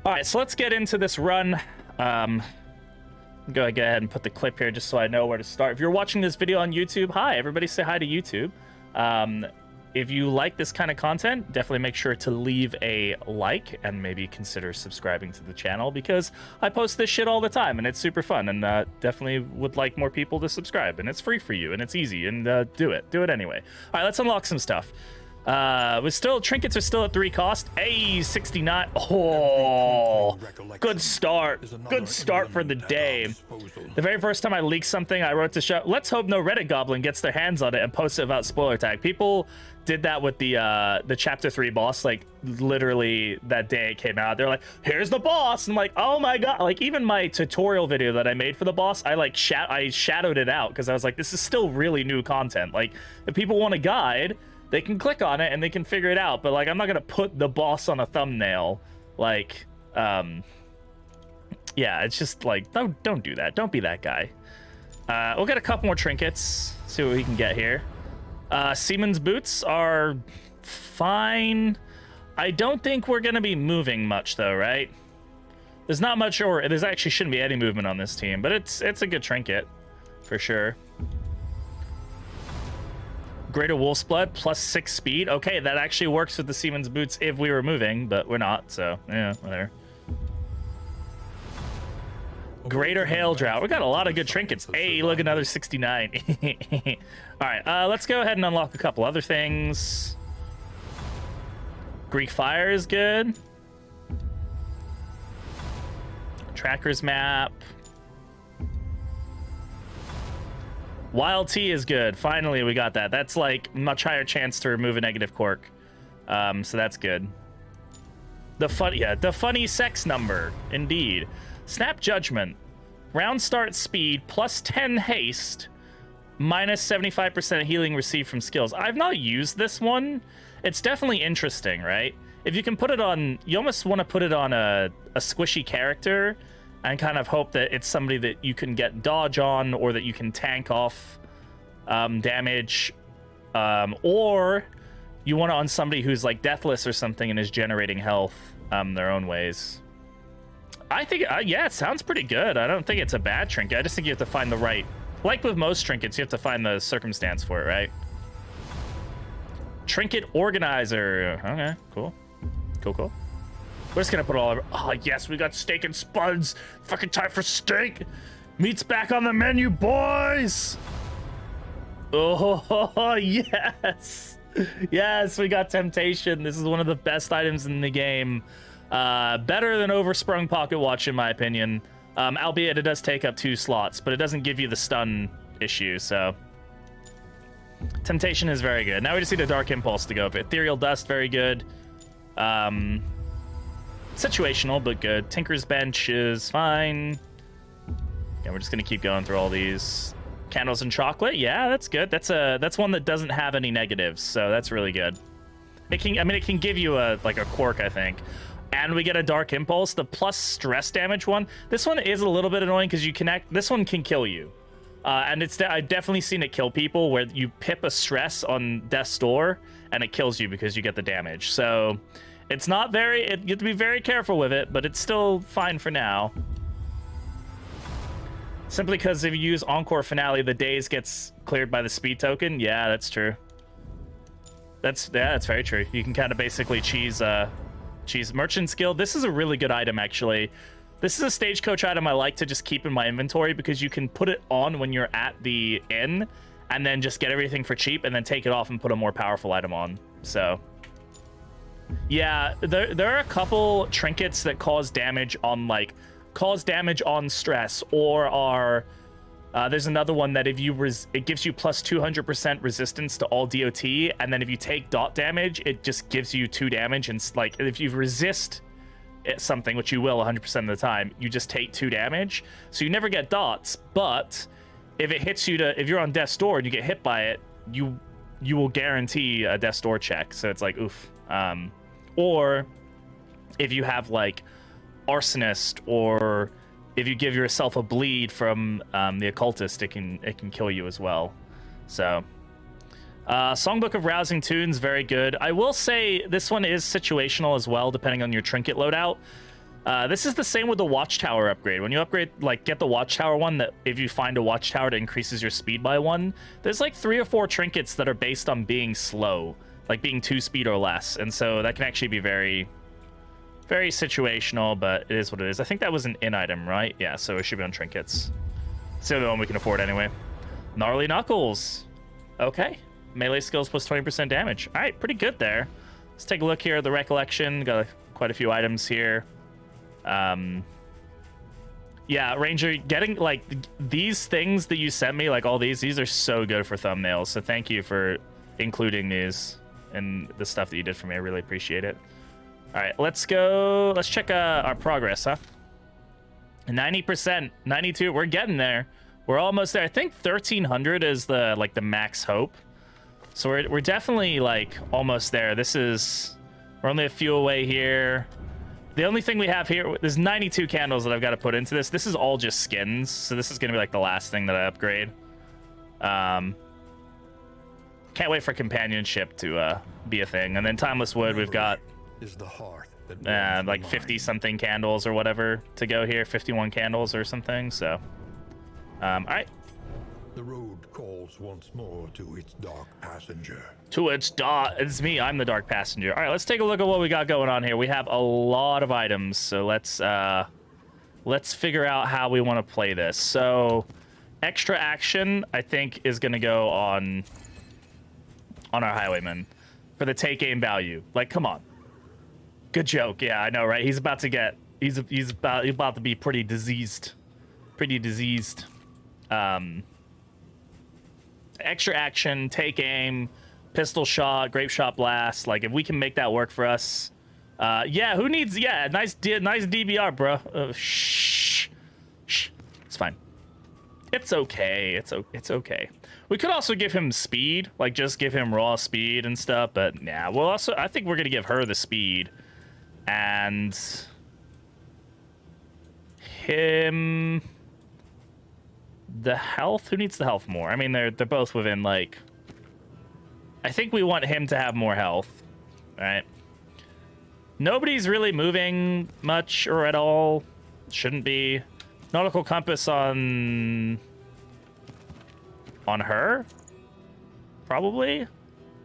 All right, so let's get into this run. Go ahead and put the clip here just so I know where to start. If you're watching this video on YouTube, hi, everybody say hi to YouTube. If you like this kind of content, definitely make sure to leave a like and maybe consider subscribing to the channel because I post this shit all the time and it's super fun, and definitely would like more people to subscribe, and it's free for you and it's easy, and do it anyway. All right, let's unlock some stuff. Trinkets are still at 3 cost. Hey, 69. Oh, good start. Good start for the day. The very first time I leaked something, I wrote to show, let's hope no Reddit goblin gets their hands on it and posts it about spoiler tag. People did that with the chapter 3 boss, like literally that day it came out. They're like, here's the boss. And I'm like, oh my god. Like even my tutorial video that I made for the boss, I shadowed it out because I was like, this is still really new content. Like if people want a guide, they can click on it and they can figure it out, but like I'm not gonna put the boss on a thumbnail. Like yeah, it's just like don't do that. Don't be that guy. We'll get a couple more trinkets, see what we can get here. Seaman's boots are fine. I don't think we're gonna be moving much though, right? There's not much, or there's actually shouldn't be any movement on this team, but it's a good trinket for sure. Greater Wolf's Blood plus 6 speed. Okay, that actually works with the Seaman's Boots if we were moving, but we're not, so yeah, whatever. Greater Hail Drought. We got a lot of good trinkets. Hey, look, another 69. All right, let's go ahead and unlock a couple other things. Greek Fire is good. Tracker's Map. Wild Tea is good. Finally, we got that. That's like much higher chance to remove a negative quirk. So that's good. The funny sex number, indeed. Snap Judgment. Round start speed plus 10 haste, minus 75% healing received from skills. I've not used this one. It's definitely interesting, right? If you can put it on, you almost want to put it on a squishy character and kind of hope that it's somebody that you can get dodge on, or that you can tank off damage, or you want it on somebody who's like deathless or something and is generating health their own ways. I think, yeah, it sounds pretty good. I don't think it's a bad trinket. I just think you have to find the right, like with most trinkets, you have to find the circumstance for it, right? Trinket Organizer. Okay, cool. Cool. We're just gonna put all over. Oh yes, we got steak and spuds. Fucking time for steak. Meat's back on the menu, boys. Oh yes, yes, we got Temptation. This is one of the best items in the game. Better than Oversprung Pocket Watch in my opinion. Albeit it does take up 2 slots, but it doesn't give you the stun issue. So Temptation is very good. Now we just need a Dark Impulse to go. Ethereal Dust, very good. Situational, but good. Tinker's Bench is fine. Yeah, we're just gonna keep going through all these. Candles and Chocolate, yeah, that's good. That's one that doesn't have any negatives, so that's really good. It can give you a quirk, I think. And we get a Dark Impulse, the plus stress damage one. This one is a little bit annoying because this one can kill you. And I've definitely seen it kill people where you pip a stress on Death's Door and it kills you because you get the damage. So it's not very, you have to be very careful with it, but it's still fine for now. Simply because if you use Encore Finale, the daze gets cleared by the speed token. Yeah, that's true. That's very true. You can kind of basically cheese Merchant Skill. This is a really good item, actually. This is a stagecoach item I like to just keep in my inventory because you can put it on when you're at the inn and then just get everything for cheap and then take it off and put a more powerful item on. So yeah, there are a couple trinkets that cause damage on stress, or are there's another one that if you it gives you plus 200% resistance to all DOT, and then if you take dot damage, it just gives you 2 damage, and like if you resist something, which you will 100% of the time, you just take 2 damage, so you never get dots. But if it hits you if you're on Death's Door and you get hit by it, you will guarantee a Death's Door check, so it's like oof. Or if you have like Arsonist, or if you give yourself a bleed from the Occultist, it can kill you as well. So Songbook of Rousing Tunes, very good. I will say this one is situational as well, depending on your trinket loadout. This is the same with the watchtower upgrade. When you upgrade, like, get the watchtower one, that if you find a watchtower that increases your speed by 1, there's like 3 or 4 trinkets that are based on being slow, like being 2 speed or less, and so that can actually be very, very situational, but it is what it is. I think that was an in item, right? Yeah, so it should be on trinkets. It's the only one we can afford anyway. Gnarly Knuckles. Okay. Melee skills plus 20% damage. All right, pretty good there. Let's take a look here at the recollection. Got quite a few items here. Yeah, Ranger, getting like these things that you sent me, like all these are so good for thumbnails. So thank you for including these in the stuff that you did for me. I really appreciate it. All right, let's go. Let's check our progress, huh? 90%, 92. We're getting there. We're almost there. I think 1300 is the like the max hope. So we're definitely like almost there. We're only a few away here. The only thing we have here, there's 92 candles that I've got to put into this. This is all just skins, so this is gonna be like the last thing that I upgrade. Can't wait for companionship to be a thing. And then timeless wood, we've got is the heart that like 50 something candles or whatever to go here, 51 candles or something. So all right, the road calls once more to its dark passenger. It's me, I'm the dark passenger. All right, let's take a look at what we got going on here. We have a lot of items, so let's figure out how we want to play this. So extra action, I think, is gonna go on our highwayman for the take aim value. Like, come on. Good joke. Yeah, I know, right? He's about to get he's about to be pretty diseased. Extra action, take aim, pistol shot, grape shot blast. Like, if we can make that work for us, yeah. Who needs? Yeah, nice DBR, bro. Shh. It's fine. It's okay. It's okay. We could also give him speed, like just give him raw speed and stuff. But yeah, we'll also. I think we're gonna give her the speed, and him the health. Who needs the health more? I mean, they're both within like. I think we want him to have more health, right? Nobody's really moving much or at all. Shouldn't be. Nautical compass on her, probably.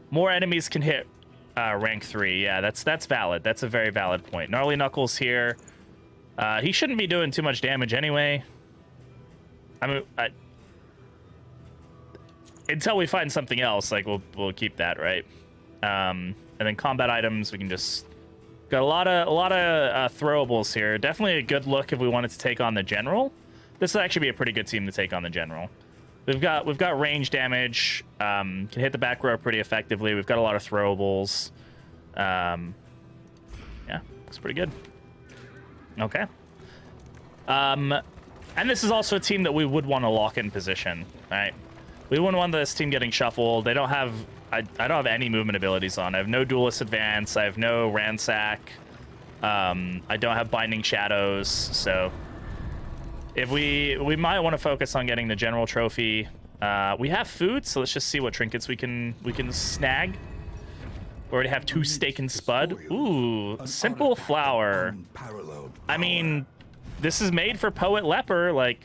More enemies can hit rank 3. Yeah, that's valid. That's a very valid point. Gnarly Knuckles here. He shouldn't be doing too much damage anyway. I mean, until we find something else, like we'll keep that, right? And then combat items, we can just got a lot of throwables here. Definitely a good look if we wanted to take on the general. This would actually be a pretty good team to take on the general. We've got range damage. Can hit the back row pretty effectively. We've got a lot of throwables. Yeah, looks pretty good. Okay. And this is also a team that we would want to lock in position, right? We wouldn't want this team getting shuffled. They don't have. I don't have any movement abilities on. I have no duelist advance. I have no ransack. I don't have binding shadows. So if we might want to focus on getting the general trophy. We have food, so let's just see what trinkets we can snag. We already have 2 steak and spud. Ooh, simple flower. I mean, this is made for Poet Leper, like.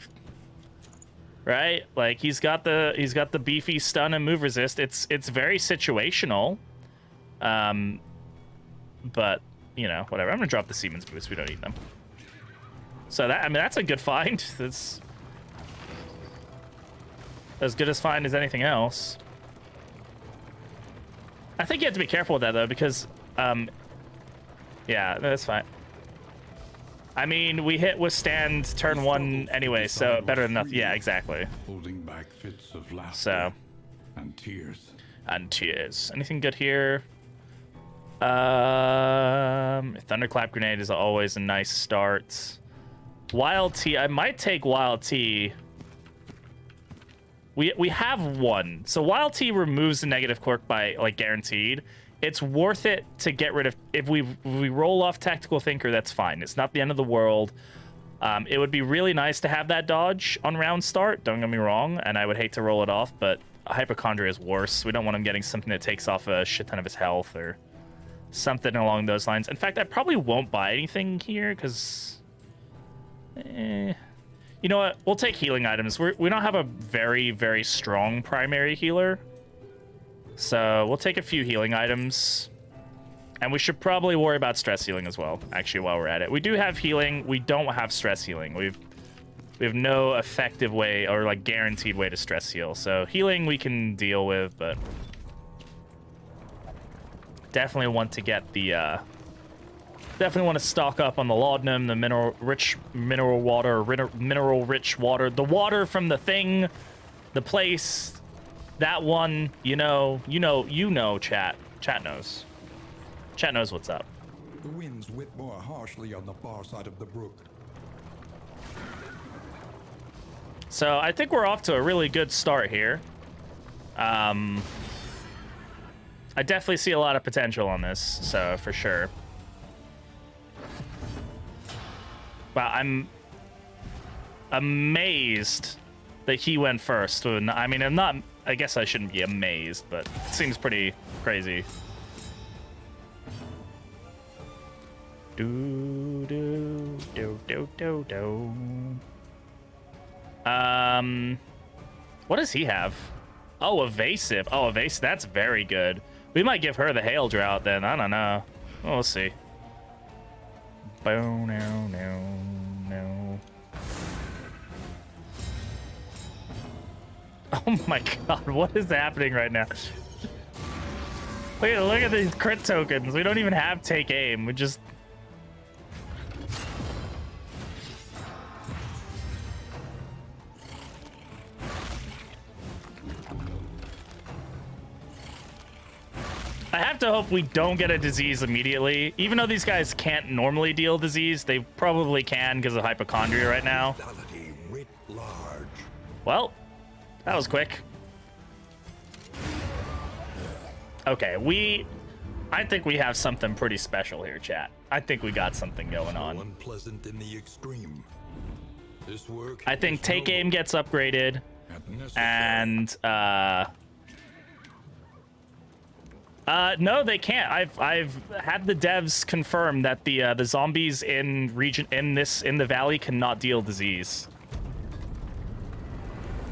Right, like he's got the beefy stun and move resist. It's very situational, but you know, whatever. I'm gonna drop the Siemens boots. We don't need them. So that, I mean, that's a good find. That's as good as find as anything else. I think you have to be careful with that though, because yeah, that's fine. I mean, we hit withstand turn 1 anyway, so better than nothing. Yeah, exactly. Holding back fits of laughter So, and tears. Anything good here? Thunderclap grenade is always a nice start. Wild tea. I might take wild tea. We have 1. So wild tea removes the negative quirk by like guaranteed. It's worth it to get rid of. If we roll off Tactical Thinker, that's fine. It's not the end of the world. It would be really nice to have that dodge on round start. Don't get me wrong, and I would hate to roll it off, but Hypochondria is worse. We don't want him getting something that takes off a shit ton of his health or Something along those lines. In fact, I probably won't buy anything here because... you know what? We'll take healing items. We don't have a very, very strong primary healer. So we'll take a few healing items. And we should probably worry about stress healing as well, actually, while we're at it. We do have healing. We don't have stress healing. We have no effective way or, like, guaranteed way to stress heal. So healing we can deal with, but... Definitely want to get the, definitely want to stock up on the laudanum, the mineral-rich water, mineral-rich water. The water from the thing, the place, that one, you know, chat. Chat knows. Chat knows what's up. The winds whip more harshly on the far side of the brook. So I think we're off to a really good start here. I definitely see a lot of potential on this, so for sure. Wow, I'm amazed that he went first. I mean, I'm not... I guess I shouldn't be amazed, but it seems pretty crazy. Do do do do do do. What does he have? Oh, evasive. Oh, evasive. That's very good. We might give her the hail drought then. I don't know. We'll see. No, no, no. Oh my god, what is happening right now? Look at these crit tokens. We don't even have take aim. We just... I have to hope we don't get a disease immediately. Even though these guys can't normally deal disease, they probably can because of hypochondria right now. Well, that was quick. Okay, I think we have something pretty special here, chat. I think we got something going on. Unpleasant in the extreme. This work I think take aim gets upgraded, and no, they can't. I've had the devs confirm that the zombies in the valley cannot deal disease.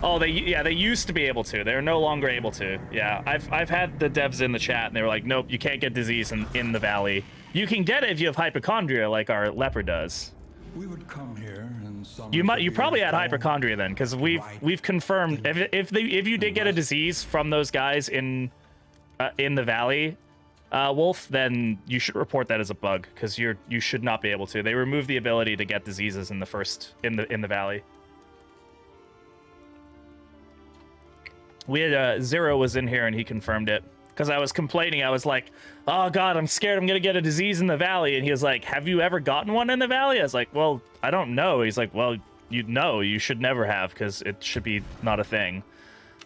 Oh, they used to be able to. They're no longer able to. Yeah, I've had the devs in the chat and they were like, nope, you can't get disease in the valley. You can get it if you have hypochondria, like our leper does. We would come here and you probably had hypochondria then, because we've confirmed if you did get a disease from those guys in the valley, Wolf, then you should report that as a bug, because you should not be able to. They removed the ability to get diseases in the valley. We had Zero was in here and he confirmed it, because I was complaining. I was like, oh god, I'm scared I'm gonna get a disease in the valley, and he was like, have you ever gotten one in the valley? I was like, well, I don't know. He's like, well, you should never have, because it should be not a thing.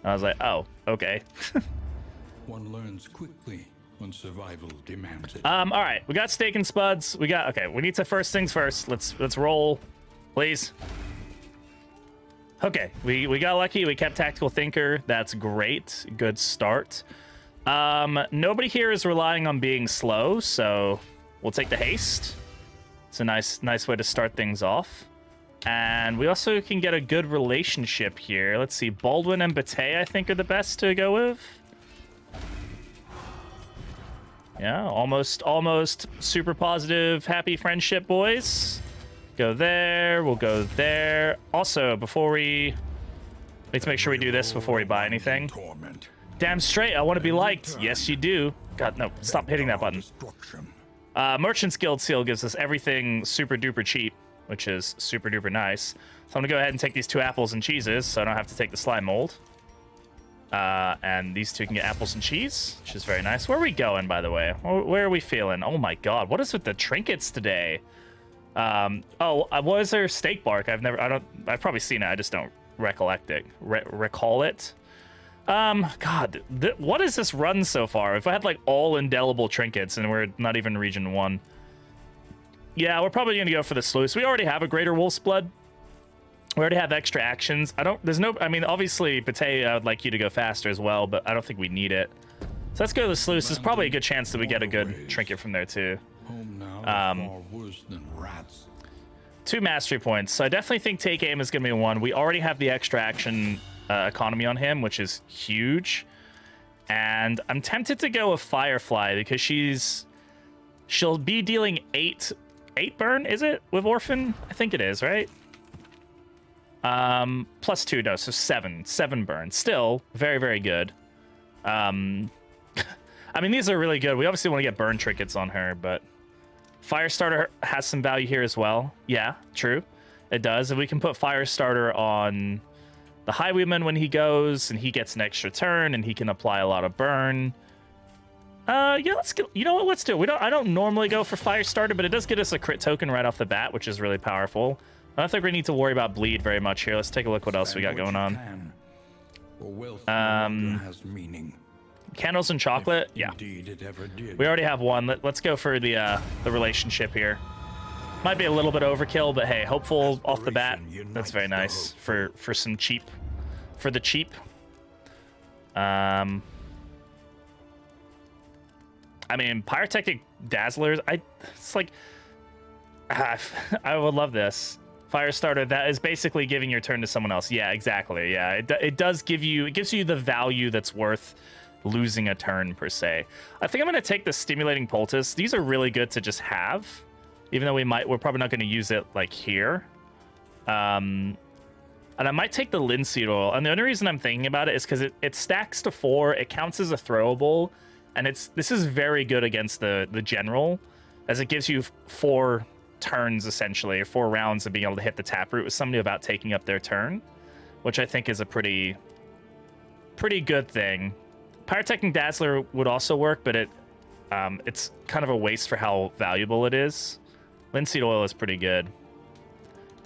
And I was like, oh, okay. One learns quickly when survival demands it. All right, we got steak and spuds. We need to first things first. Let's roll, please. Okay, we got lucky. We kept tactical thinker. That's great. Good start. Nobody here is relying on being slow, so we'll take the haste. It's a nice way to start things off. And we also can get a good relationship here. Let's see, Baldwin and Bate, I think, are the best to go with. Yeah, almost super positive, happy friendship, boys. Go there, we'll go there. Also, before we need to make sure we do this before we buy anything. Damn straight, I want to be liked. Yes, you do. God, no, stop hitting that button. Merchant's Guild Seal gives us everything super duper cheap, which is super duper nice. So I'm gonna go ahead and take these 2 apples and cheeses, so I don't have to take the slime mold. And these 2 can get apples and cheese, which is very nice. Where are we going, by the way? Where are we feeling? Oh my god, what is with the trinkets today? What is there? Steak bark? I've probably seen it. I just don't recollect it. Recall it. God, what is this run so far? If I had like all indelible trinkets and we're not even region 1. Yeah, we're probably gonna go for the Sluice. We already have a greater wolf's blood. We already have extra actions. I mean, obviously, Bate, I would like you to go faster as well, but I don't think we need it. So let's go to the Sluice. There's probably a good chance that we get a good trinket from there too. Home now are far worse than rats. 2 mastery points. So I definitely think take aim is going to be 1. We already have the extra action economy on him, which is huge. And I'm tempted to go with Firefly because she'll be dealing 8 burn, is it, with Orphan? I think it is, right? +2, no, so 7 burn. Still very, very good. I mean, these are really good. We obviously want to get burn trinkets on her, but Firestarter has some value here as well. Yeah, true. It does. If we can put Firestarter on the Highwayman when he goes, and he gets an extra turn, and he can apply a lot of burn. Yeah, let's go. You know what? Let's do it. I don't normally go for Firestarter, but it does get us a crit token right off the bat, which is really powerful. I don't think we need to worry about bleed very much here. Let's take a look what else we got going on. Has meaning. Candles and chocolate. Yeah. Indeed it ever did. We already have one. Let's go for the relationship here. Might be a little bit overkill, but hey, hopeful off the bat. That's very nice for some cheap, for the cheap. I mean, pyrotechnic dazzlers. It's like I would love this. Firestarter, that is basically giving your turn to someone else. Yeah, exactly. Yeah, it does give you, it gives you the value that's worth losing a turn per se. I think I'm going to take the stimulating poultice. These are really good to just have, even though we're probably not going to use it like here. And I might take the linseed oil. And the only reason I'm thinking about it is because it stacks to 4. It counts as a throwable, and this is very good against the general, as it gives you 4 turns essentially, or 4 rounds of being able to hit the taproot with somebody without taking up their turn, which I think is a pretty good thing. Pyrotechnic Dazzler would also work, but it's kind of a waste for how valuable it is. Linseed oil is pretty good.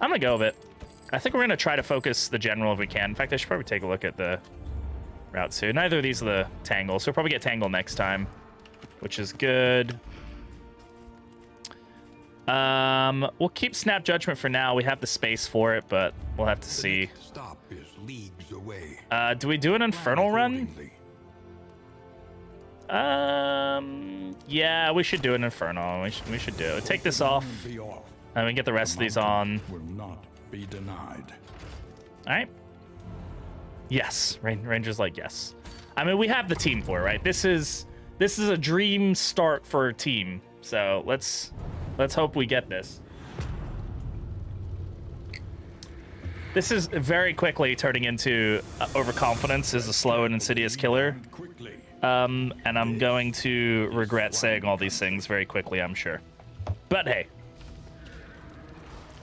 I'm gonna go with it. I think we're gonna try to focus the general if we can. In fact, I should probably take a look at the routes too. Neither of these are the Tangle, so we'll probably get Tangle next time, which is good. We'll keep Snap Judgment for now. We have the space for it, but we'll have to see. Stop is leagues away. Do we do an Infernal run? Yeah, we should do an Infernal. We should do it. Take this off, and we get the rest of these on. Will not be denied. All right. Yes, Ranger's like yes. I mean, we have the team for it, right? This is a dream start for a team. So let's hope we get this. This is very quickly turning into overconfidence is a slow and insidious killer. And I'm going to regret saying all these things very quickly, I'm sure. But hey.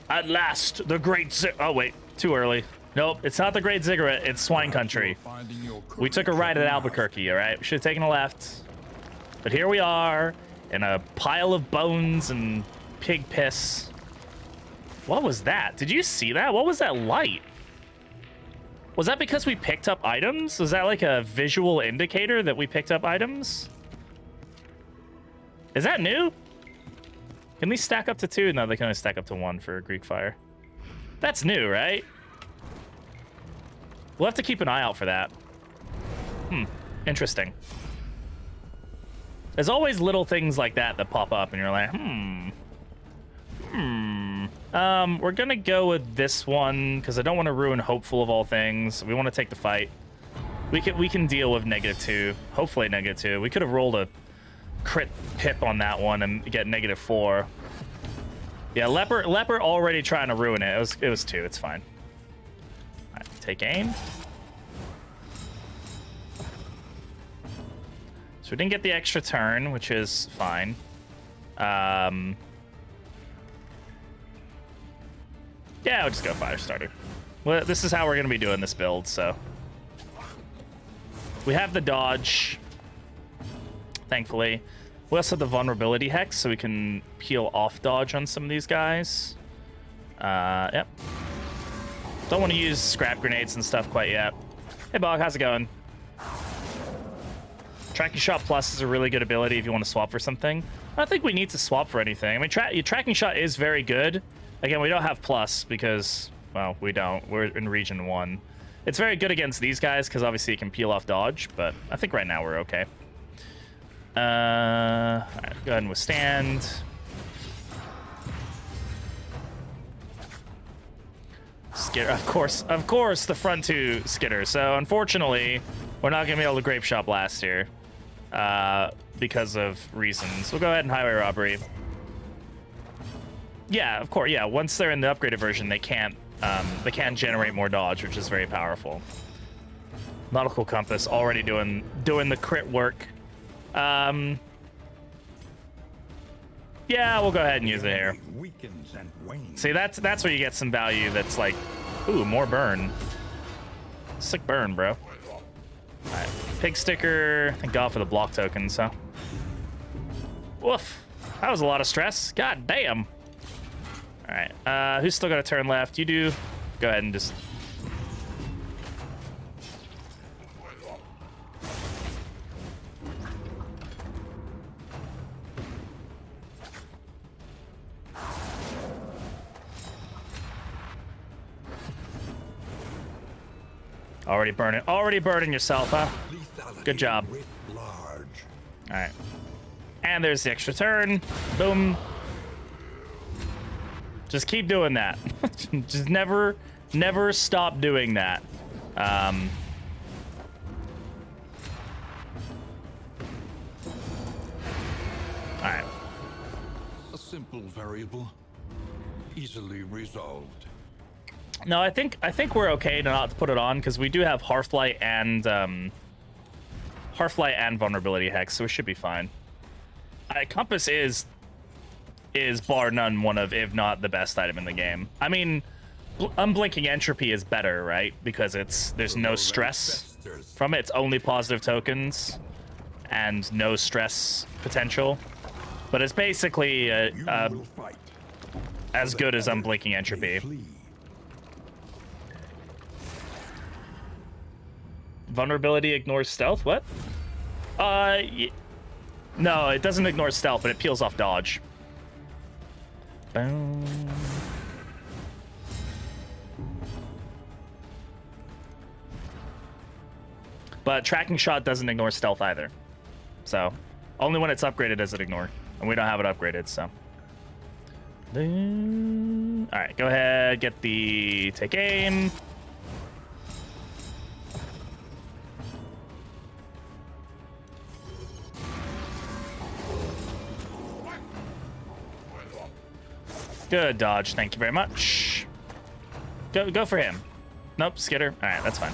At last, the great oh wait, too early. Nope, it's not the Great Ziggurat, it's Swine Country. We took a right at Albuquerque, all right? We should have taken a left. But here we are, in a pile of bones and pig piss. What was that? Did you see that? What was that light? Was that because we picked up items? Was that like a visual indicator that we picked up items? Is that new? Can these stack up to 2? No, they can only stack up to 1 for Greek Fire. That's new, right? We'll have to keep an eye out for that. Interesting. There's always little things like that that pop up and you're like, we're gonna go with this one because I don't want to ruin Hopeful of all things. We want to take the fight. We can deal with -2. Hopefully -2. We could have rolled a crit pip on that one and get -4. Yeah, Leper already trying to ruin it. It was 2. It's fine. All right, take aim. So we didn't get the extra turn, which is fine. Yeah, I'll just go Firestarter. Well, this is how we're going to be doing this build, so. We have the dodge, thankfully. We also have the vulnerability hex, so we can peel off dodge on some of these guys. Yep. Don't want to use scrap grenades and stuff quite yet. Hey, Bog, how's it going? Tracking Shot Plus is a really good ability if you want to swap for something. I don't think we need to swap for anything. I mean, Tracking Shot is very good. Again, we don't have Plus because, well, we don't. We're in Region 1. It's very good against these guys because obviously you can peel off dodge, but I think right now we're okay. All right, go ahead and withstand. Skitter, of course, the front two skitter. So unfortunately, we're not gonna be able to grape shot blast here because of reasons. We'll go ahead and highway robbery. Yeah, of course. Yeah, once they're in the upgraded version, they can't generate more dodge, which is very powerful. Nautical compass already doing the crit work. Yeah, we'll go ahead and use it here. See, that's where you get some value. That's like, ooh, more burn. Sick burn, bro. All right, pig sticker. Thank God for the block tokens, huh? Woof. That was a lot of stress. God damn. All right, who's still got a turn left? You do. Go ahead and just. Already burning yourself, huh? Good job. All right. And there's the extra turn. Boom. Just keep doing that. Just never stop doing that. All right. A simple variable, easily resolved. No, I think we're okay to not put it on because we do have Hearthlight and Vulnerability Hex, so we should be fine. Compass is bar none one of, if not the best item in the game. I mean, Unblinking Entropy is better, right? Because there's no stress from it. It's only positive tokens and no stress potential. But it's basically as good as Unblinking Entropy. Vulnerability ignores stealth? What? No, it doesn't ignore stealth, but it peels off dodge. Boom. But tracking shot doesn't ignore stealth either. So, only when it's upgraded does it ignore. And we don't have it upgraded, so. Alright, go ahead, get the take aim. Good dodge, thank you very much. Go for him. Nope, skitter. All right, that's fine.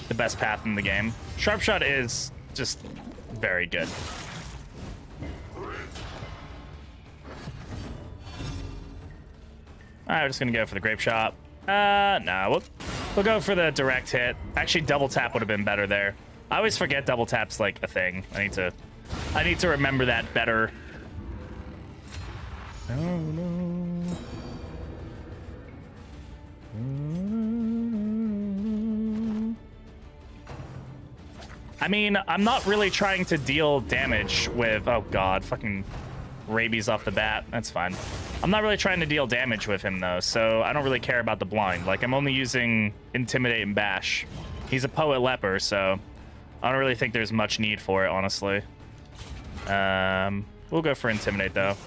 The best path in the game. Sharp shot is just very good. All right, we're just gonna go for the grape shot. No, we'll go for the direct hit. Actually, double tap would have been better there. I always forget double tap's like a thing. I need to remember that better. Oh no. I mean, I'm not really trying to deal damage with, oh god, fucking rabies off the bat. That's fine. I'm not really trying to deal damage with him though, so I don't really care about the blind. Like, I'm only using Intimidate and Bash. He's a Poet Leper, so I don't really think there's much need for it, honestly. We'll go for Intimidate, though.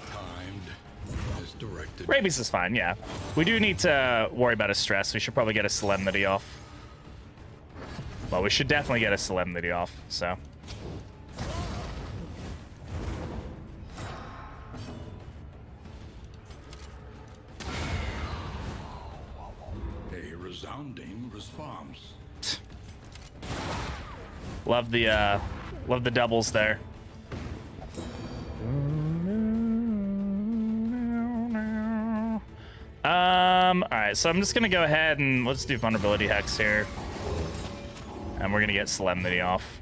Rabies is fine, yeah. We do need to worry about his stress. We should probably get a Solemnity off. Well, we should definitely get a Solemnity off, so. A resounding response. Love the doubles there. All right, so I'm just gonna go ahead and let's do Vulnerability Hex here, and we're gonna get Solemnity off.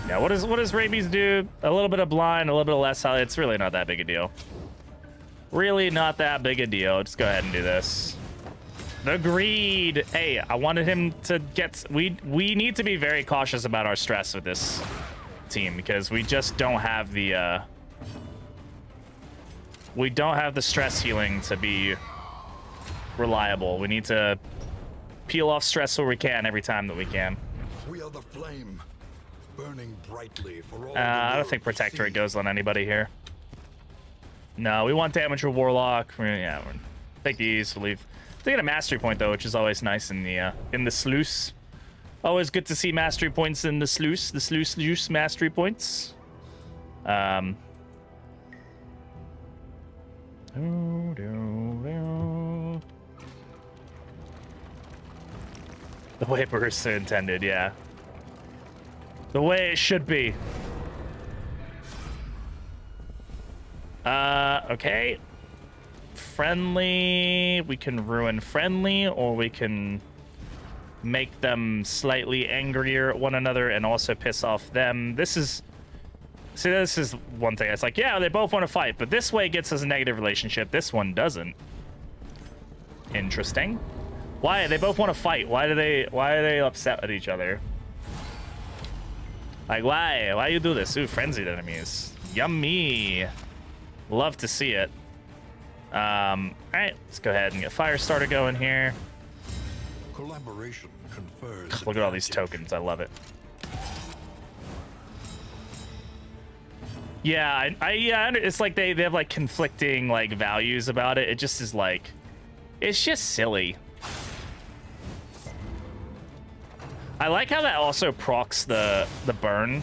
Yeah, what does Rabies do? A little bit of blind, a little bit of less health. It's really not that big a deal. Really not that big a deal. Just go ahead and do this. The greed. Hey, I wanted him to get. We need to be very cautious about our stress with this team because we just don't have the stress healing to be reliable. We need to peel off stress where we can every time that we can. We are the flame, burning brightly for all I don't think Protectorate goes on anybody here. No, we want damage or Warlock. Yeah, we'll take these. We'll leave. They get a mastery point though, which is always nice in the Sluice. Always good to see mastery points in the Sluice. The Sluice mastery points. The way bursts are intended, yeah. The way it should be. Okay. Friendly. We can ruin friendly, or we can make them slightly angrier at one another and also piss off them. This is... See, this is one thing. It's like, yeah, they both want to fight, but this way gets us a negative relationship. This one doesn't. Interesting. Why? They both want to fight. Why are they upset at each other? Like, why? Why you do this? Ooh, frenzied enemies. Yummy. Love to see it. Alright, let's go ahead and get Firestarter going here. Collaboration confers. Look at all these tokens. I love it. Yeah, yeah, it's like they have like conflicting like values about it. It just is like, it's just silly. I like how that also procs the burn.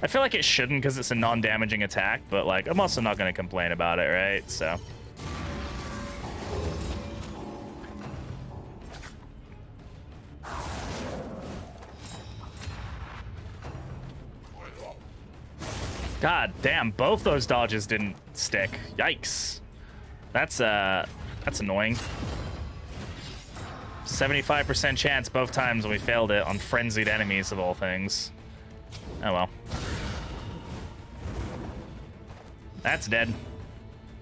I feel like it shouldn't because it's a non-damaging attack, but like I'm also not going to complain about it, right? So. God damn, both those dodges didn't stick. Yikes. That's annoying. 75% chance both times we failed it on frenzied enemies of all things. Oh well. That's dead.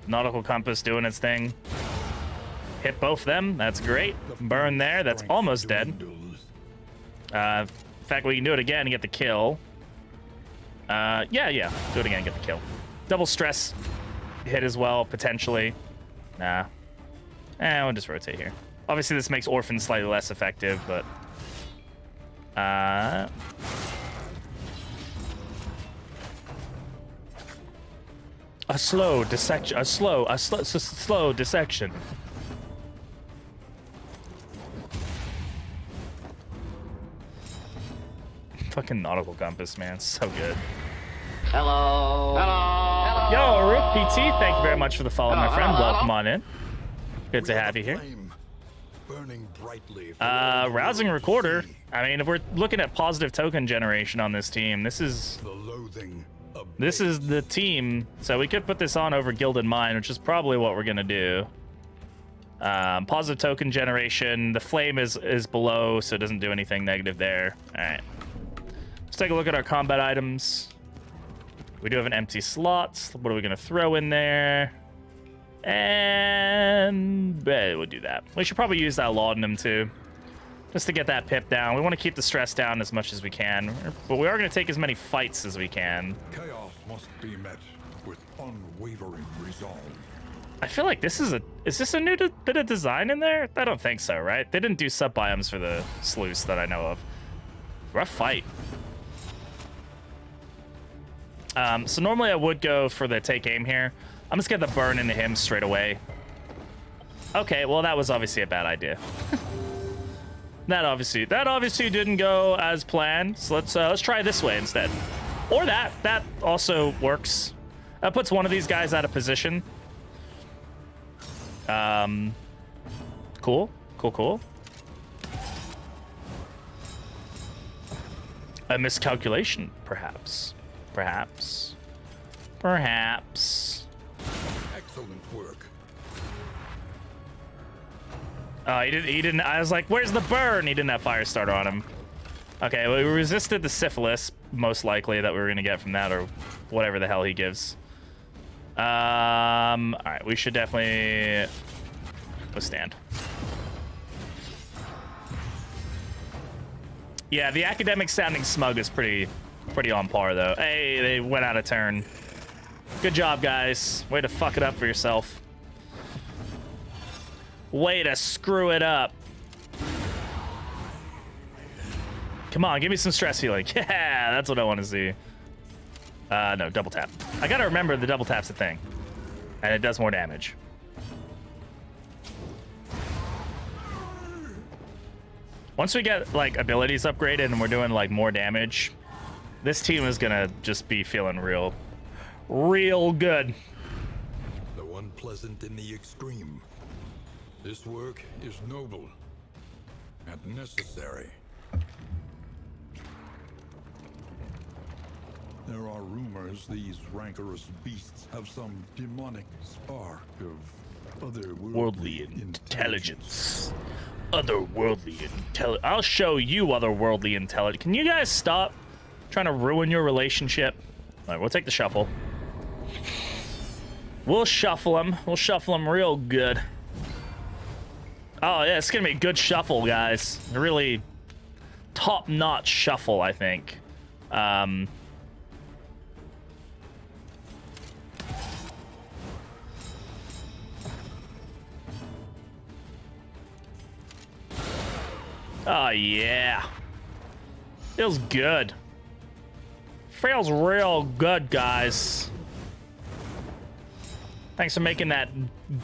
Nautical Compass doing its thing. Hit both them. That's great. Burn there. That's almost dead. In fact, we can do it again and get the kill. Yeah. Do it again and get the kill. Double stress hit as well, potentially. Nah. We'll just rotate here. Obviously, this makes Orphan slightly less effective, but... A slow dissection. A slow dissection. Fucking Nautical Compass, man. So good. Hello. Hello. Yo, Rook PT, thank you very much for the follow, my friend. Welcome on in. Good to have you here. Rousing Recorder. I mean, if we're looking at positive token generation on this team, this is the team. So we could put this on over Gilded Mine, which is probably what we're gonna do. Positive token generation. The flame is below, so it doesn't do anything negative there. All right. Let's take a look at our combat items. We do have an empty slot. What are we gonna throw in there? And we'll do that. We should probably use that laudanum too, just to get that pip down. We want to keep the stress down as much as we can, but we are going to take as many fights as we can. Chaos must be met with unwavering resolve. I feel like this is this a new bit of design in there? I don't think so, right? They didn't do sub-biomes for the Sluice that I know of. Rough fight. So normally I would go for the take aim here. I'm just gonna burn into him straight away. Okay, well that was obviously a bad idea. that obviously didn't go as planned. So let's try this way instead, or that also works. That puts one of these guys out of position. Cool. A miscalculation, perhaps. Excellent work. He didn't. I was like, where's the burn? He didn't have Firestarter on him. Okay, well, we resisted the syphilis, most likely, that we were gonna get from that, or whatever the hell he gives. All right, we should definitely withstand. Yeah, the academic sounding smug is pretty Pretty on par, though. Hey, they went out of turn. Good job, guys. Way to fuck it up for yourself. Way to screw it up. Come on, give me some stress healing. Yeah, that's what I want to see. No, double tap. I gotta remember the double tap's a thing. And it does more damage. Once we get, like, abilities upgraded and we're doing, like, more damage, this team is gonna just be feeling real good. Though unpleasant in the extreme, this work is noble and necessary. There are rumors these rancorous beasts have some demonic spark of Worldly intelligence. Otherworldly intelligence. I'll show you otherworldly intelligence. Can you guys stop trying to ruin your relationship? All right, we'll take the shuffle. We'll shuffle them. We'll shuffle them real good. Oh, yeah, it's going to be a good shuffle, guys. A really top-notch shuffle, I think. Oh, yeah. Feels good. Feels real good, guys. Thanks for making that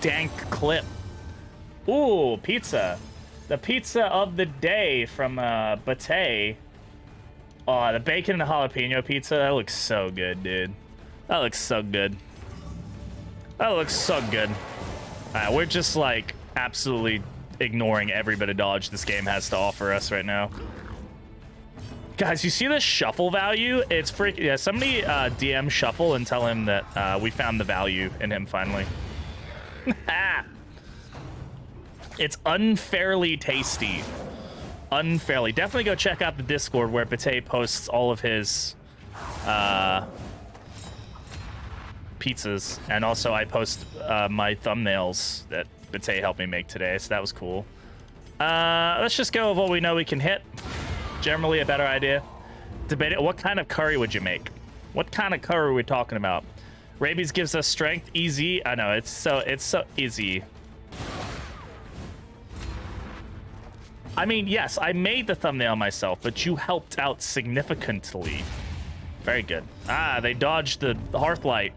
dank clip. Ooh, pizza. The pizza of the day from Bate. Oh, the bacon and the jalapeno pizza. That looks so good, dude. That looks so good. That looks so good. Alright, we're just like absolutely ignoring every bit of dodge this game has to offer us right now. Guys, you see this shuffle value? It's freaking... Yeah, somebody DM Shuffle and tell him that we found the value in him finally. It's unfairly tasty. Unfairly. Definitely go check out the Discord where Bate posts all of his pizzas. And also I post my thumbnails that Bate helped me make today, so that was cool. Let's just go with what we know we can hit. Generally a better idea. Debate it. What kind of curry would you make? What kind of curry are we talking about? Rabies gives us strength. Easy. I know, it's so easy. I mean, yes, I made the thumbnail myself, but you helped out significantly. Very good. Ah, they dodged the hearth light.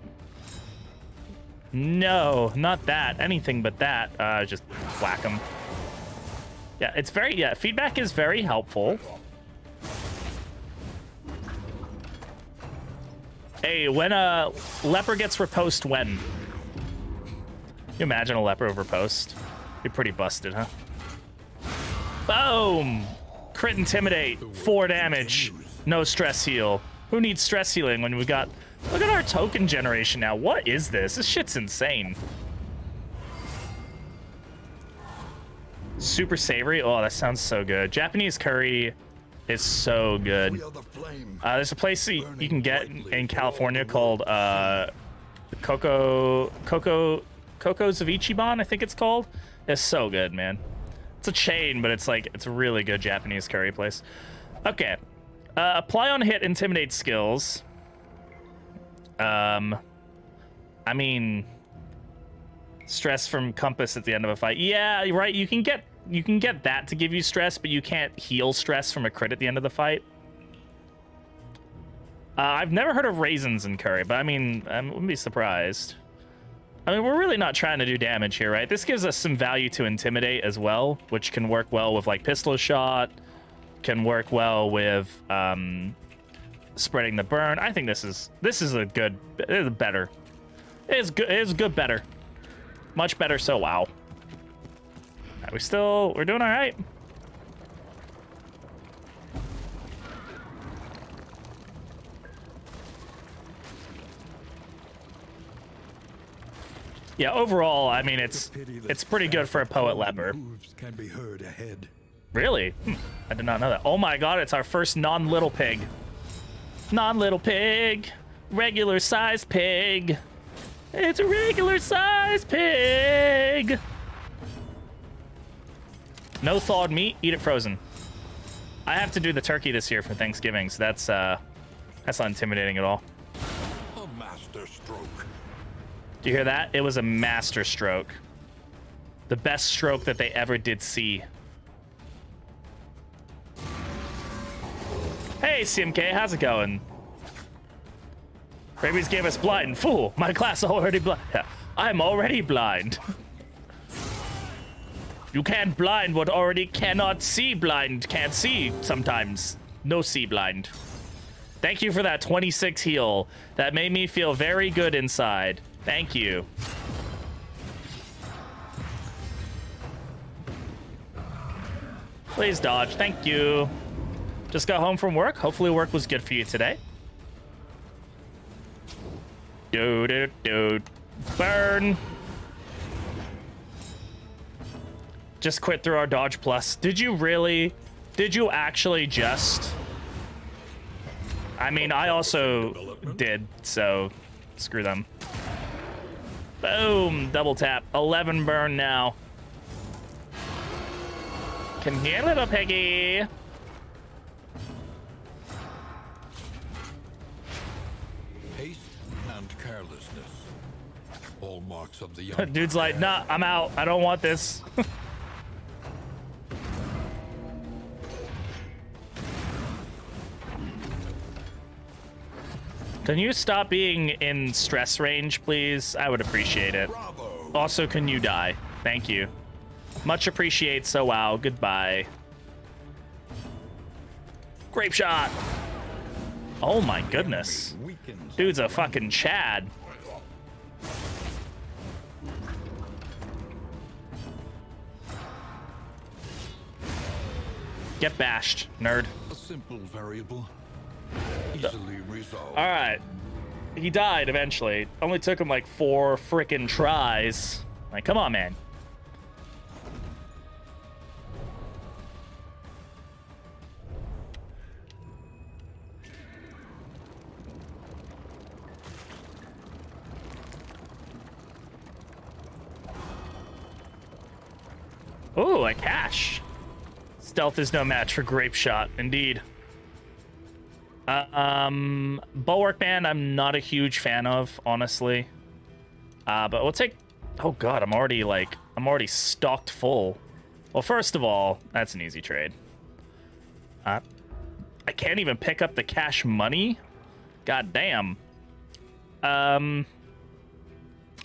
No, not that. Anything but that. Just whack them. Yeah, it's very... Yeah, feedback is very helpful. Hey, when a leper gets repost, when? Can you imagine a leper overpost? Be pretty busted, huh? Boom! Crit intimidate, 4 damage. No stress heal. Who needs stress healing when we got... Look at our token generation now. What is this? This shit's insane. Super savory. Oh, that sounds so good. Japanese curry is so good. There's a place you can get in California called Coco's of Ichiban, I think it's called. It's so good, man. It's a chain, but it's like, it's a really good Japanese curry place. Okay. Apply on hit intimidate skills. I mean, stress from compass at the end of a fight. Yeah, right. You can get that to give you stress, but you can't heal stress from a crit at the end of the fight. I've never heard of raisins in curry, but I mean, I wouldn't be surprised. I mean, we're really not trying to do damage here, right? This gives us some value to intimidate as well, which can work well with like pistol shot, can work well with spreading the burn. I think this is a good, it is better. It is good. It is good. Better, much better. So wow. We're doing all right. Yeah, overall, I mean, it's pretty good for a poet leper. Can be heard ahead. Really? I did not know that. Oh my god, it's our first non-little pig. Non-little pig. Regular size pig. It's a regular size pig. No thawed meat, eat it frozen. I have to do the turkey this year for Thanksgiving, so That's not intimidating at all. A master stroke. Do you hear that? It was a master stroke. The best stroke that they ever did see. Hey, CMK, how's it going? Rabies gave us blind. Fool, my class already blind. Yeah, I'm already blind. You can't blind what already cannot see blind. Can't see sometimes. No see blind. Thank you for that 26 heal. That made me feel very good inside. Thank you. Please dodge. Thank you. Just got home from work. Hopefully work was good for you today. Dude. Burn. Just quit through our dodge plus. Did you really? Did you actually just? I mean, I also did, so screw them. Boom, double tap. 11 burn now. Come here, little piggy. Haste and carelessness. All marks of the young. Dude's like, nah, I'm out. I don't want this. Can you stop being in stress range, please? I would appreciate it. Bravo. Also, can you die? Thank you. Much appreciate, so wow. Goodbye. Grape shot. Oh my goodness. Dude's a fucking Chad. Get bashed, nerd. A simple variable. Easily resolved. All right. He died eventually. Only took him like 4 frickin' tries. Like, come on, man. Ooh, a cache. Stealth is no match for Grape Shot, indeed. Bulwark Band, I'm not a huge fan of, honestly. But we'll take... Oh god, I'm already stocked full. Well, first of all, that's an easy trade. I can't even pick up the cash money? God damn.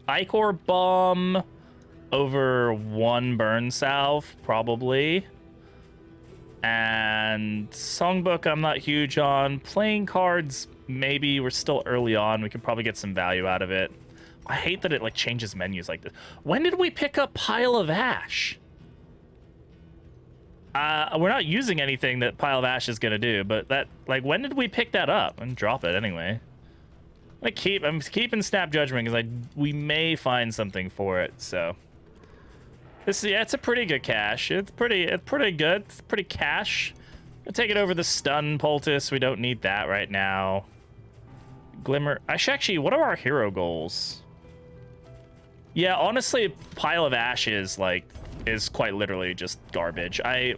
Ichor Bomb over 1 burn salve, probably. And Songbook, I'm not huge on. Playing cards, maybe. We're still early on. We could probably get some value out of it. I hate that it like changes menus like this. When did we pick up Pile of Ash? We're not using anything that Pile of Ash is gonna do, but that, like, when did we pick that up? And drop it anyway. I'm keeping Snap Judgment because we may find something for it. So this, yeah, it's a pretty good cache. It's pretty good. It's pretty cash. I'll take it over the stun poultice. We don't need that right now. Glimmer. Actually, what are our hero goals? Yeah, honestly, Pile of Ash is quite literally just garbage. I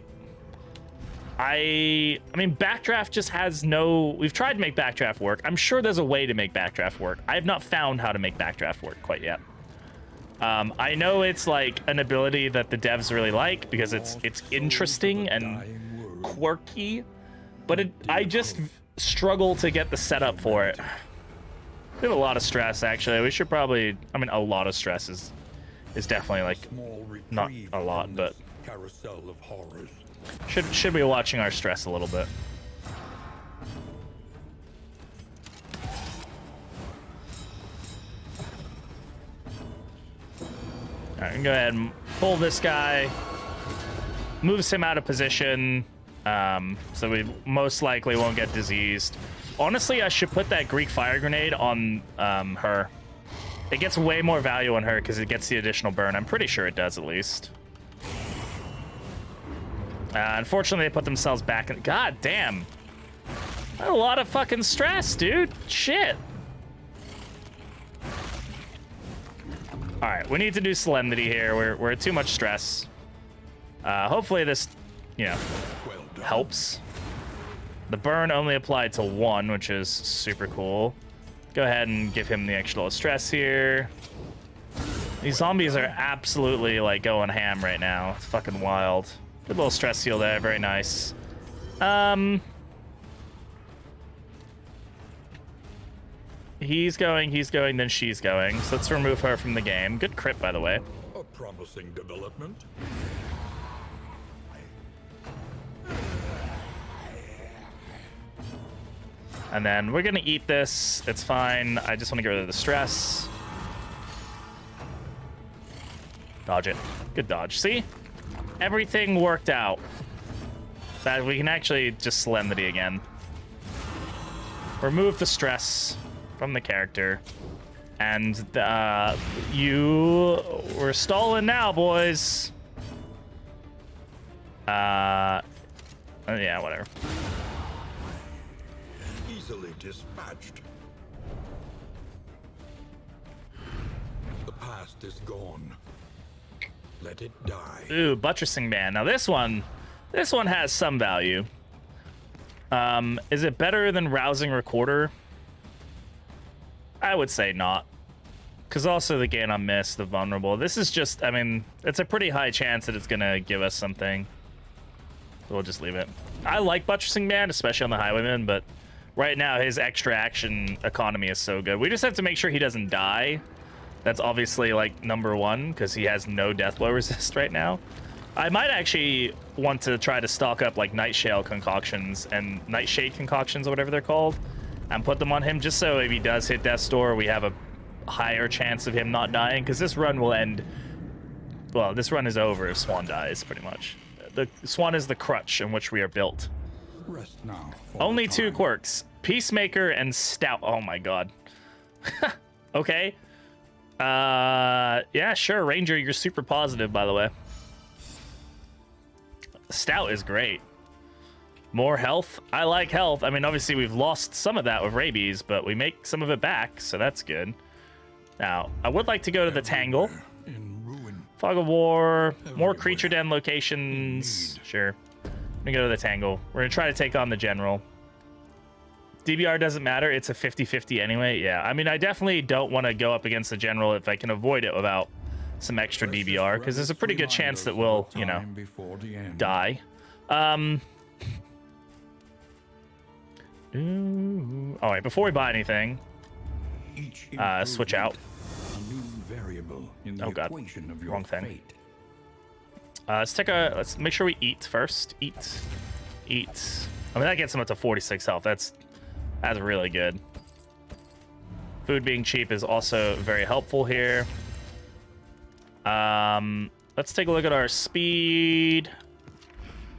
mean, Backdraft just has no... We've tried to make Backdraft work. I'm sure there's a way to make Backdraft work. I have not found how to make Backdraft work quite yet. I know it's like an ability that the devs really like because it's interesting and quirky, but I just struggle to get the setup for it. We have a lot of stress, actually. We should probably... I mean, a lot of stress is definitely, like, not a lot, but... Carousel of horrors. Should be watching our stress a little bit. All right, go ahead and pull this guy. Moves him out of position, so we most likely won't get diseased. Honestly, I should put that Greek fire grenade on her. It gets way more value on her because it gets the additional burn. I'm pretty sure it does, at least. Unfortunately, they put themselves back in... God damn. A lot of fucking stress, dude. Shit. All right, we need to do Solemnity here. We're at too much stress. Hopefully this, you know, helps. The burn only applied to 1, which is super cool. Go ahead and give him the extra little stress here. These zombies are absolutely like going ham right now. It's fucking wild. Good little stress heal there, very nice. He's going, then she's going. So let's remove her from the game. Good crit, by the way. A promising development. And then we're gonna eat this. It's fine. I just want to get rid of the stress. Dodge it. Good dodge. See? Everything worked out. That we can actually just Solemnity again. Remove the stress from the character. And we're stalling now, boys. Yeah, whatever. Easily dispatched. The past is gone. Let it die. Ooh, buttressing man. Now this one has some value. Is it better than rousing recorder? I would say not. Because also the gain on miss, the vulnerable. This is just, I mean, it's a pretty high chance that it's gonna give us something. So we'll just leave it. I like buttressing man, especially on the highwayman, but right now his extra action economy is so good. We just have to make sure he doesn't die. That's obviously like #1 because he has no death blow resist right now. I might actually want to try to stock up like nightshade concoctions and nightshade concoctions or whatever they're called and put them on him just so if he does hit death's door, we have a higher chance of him not dying because this run will end. Well, this run is over if Swan dies pretty much. The Swan is the crutch in which we are built. Rest now. Only 2 quirks, Peacemaker and Stout. Oh my god. Okay. Yeah, sure, Ranger, you're super positive, by the way. Stout is great. More health. I like health. I mean, obviously we've lost some of that with rabies, but we make some of it back, so that's good. Now, I would like to go to the Tangle. In ruin. Fog of War, more creature den locations. Sure. I'm gonna go to the Tangle. We're gonna try to take on the General. DBR doesn't matter. It's a 50-50 anyway. Yeah, I mean, I definitely don't want to go up against the General if I can avoid it without some extra DBR, because there's a pretty good chance that we'll, you know, die. All right, before we buy anything, switch out. Oh god, wrong thing. Let's make sure we eat first. Eat. I mean, that gets him up to 46 health. That's really good. Food being cheap is also very helpful here. Let's take a look at our speed.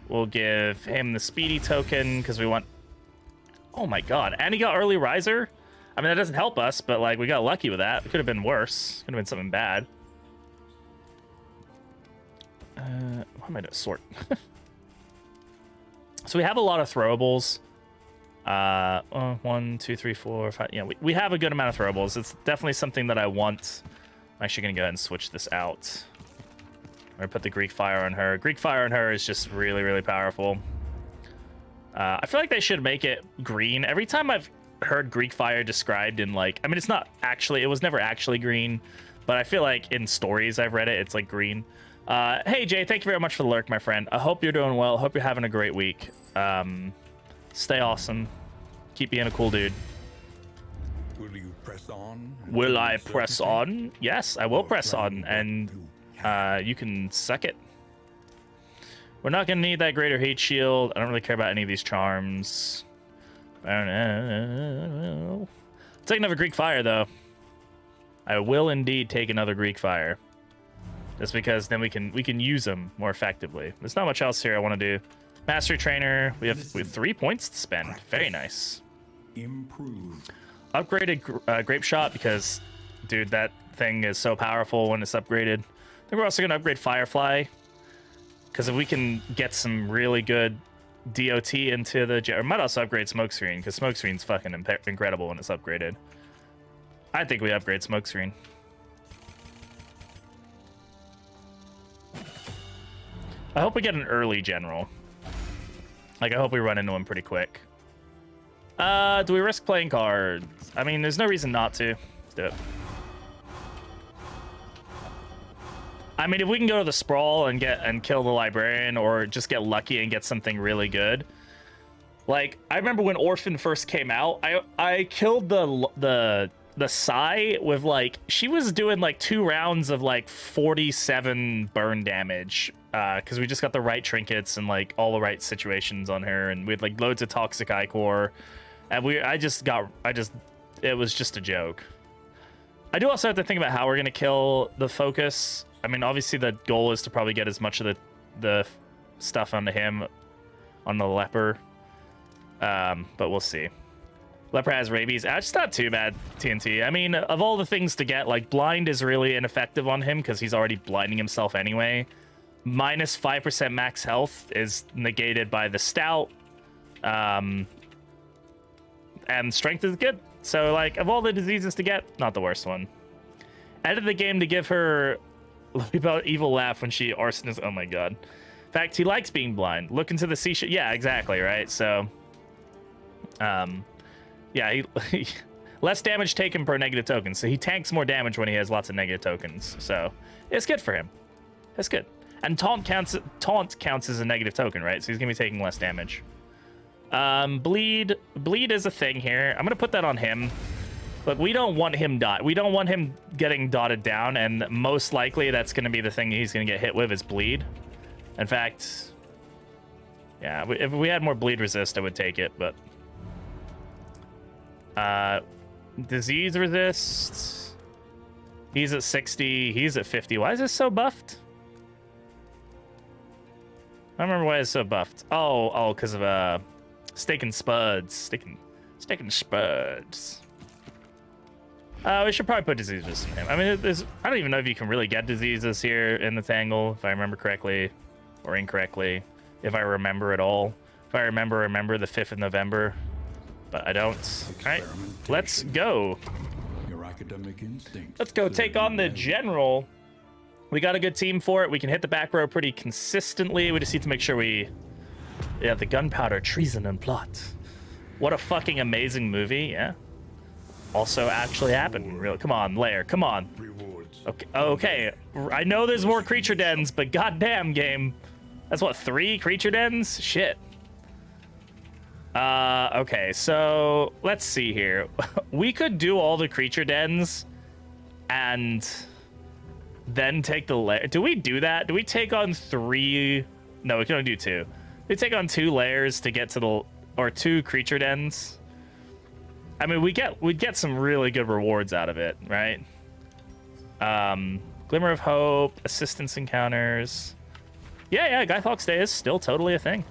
We'll give him the speedy token because we want. Oh my god, and he got early riser. I mean, that doesn't help us, but like we got lucky with that. It could have been worse. Could have been something bad. Why am I doing sort? So we have a lot of throwables. 1, 2, 3, 4, 5. Yeah, we have a good amount of throwables. It's definitely something that I want. I'm actually gonna go ahead and switch this out. I'm gonna put the Greek Fire on her. Greek Fire on her is just really, really powerful. I feel like they should make it green. Every time I've heard Greek Fire described in like, I mean, it's not actually, it was never actually green, but I feel like in stories I've read it, it's like green. Hey Jay, thank you very much for the lurk, my friend. I hope you're doing well. Hope you're having a great week. Stay awesome. Keep being a cool dude. Will you press on? Will I press on? Yes, I will press on, and you can suck it. We're not gonna need that greater hate shield. I don't really care about any of these charms. I don't know. Take another Greek Fire though. I will indeed take another Greek Fire. Just because then we can use them more effectively. There's not much else here I want to do. Mastery Trainer. We have 3 points to spend. Very nice. Improved. Upgraded Grape Shot because, dude, that thing is so powerful when it's upgraded. I think we're also gonna upgrade Firefly because if we can get some really good DOT into the, or might also upgrade Smokescreen because Smokescreen's fucking incredible when it's upgraded. I think we upgrade Smokescreen. I hope we get an early General. Like, I hope we run into him pretty quick. Do we risk playing cards? I mean, there's no reason not to. Let's do it. I mean, if we can go to the sprawl and kill the librarian, or just get lucky and get something really good. Like, I remember when Orphan first came out, I killed the Psy with, like, she was doing like 2 rounds of like 47 burn damage, because we just got the right trinkets and like all the right situations on her, and we had like loads of toxic ichor, and it was just a joke. I do also have to think about how we're gonna kill the focus. I mean, obviously the goal is to probably get as much of the stuff onto him, on the leper, but we'll see. Leper has rabies. It's not too bad, TNT. I mean, of all the things to get, like, blind is really ineffective on him because he's already blinding himself anyway. Minus 5% max health is negated by the stout. And strength is good. So, like, of all the diseases to get, not the worst one. Ended the game to give her about evil laugh when she arsonist. Oh my god. In fact, he likes being blind. Look into the sea. Yeah, exactly, right? So, yeah, he less damage taken per negative token. So he tanks more damage when he has lots of negative tokens. So it's good for him. That's good. And taunt counts as a negative token, right? So he's gonna be taking less damage. Bleed is a thing here. I'm gonna put that on him. Look, we don't want him we don't want him getting dotted down, and most likely that's gonna be the thing he's gonna get hit with is bleed. In fact, yeah, if we had more bleed resist, I would take it, but disease resist. He's at 60. He's at 50. Why is this so buffed? I don't remember why it's so buffed. Oh, because of steak and spuds. Steak and spuds. We should probably put disease resist in him. I mean, I don't even know if you can really get diseases here in the Tangle, if I remember correctly or incorrectly. If I remember at all. If I remember the 5th of November. But I don't. All right, let's go. Your academic instincts. Let's go take on the general. We got a good team for it. We can hit the back row pretty consistently. We just need to make sure yeah, the gunpowder, treason, and plot. What a fucking amazing movie, yeah. Also actually happened. Really, come on, Lair, come on. Rewards. Okay. I know there's more creature dens, but goddamn game. That's what, 3 creature dens? Shit. Okay, so let's see here. We could do all the creature dens and then take the lair. Do we do that? Do we take on 3? No, we can only do 2. We take on 2 layers to get to or 2 creature dens. I mean, we'd get some really good rewards out of it, right? Glimmer of Hope, assistance encounters. Yeah, Guythawk's Day is still totally a thing.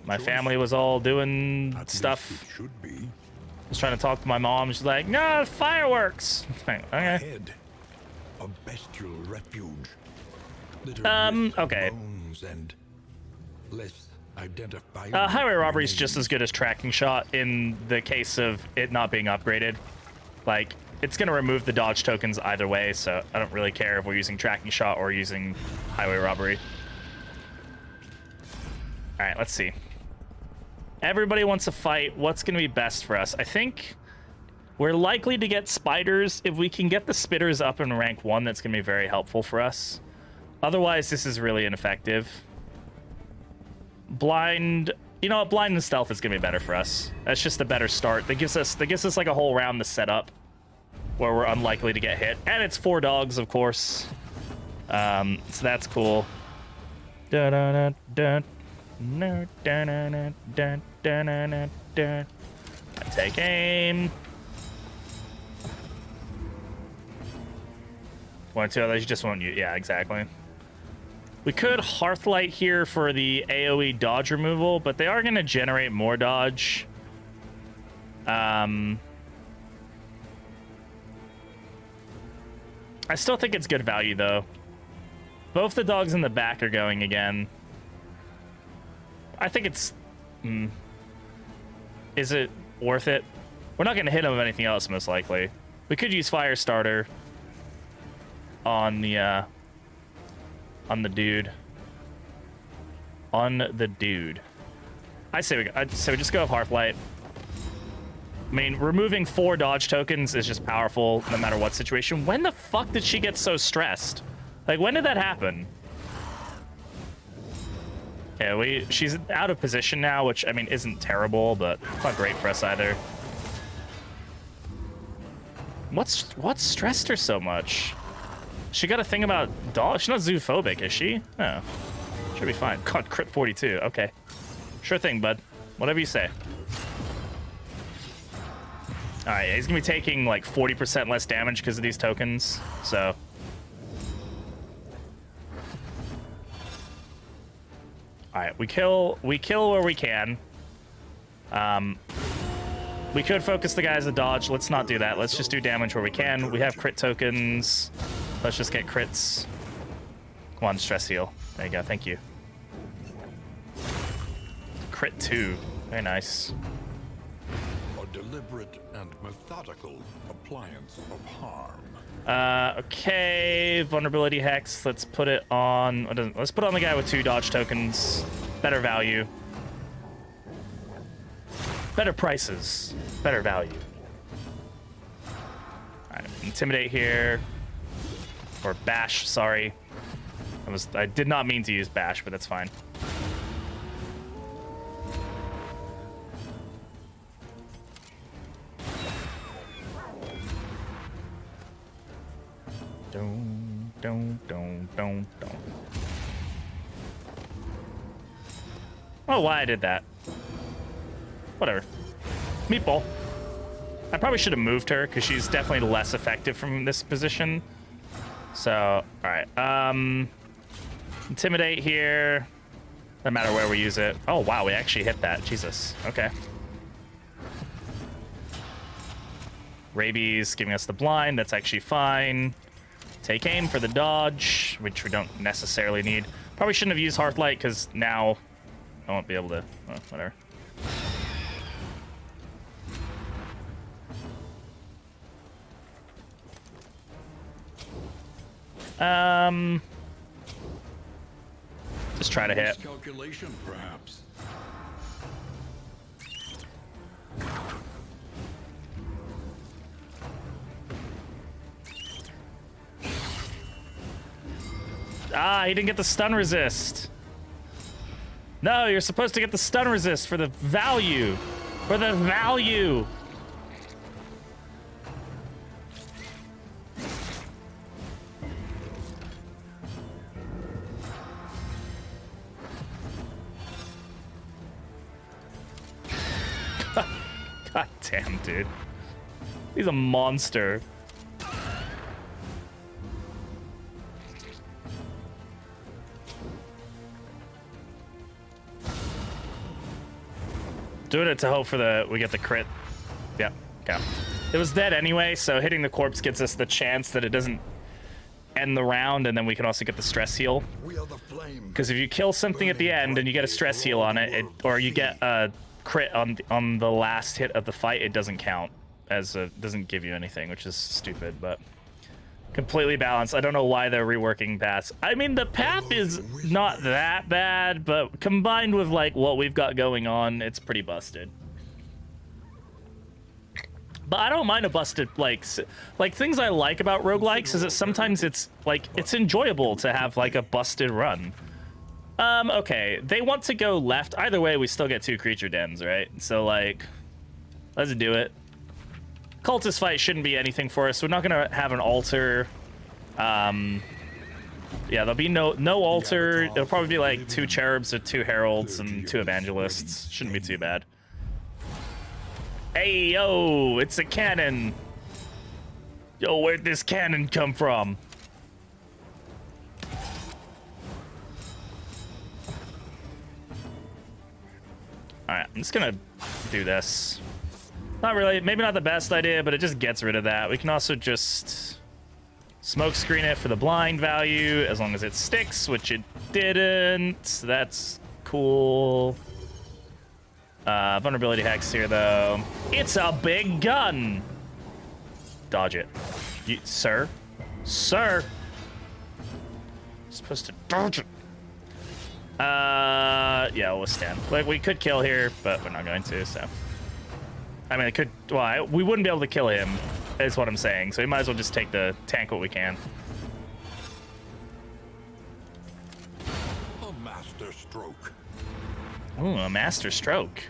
My family was all doing stuff. It should be. I was trying to talk to my mom. She's like, "No, fireworks." Okay. Ahead, a bestial refuge. Okay. Bones and less identifiable. Highway robbery is just as good as tracking shot in the case of it not being upgraded. Like, it's gonna remove the dodge tokens either way, so I don't really care if we're using tracking shot or using highway robbery. All right, let's see. Everybody wants to fight. What's going to be best for us? I think we're likely to get spiders. If we can get the spitters up in rank 1, that's going to be very helpful for us. Otherwise, this is really ineffective. Blind, you know what? Blind and stealth is going to be better for us. That's just a better start. That gives us like a whole round to set up where we're unlikely to get hit. And it's 4 dogs, of course. So that's cool. No, take aim. 1 or 2 others, you just won't use. Yeah, exactly. We could Hearthlight here for the AoE dodge removal, but they are going to generate more dodge. I still think it's good value, though. Both the dogs in the back are going again. I think it's... Is it worth it? We're not going to hit him with anything else, most likely. We could use Firestarter on the dude. On the dude. I'd say we just go with Hearthlight. I mean, removing 4 dodge tokens is just powerful no matter what situation. When the fuck did she get so stressed? Like, when did that happen? Yeah, she's out of position now, which, I mean, isn't terrible, but it's not great for us either. What's stressed her so much? She got a thing about dodge? She's not zoophobic, is she? Oh, should be fine. God, crit 42, okay. Sure thing, bud. Whatever you say. All right, he's gonna be taking like 40% less damage because of these tokens, so. All right, we kill where we can. We could focus the guys at dodge. Let's not do that. Let's just do damage where we can. We have crit tokens. Let's just get crits. Come on, stress heal. There you go, thank you. Crit 2, very nice. A deliberate and methodical appliance of harm. Okay, vulnerability hex. Let's put it on. Let's put it on the guy with 2 dodge tokens. Better value. Better prices. Better value. All right, intimidate here. Or bash. Sorry. I did not mean to use bash, but that's fine. Don't. Oh, why I did that. Whatever. Meatball. I probably should have moved her because she's definitely less effective from this position. So, all right. Intimidate here. No matter where we use it. Oh, wow, we actually hit that. Jesus. Okay. Rabies giving us the blind. That's actually fine. Take aim for the dodge, which we don't necessarily need. Probably shouldn't have used Hearthlight because now I won't be able to. Well, whatever. Just try to hit. Calculation, perhaps. Ah, he didn't get the stun resist. No, you're supposed to get the stun resist for the value. For the value. God damn, dude. He's a monster. Doing it to hope for we get the crit. Yep, okay. It was dead anyway, so hitting the corpse gets us the chance that it doesn't end the round, and then we can also get the stress heal. Because if you kill something at the end and you get a stress heal on it, or you get a crit on the last hit of the fight, it doesn't count as doesn't give you anything, which is stupid, but completely balanced. I don't know why they're reworking paths. I mean, the path is not that bad, but combined with like what we've got going on, it's pretty busted. But I don't mind a busted, like things I like about roguelikes is that sometimes it's enjoyable to have like a busted run. Okay, they want to go left. Either way, we still get 2 creature dens, right? So like, let's do it. Cultist fight shouldn't be anything for us. We're not gonna have an altar. Yeah, there'll be no altar. It'll probably be like 2 cherubs or 2 heralds and 2 evangelists. Shouldn't be too bad. Hey, yo, it's a cannon. Yo, where'd this cannon come from? All right, I'm just gonna do this. Not really, maybe not the best idea, but it just gets rid of that. We can also just smoke screen it for the blind value as long as it sticks, which it didn't. So that's cool. Vulnerability hacks here, though. It's a big gun. Dodge it. Sir? Sir? You're supposed to dodge it. Yeah, we'll stand. Like, we could kill here, but we're not going to, so. I mean, it could, well, we wouldn't be able to kill him, is what I'm saying. So we might as well just take the tank what we can. A master stroke. Ooh, a master stroke.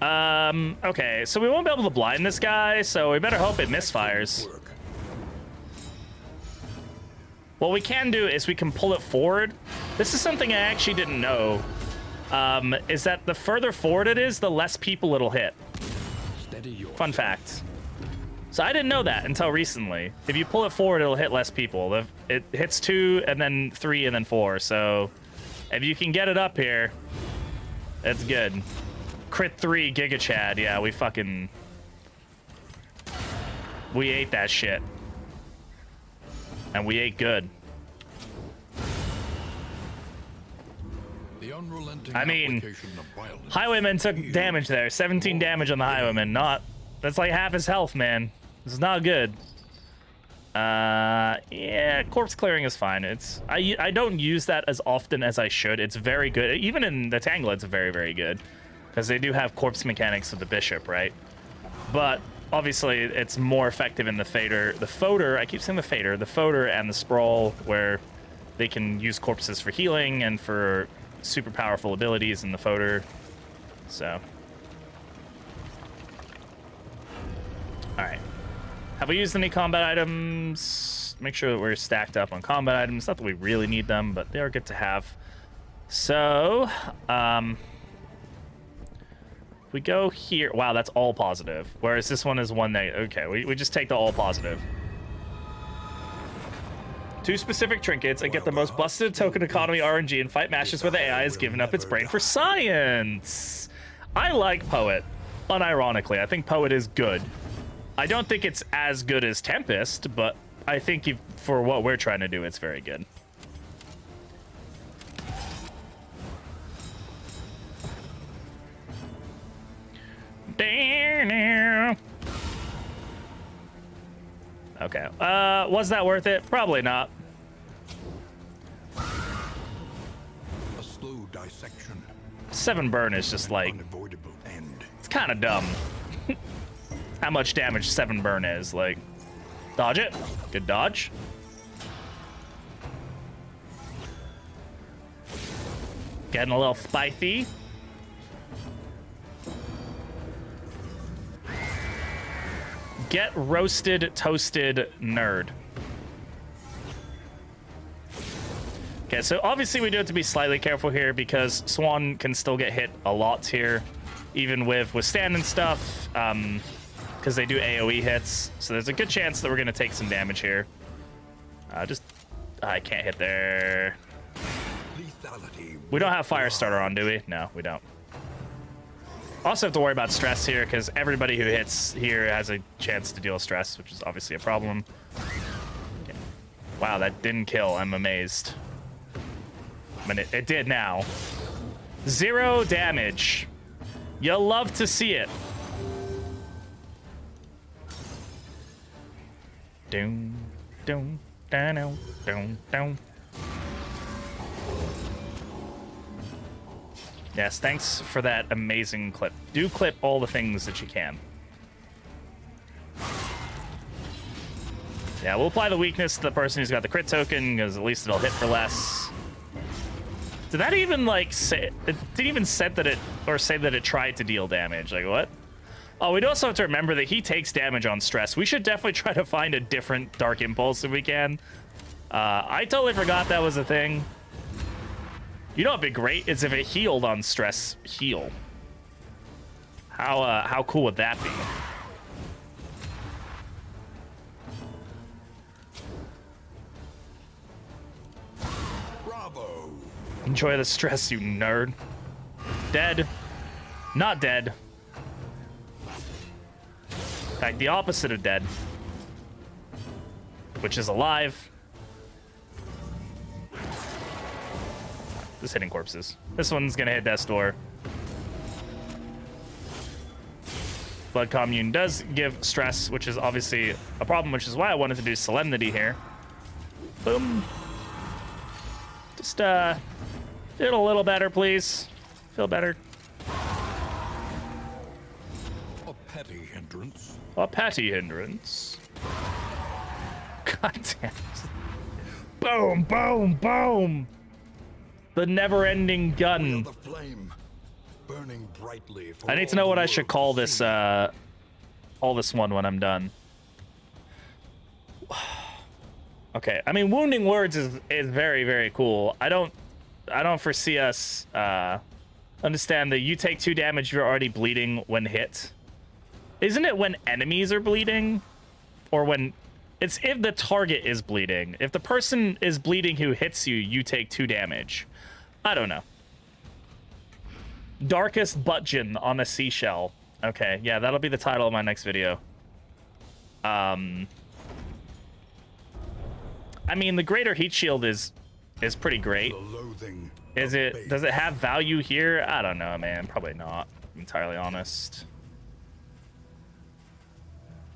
Okay, so we won't be able to blind this guy, so we better hope it misfires. What we can do is we can pull it forward. This is something I actually didn't know. Is that the further forward it is, the less people it'll hit. Fun fact. So I didn't know that until recently. If you pull it forward, it'll hit less people. It hits 2, and then 3, and then 4. So if you can get it up here, it's good. Crit 3, Giga Chad. Yeah, we ate that shit. And we ate good. I mean, Highwayman took damage there. 17 damage on the Highwayman. That's like half his health, man. This is not good. Yeah, corpse clearing is fine. I don't use that as often as I should. It's very good. Even in the Tangle, it's very, very good. Because they do have corpse mechanics with the Bishop, right? But obviously, it's more effective in the Foder, I keep saying the Foder and the Sprawl, where they can use corpses for healing and for super powerful abilities in the Foder. So. Alright. Have we used any combat items? Make sure that we're stacked up on combat items. Not that we really need them, but they are good to have. So, we go here. Wow, that's all positive. Whereas this one is 1 negative. Okay, we just take the all positive. 2 specific trinkets and get the most busted token economy RNG and fight matches where the AI has given up its brain for science. I like Poet, unironically. I think Poet is good. I don't think it's as good as Tempest, but I think for what we're trying to do, it's very good. Okay. Was that worth it? Probably not. A slow dissection. 7 burn is just like, Unavoidable end. it's kind of dumb. How much damage 7 burn is. Like, dodge it. Good dodge. Getting a little spicy. Get roasted, toasted, nerd. Okay, so obviously we do have to be slightly careful here because Swan can still get hit a lot here, even with withstand and stuff, because they do AoE hits. So there's a good chance that we're gonna take some damage here. I can't hit there. We don't have Firestarter on, do we? No, we don't. Also have to worry about stress here because everybody who hits here has a chance to deal stress, which is obviously a problem. Okay. Wow, that didn't kill. I'm amazed. I mean, it did now. 0 damage. You'll love to see it. Doom, doom, down, down, down. Yes, thanks for that amazing clip. Do clip all the things that you can. Yeah, we'll apply the weakness to the person who's got the crit token, because at least it'll hit for less. Did that even, like, say... It didn't even say that it tried to deal damage. Like, what? Oh, we'd also have to remember that he takes damage on stress. We should definitely try to find a different Dark Impulse if we can. I totally forgot that was a thing. You know what'd be great is if it healed on stress heal. How cool would that be? Bravo. Enjoy the stress, you nerd. Dead. Not dead. In fact, the opposite of dead. Which is alive. Just hitting corpses. This one's gonna hit Death's Door. Blood Commune does give stress, which is obviously a problem, which is why I wanted to do Solemnity here. Boom. Just, Feel a little better, please. Feel better. A petty hindrance. A petty hindrance. God damn. Boom, boom, boom. The never-ending gun. The flame burning brightly for I need to know what I should call this one when I'm done. Okay, I mean, wounding words is very, very cool. I don't foresee us understand that you take 2 damage, you're already bleeding when hit. Isn't it when enemies are bleeding? Or when it's if the target is bleeding. If the person is bleeding who hits you, you take 2 damage. I don't know. Darkest Buttgen on a seashell. Okay, yeah, that'll be the title of my next video. I mean, the greater heat shield is pretty great. Does it have value here? I don't know, man. Probably not. I'm entirely honest.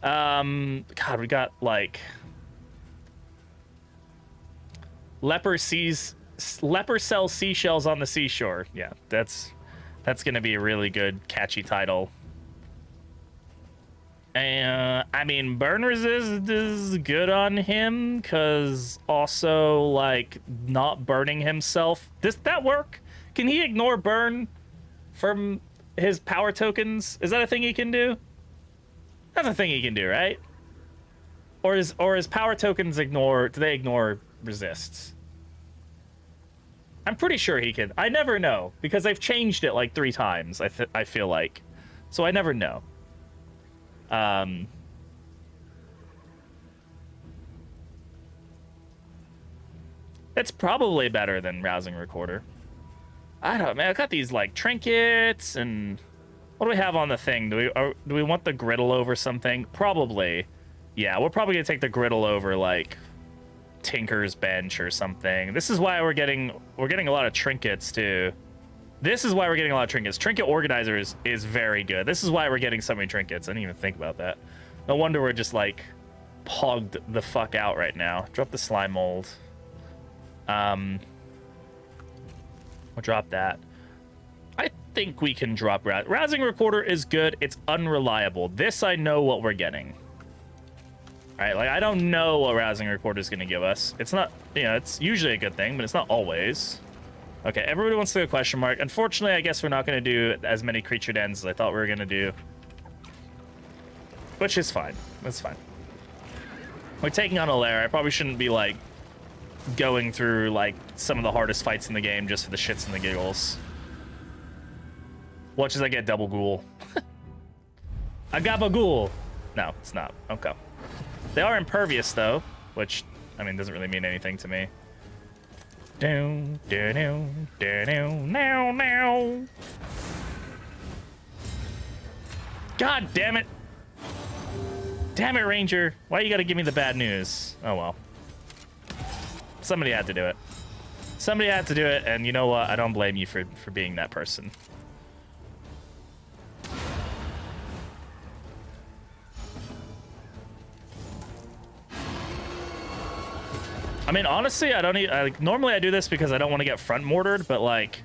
God, we got like leper cell seashells on the seashore. Yeah, that's gonna be a really good catchy title. And I mean, burn resist is good on him because also like not burning himself. Does that work? Can he ignore burn from his power tokens? Is that a thing he can do? That's a thing he can do, right? Or his power tokens ignore? Do they ignore resists? I'm pretty sure he can. I never know because they've changed it like 3 times. I feel like, so I never know. It's probably better than Rousing Recorder. I don't know, man. I got these like trinkets and what do we have on the thing? Do we want the griddle over something? Probably. Yeah, we're probably gonna take the griddle over like Tinker's Bench or something. This is why we're getting a lot of trinkets too. This is why we're getting a lot of trinkets. Trinket Organizers is very good. This is why we're getting so many trinkets. I didn't even think about that. No wonder we're just like pogged the fuck out right now. Drop the slime mold. We'll drop that. I think we can drop Rousing Recorder is good. It's unreliable. This I know what we're getting. All right, like I don't know what Rousing Recorder is going to give us. It's not, you know, it's usually a good thing, but it's not always. Okay, everybody wants to do a question mark. Unfortunately, I guess we're not going to do as many creature dens as I thought we were going to do. Which is fine. That's fine. We're taking on a Lair. I probably shouldn't be, like, going through, like, some of the hardest fights in the game just for the shits and the giggles. Watch as I get double ghoul. I got a ghoul. No, it's not. Okay. They are impervious, though, which, I mean, doesn't really mean anything to me. Down, down, down, down, now, now. God damn it. Damn it, Ranger. Why you gotta give me the bad news? Oh, well. Somebody had to do it. Somebody had to do it, and you know what? I don't blame you for being that person. I mean, honestly, I don't need, like, normally I do this because I don't want to get front mortared, but like,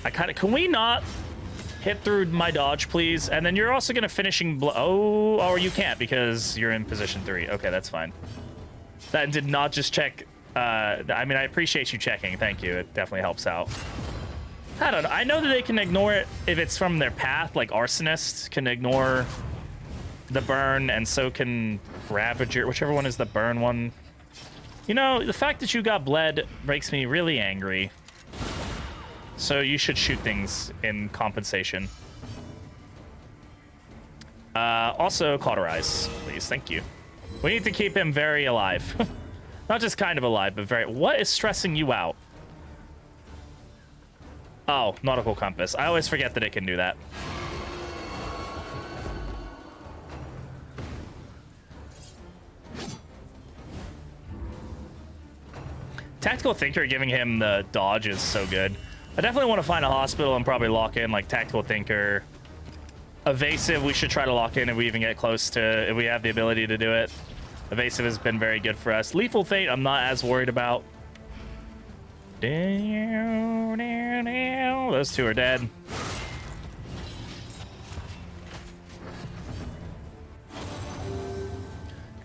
I kind of, can we not hit through my dodge, please? And then you're also going to finishing blow. Oh, or you can't because you're in position 3. Okay, that's fine. That did not just check. I mean, I appreciate you checking. Thank you. It definitely helps out. I don't know. I know that they can ignore it if it's from their path, like Arsonist can ignore the burn, and so can Ravager, whichever one is the burn one. You know, the fact that you got bled makes me really angry. So you should shoot things in compensation. Also, cauterize, please. Thank you. We need to keep him very alive. Not just kind of alive, but very... What is stressing you out? Oh, nautical compass. I always forget that it can do that. Tactical Thinker giving him the dodge is so good. I definitely want to find a hospital and probably lock in like Tactical Thinker. Evasive, we should try to lock in if we even get close to, if we have the ability to do it. Evasive has been very good for us. Lethal Fate, I'm not as worried about. Those two are dead.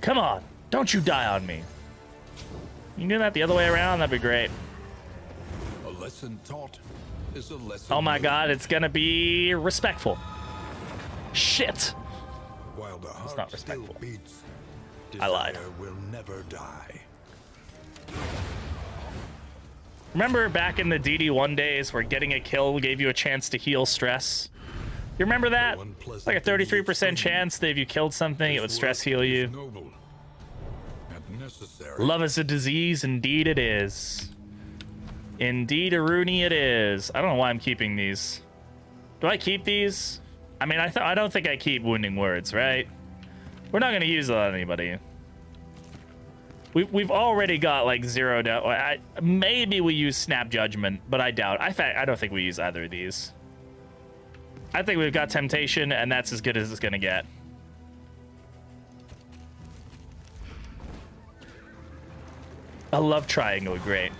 Come on, don't you die on me. You can do that the other way around, that'd be great. A lesson taught is a lesson. Oh my god, it's gonna be respectful. Shit. While the heart not respectful. still beats, I lied. desire will never die. Remember back in the DD1 days where getting a kill gave you a chance to heal stress? You remember that? Like a 33% chance that if you killed something, it would stress heal you. Noble and necessary. Love is a disease, indeed it is. Indeed, Rooney it is. I don't know why I'm keeping these. Do I keep these? I mean, I don't think I keep wounding words, right? We're not gonna use it on anybody. We've already got like 0 down. Maybe we use snap judgment, but I doubt. I don't think we use either of these. I think we've got temptation, and that's as good as it's gonna get. A love triangle, great.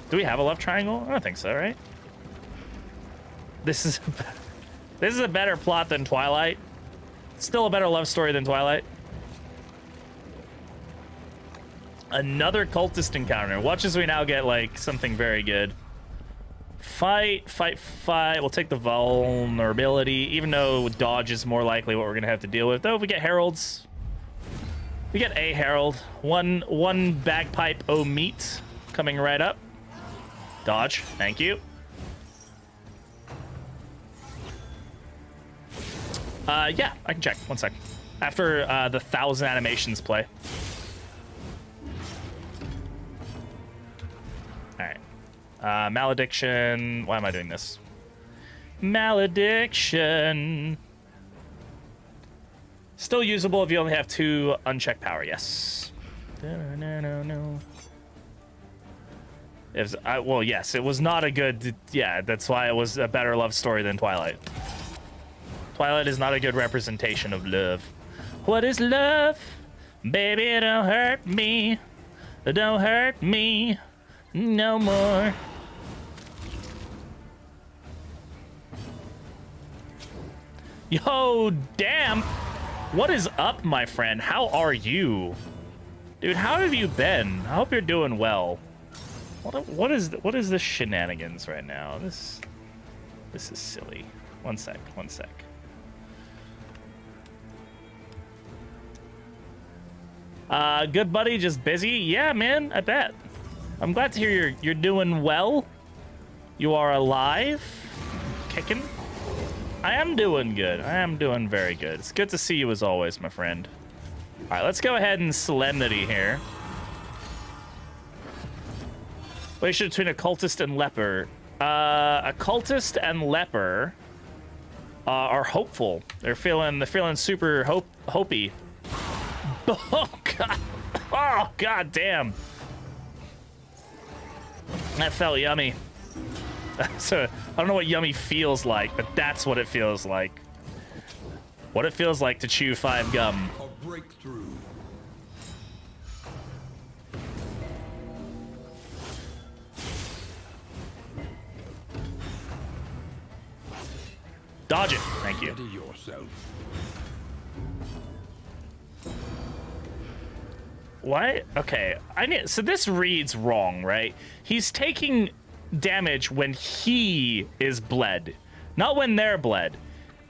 Do we have a love triangle? I don't think so, right? This is a better plot than Twilight. Still a better love story than Twilight. Another cultist encounter. Watch as we now get like something very good. Fight. We'll take the vulnerability, even though dodge is more likely what we're gonna have to deal with. Though if we get heralds, we get a herald. One bagpipe meat coming right up. Dodge, thank you. Yeah, I can check. 1 sec. After the 1,000 animations play. All right. Malediction. Why am I doing this? Malediction. Still usable if you only have 2 unchecked power. Yes. No. Well, yes, it was not a good. Yeah, that's why it was a better love story than Twilight. Twilight is not a good representation of love. What is love? Baby, don't hurt me. Don't hurt me no more. Yo, damn. What is up, my friend? How are you? Dude, how have you been? I hope you're doing well. What is this shenanigans right now? This is silly. 1 sec. Good buddy, just busy? Yeah, man, I bet. I'm glad to hear you're doing well. You are alive. Kicking. I am doing good. I am doing very good. It's good to see you as always, my friend. All right, let's go ahead and Solemnity here. Relation between a cultist and leper. A cultist and leper are hopeful. They're feeling super hopey. Oh god! Oh god damn! That felt yummy. So I don't know what yummy feels like, but that's what it feels like. What it feels like to chew 5 gum. A breakthrough. Dodge it. Thank you. Steady yourself. What? Okay. So this reads wrong, right? He's taking damage when he is bled, not when they're bled.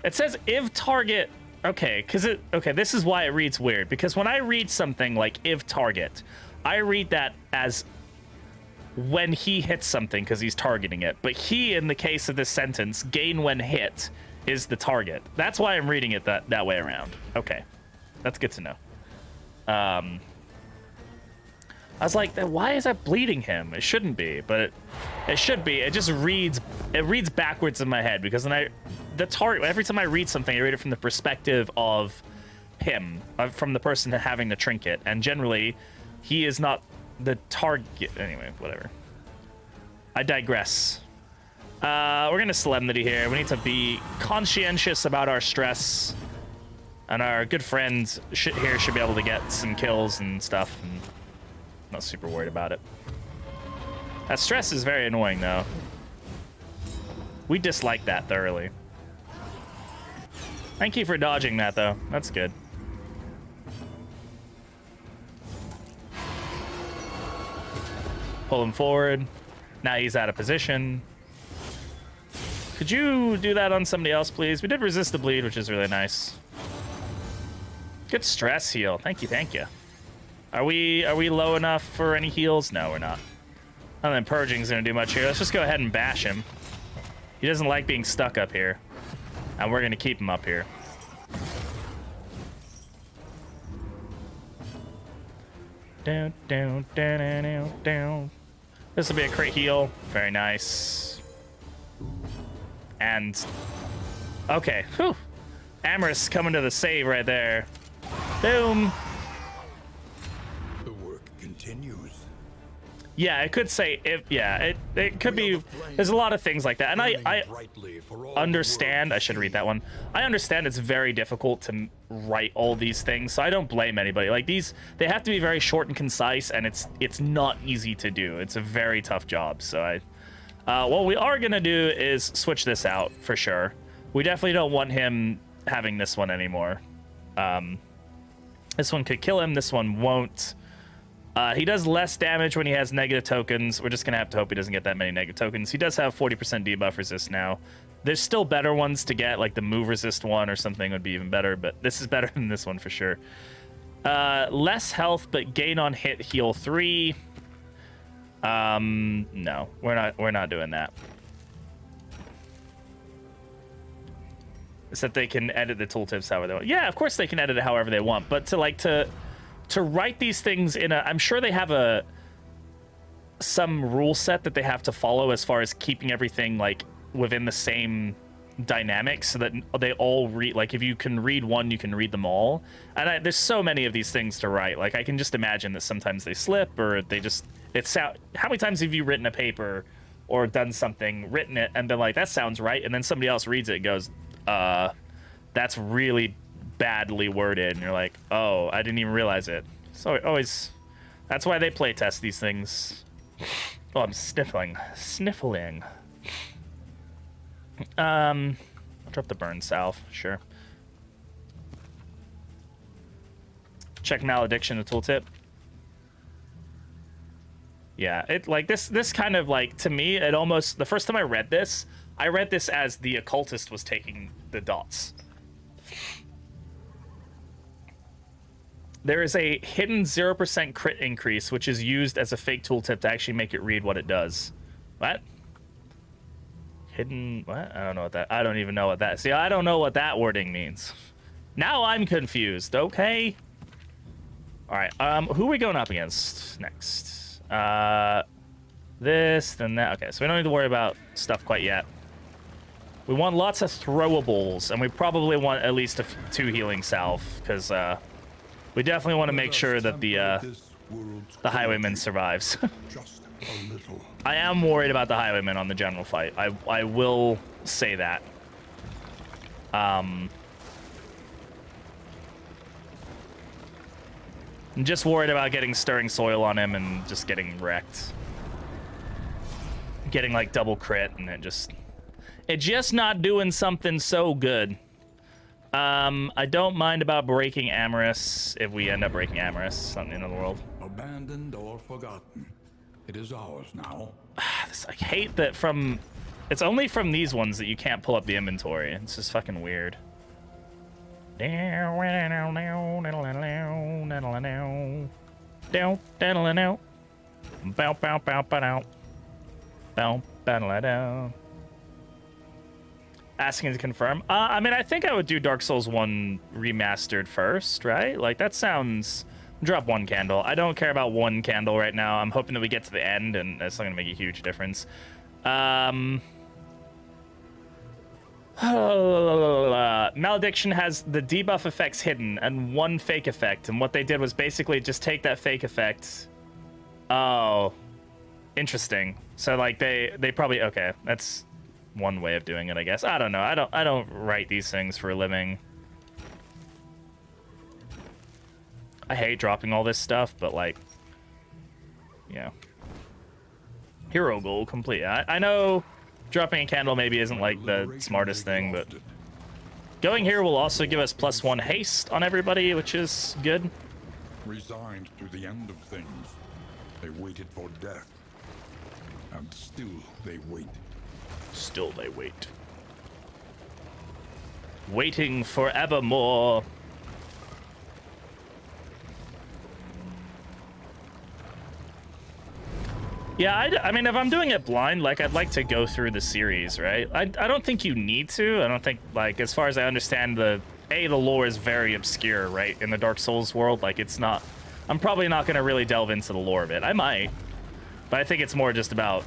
It says if target. Okay, this is why it reads weird, because when I read something like if target, I read that as when he hits something because he's targeting it. But he, in the case of this sentence, gain when hit is the target. That's why I'm reading it that way around. Okay, that's good to know. I was like, why is that bleeding him? It shouldn't be, but it should be. It just reads backwards in my head, because when every time I read something, I read it from the perspective of him, from the person having the trinket, and generally, he is not the target. Anyway, whatever. I digress. We're gonna Solemnity here. We need to be conscientious about our stress, and our good friends here should be able to get some kills and stuff. And not super worried about it. That stress is very annoying, though. We dislike that thoroughly. Thank you for dodging that, though. That's good. Pull him forward. Now he's out of position. Could you do that on somebody else, please? We did resist the bleed, which is really nice. Good stress heal. Thank you, thank you. Are we low enough for any heals? No, we're not. I don't think purging's gonna do much here. Let's just go ahead and bash him. He doesn't like being stuck up here. And we're gonna keep him up here. Down, down, down, down, down. This will be a crit heal. Very nice. And okay, whew. Amorous coming to the save right there. Boom. The work continues. Yeah, it could say if. Yeah, it could be. There's a lot of things like that, and I understand. I should read that one. I understand it's very difficult to write all these things, so I don't blame anybody. Like these, they have to be very short and concise, and it's not easy to do. It's a very tough job. So what we are gonna do is switch this out for sure. We definitely don't want him having this one anymore. This one could kill him. This one won't. He does less damage when he has negative tokens. We're just going to have to hope he doesn't get that many negative tokens. He does have 40% debuff resist now. There's still better ones to get, like the move resist one or something would be even better, but this is better than this one for sure. Less health, but gain on hit, heal 3. No, we're not doing that. It's that they can edit the tooltips however they want. Yeah, of course they can edit it however they want, but to write these things in a, I'm sure they have some rule set that they have to follow as far as keeping everything like within the same dynamics so that they all read, like if you can read one, you can read them all. And there's so many of these things to write. Like I can just imagine that sometimes they slip or they just, how many times have you written a paper or done something, written it and been like, that sounds right. And then somebody else reads it and goes, that's really badly worded, and you're like, oh, I didn't even realize it. So always, that's why they play test these things. Oh, I'm sniffling. I'll drop the burn salve, sure. Check malediction, the tooltip. Yeah, it like this kind of like, to me, it almost, the first time I read this as the occultist was taking the dots. There is a hidden 0% crit increase, which is used as a fake tooltip to actually make it read what it does. What? Hidden, what? I don't know what that, I don't even know what that, see, I don't know what that wording means. Now I'm confused, okay? All right, who are we going up against next? This, then that, okay, so we don't need to worry about stuff quite yet. We want lots of throwables, and we probably want at least 2 healing salve, because, we definitely want to make sure that the highwayman survives. Just a little. I am worried about the highwayman on the general fight. I will say that. I'm just worried about getting stirring soil on him and just getting wrecked. Getting like double crit and it just not doing something so good. I don't mind about breaking Amorous if we end up breaking Amorous on the end of the world. Abandoned or forgotten. It is ours now. I hate that it's only from these ones that you can't pull up the inventory. It's just fucking weird. Asking to confirm. I mean, I think I would do Dark Souls 1 remastered first, right? Like, that sounds... Drop 1 candle. I don't care about 1 candle right now. I'm hoping that we get to the end, and that's not going to make a huge difference. Malediction has the debuff effects hidden and 1 fake effect, and what they did was basically just take that fake effect. Oh, interesting. So, like, they probably... Okay, that's... one way of doing it, I guess. I don't know. I don't write these things for a living. I hate dropping all this stuff, but like, yeah. Hero goal complete. I know dropping a candle maybe isn't like the smartest thing, but going here will also give us +1 haste on everybody, which is good. Resigned to the end of things, they waited for death. And still they wait. Still they wait. Waiting forevermore. Yeah, I mean, if I'm doing it blind, like, I'd like to go through the series, right? I don't think you need to. I don't think, like, as far as I understand, the lore is very obscure, right? In the Dark Souls world, like, it's not... I'm probably not going to really delve into the lore of it. I might. But I think it's more just about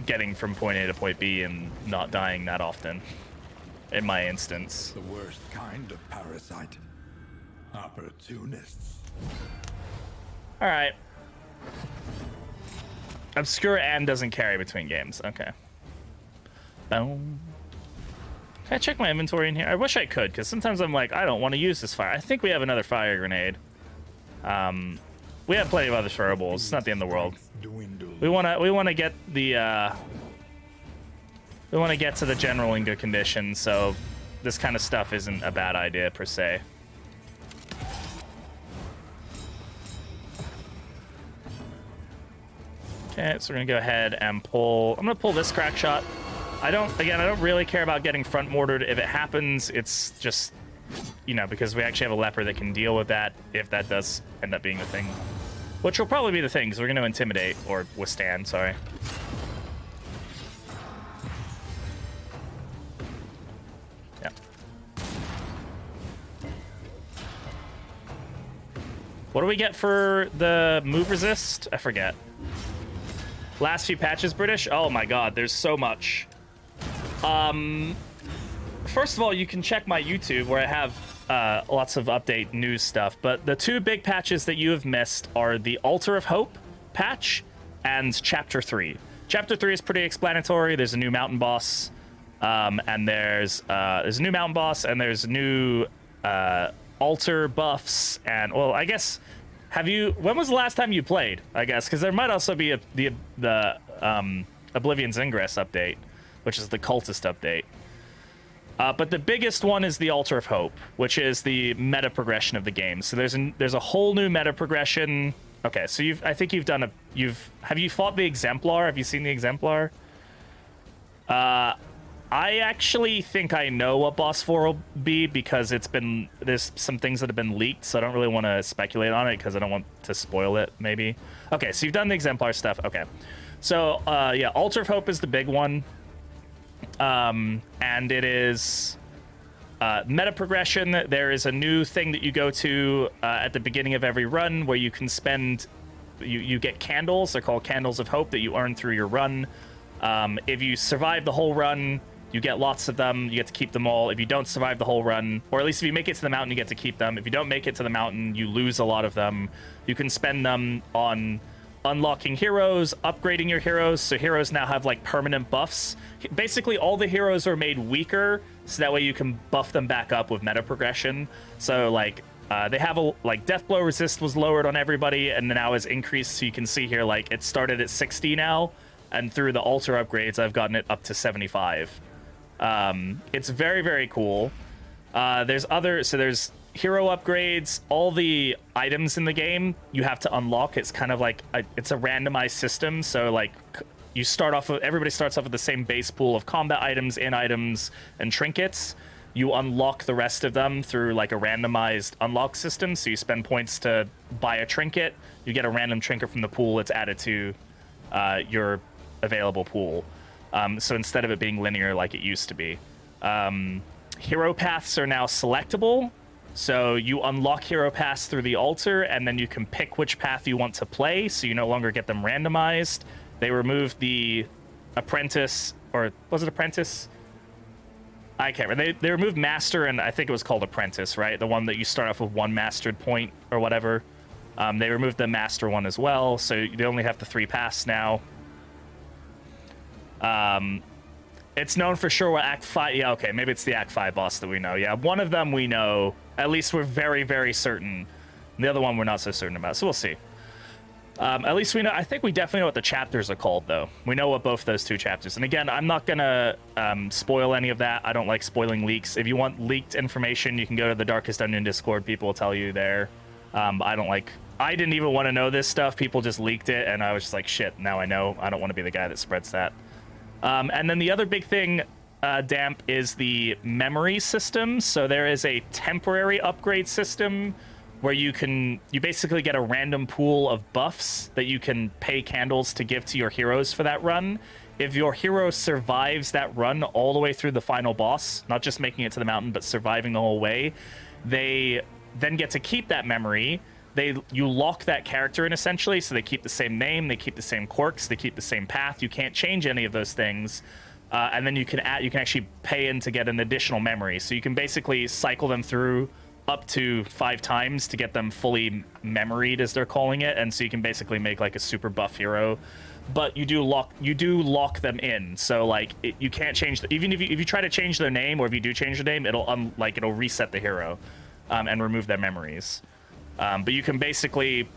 getting from point A to point B and not dying that often, in my instance. The worst kind of parasite. Opportunists. All right. Obscure and doesn't carry between games. Okay. Boom. Can I check my inventory in here? I wish I could, because sometimes I'm like, I don't want to use this fire. I think we have another fire grenade. We have plenty of other throwables. It's not the end of the world. We wanna get the we want to get to the general in good condition, so this kind of stuff isn't a bad idea per se. Okay, so we're gonna go ahead and pull. I'm gonna pull this crack shot. I don't really care about getting front mortared. If it happens, it's just, you know, because we actually have a leper that can deal with that if that does end up being the thing. Which will probably be the thing, because we're gonna intimidate, or withstand, sorry. Yeah. What do we get for the move resist? I forget. Last few patches, British? Oh my god, there's so much. First of all, you can check my YouTube where I have lots of update news stuff, but the two big patches that you have missed are the Altar of Hope patch and Chapter 3. Chapter 3 is pretty explanatory. There's a new mountain boss, and there's a new mountain boss, and there's new altar buffs, and, well, I guess... when was the last time you played, I guess? Because there might also be the Oblivion's Ingress update, which is the cultist update. But the biggest one is the Altar of Hope, which is the meta progression of the game. So there's a whole new meta progression. Okay, so I think you've done have you fought the Exemplar? Have you seen the Exemplar? I actually think I know what boss 4 will be, because there's some things that have been leaked, so I don't really want to speculate on it because I don't want to spoil it, maybe. Okay, so you've done the Exemplar stuff. Okay. So, yeah, Altar of Hope is the big one. And it is meta progression. There is a new thing that you go to at the beginning of every run where you can spend... You get candles. They're called Candles of Hope that you earn through your run. If you survive the whole run... You get lots of them. You get to keep them all. If you don't survive the whole run, or at least if you make it to the mountain, you get to keep them. If you don't make it to the mountain, you lose a lot of them. You can spend them on unlocking heroes, upgrading your heroes, so heroes now have, like, permanent buffs. Basically, all the heroes are made weaker, so that way you can buff them back up with meta progression. So, like, they have Death Blow resist was lowered on everybody, and now is increased, so you can see here, like, it started at 60 now, and through the altar upgrades, I've gotten it up to 75. It's very, very cool. There's hero upgrades. All the items in the game you have to unlock. It's kind of like it's a randomized system. So, like, you start off with, everybody starts off with the same base pool of combat items, items, and trinkets. You unlock the rest of them through, like, a randomized unlock system. So you spend points to buy a trinket. You get a random trinket from the pool. It's added to your available pool. So instead of it being linear like it used to be. Hero paths are now selectable. So you unlock hero paths through the altar, and then you can pick which path you want to play, so you no longer get them randomized. They removed the apprentice, or was it apprentice? I can't remember. They removed master, and I think it was called apprentice, right? The one that you start off with one mastered point or whatever. They removed the master one as well, so they only have the 3 paths now. It's known for sure what Act 5... Yeah, okay, maybe it's the Act 5 boss that we know. Yeah, one of them we know. At least we're very, very certain. The other one we're not so certain about, so we'll see. At least we know. I think we definitely know what the chapters are called, though. We know what both those two chapters. And again, I'm not gonna spoil any of that. I don't like spoiling leaks. If you want leaked information, you can go to the Darkest Dungeon Discord. People will tell you there. I don't like. I didn't even want to know this stuff. People just leaked it, and I was just like, shit. Now I know. I don't want to be the guy that spreads that. And then the other big thing, Damp, is the memory system. So there is a temporary upgrade system where you basically get a random pool of buffs that you can pay candles to give to your heroes for that run. If your hero survives that run all the way through the final boss, not just making it to the mountain, but surviving the whole way, they then get to keep that memory. You lock that character in, essentially, so they keep the same name, they keep the same quirks, they keep the same path. You can't change any of those things. And then you can actually pay in to get an additional memory. So you can basically cycle them through up to 5 times to get them fully memoried, as they're calling it, and so you can basically make like a super buff hero. But you do lock them in, so like you can't change even if you try to change their name, or if you do change their name, it'll reset the hero and remove their memories. But you can basically,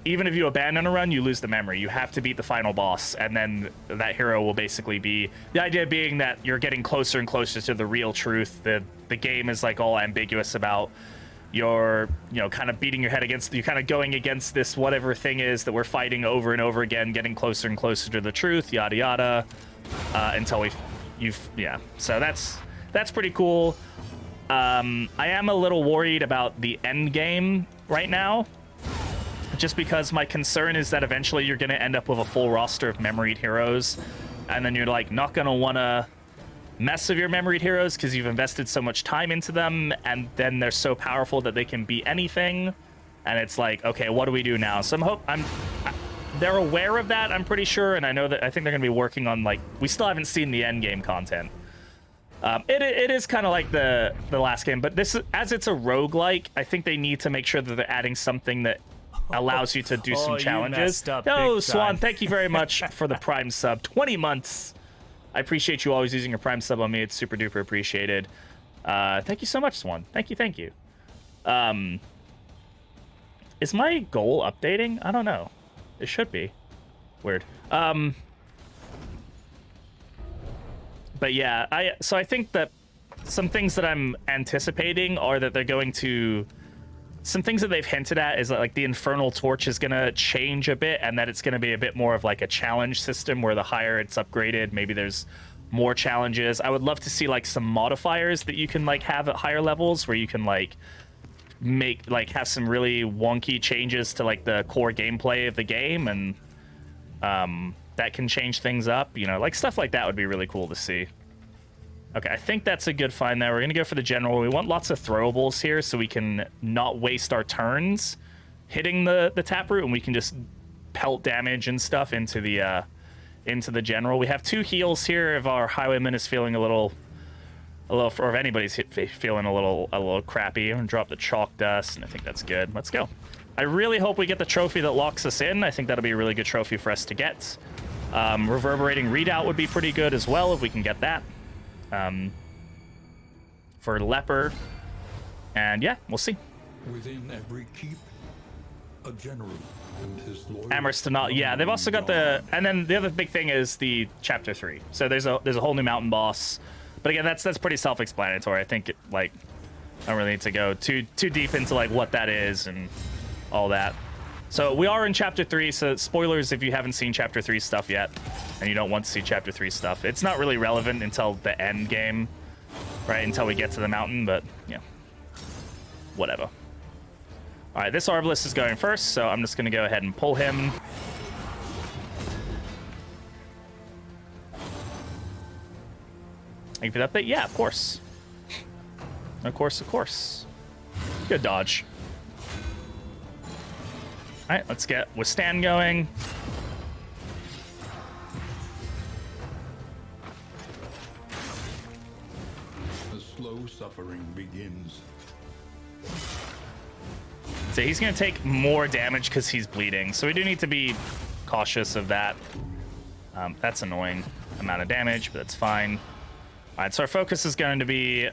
even if you abandon a run, you lose the memory. You have to beat the final boss, and then that hero will basically be... The idea being that you're getting closer and closer to the real truth. The game is like all ambiguous about you're, kind of beating your head against... You're kind of going against this whatever thing is that we're fighting over and over again, getting closer and closer to the truth, yada yada, until yeah. So that's pretty cool. I am a little worried about the end game right now, just because my concern is that eventually you're going to end up with a full roster of memoried heroes, and then you're like not going to want to mess with your memoried heroes because you've invested so much time into them, and then they're so powerful that they can beat anything, and it's like, okay, what do we do now? So they're aware of that, I'm pretty sure, and I think they're going to be working on, like, we still haven't seen the end game content. It is kind of like the last game, but as it's a roguelike, I think they need to make sure that they're adding something that allows you to do some challenges. No, Swan, thank you very much for the Prime sub. 20 months. I appreciate you always using your Prime sub on me. It's super duper appreciated. Thank you so much, Swan. Thank you. Is my goal updating? I don't know. It should be. Weird. But yeah, I think that some things that I'm anticipating are that they're going to... Some things that they've hinted at is that, like, the Infernal Torch is going to change a bit, and that it's going to be a bit more of like a challenge system where the higher it's upgraded, maybe there's more challenges. I would love to see like some modifiers that you can like have at higher levels, where you can like have some really wonky changes to like the core gameplay of the game, and that can change things up, like stuff like that would be really cool to see. Okay, I think that's a good find there. We're going to go for the general. We want lots of throwables here so we can not waste our turns hitting the taproot, and we can just pelt damage and stuff into the general. We have 2 heals here if our highwayman is feeling a little, or if anybody's feeling a little crappy. I'm going to drop the chalk dust, and I think that's good. Let's go. I really hope we get the trophy that locks us in. I think that'll be a really good trophy for us to get. Reverberating Readout would be pretty good as well if we can get that. For Leper, and yeah, we'll see. Within every keep, a general and his loyal... Amherst to not, yeah. They've also got and then the other big thing is the chapter 3. So there's a whole new mountain boss, but again, that's pretty self-explanatory. I think I don't really need to go too deep into like what that is and all that. So we are in chapter 3. So spoilers if you haven't seen chapter 3 stuff yet, and you don't want to see chapter 3 stuff. It's not really relevant until the end game, right? Until we get to the mountain, but yeah, whatever. All right, this Arbalest is going first, so I'm just going to go ahead and pull him. Thank you for the update. Yeah, of course. Of course. Good dodge. All right, let's get Withstand going. The slow suffering begins. So he's going to take more damage because he's bleeding. So we do need to be cautious of that. That's annoying amount of damage, but that's fine. All right, so our focus is going to be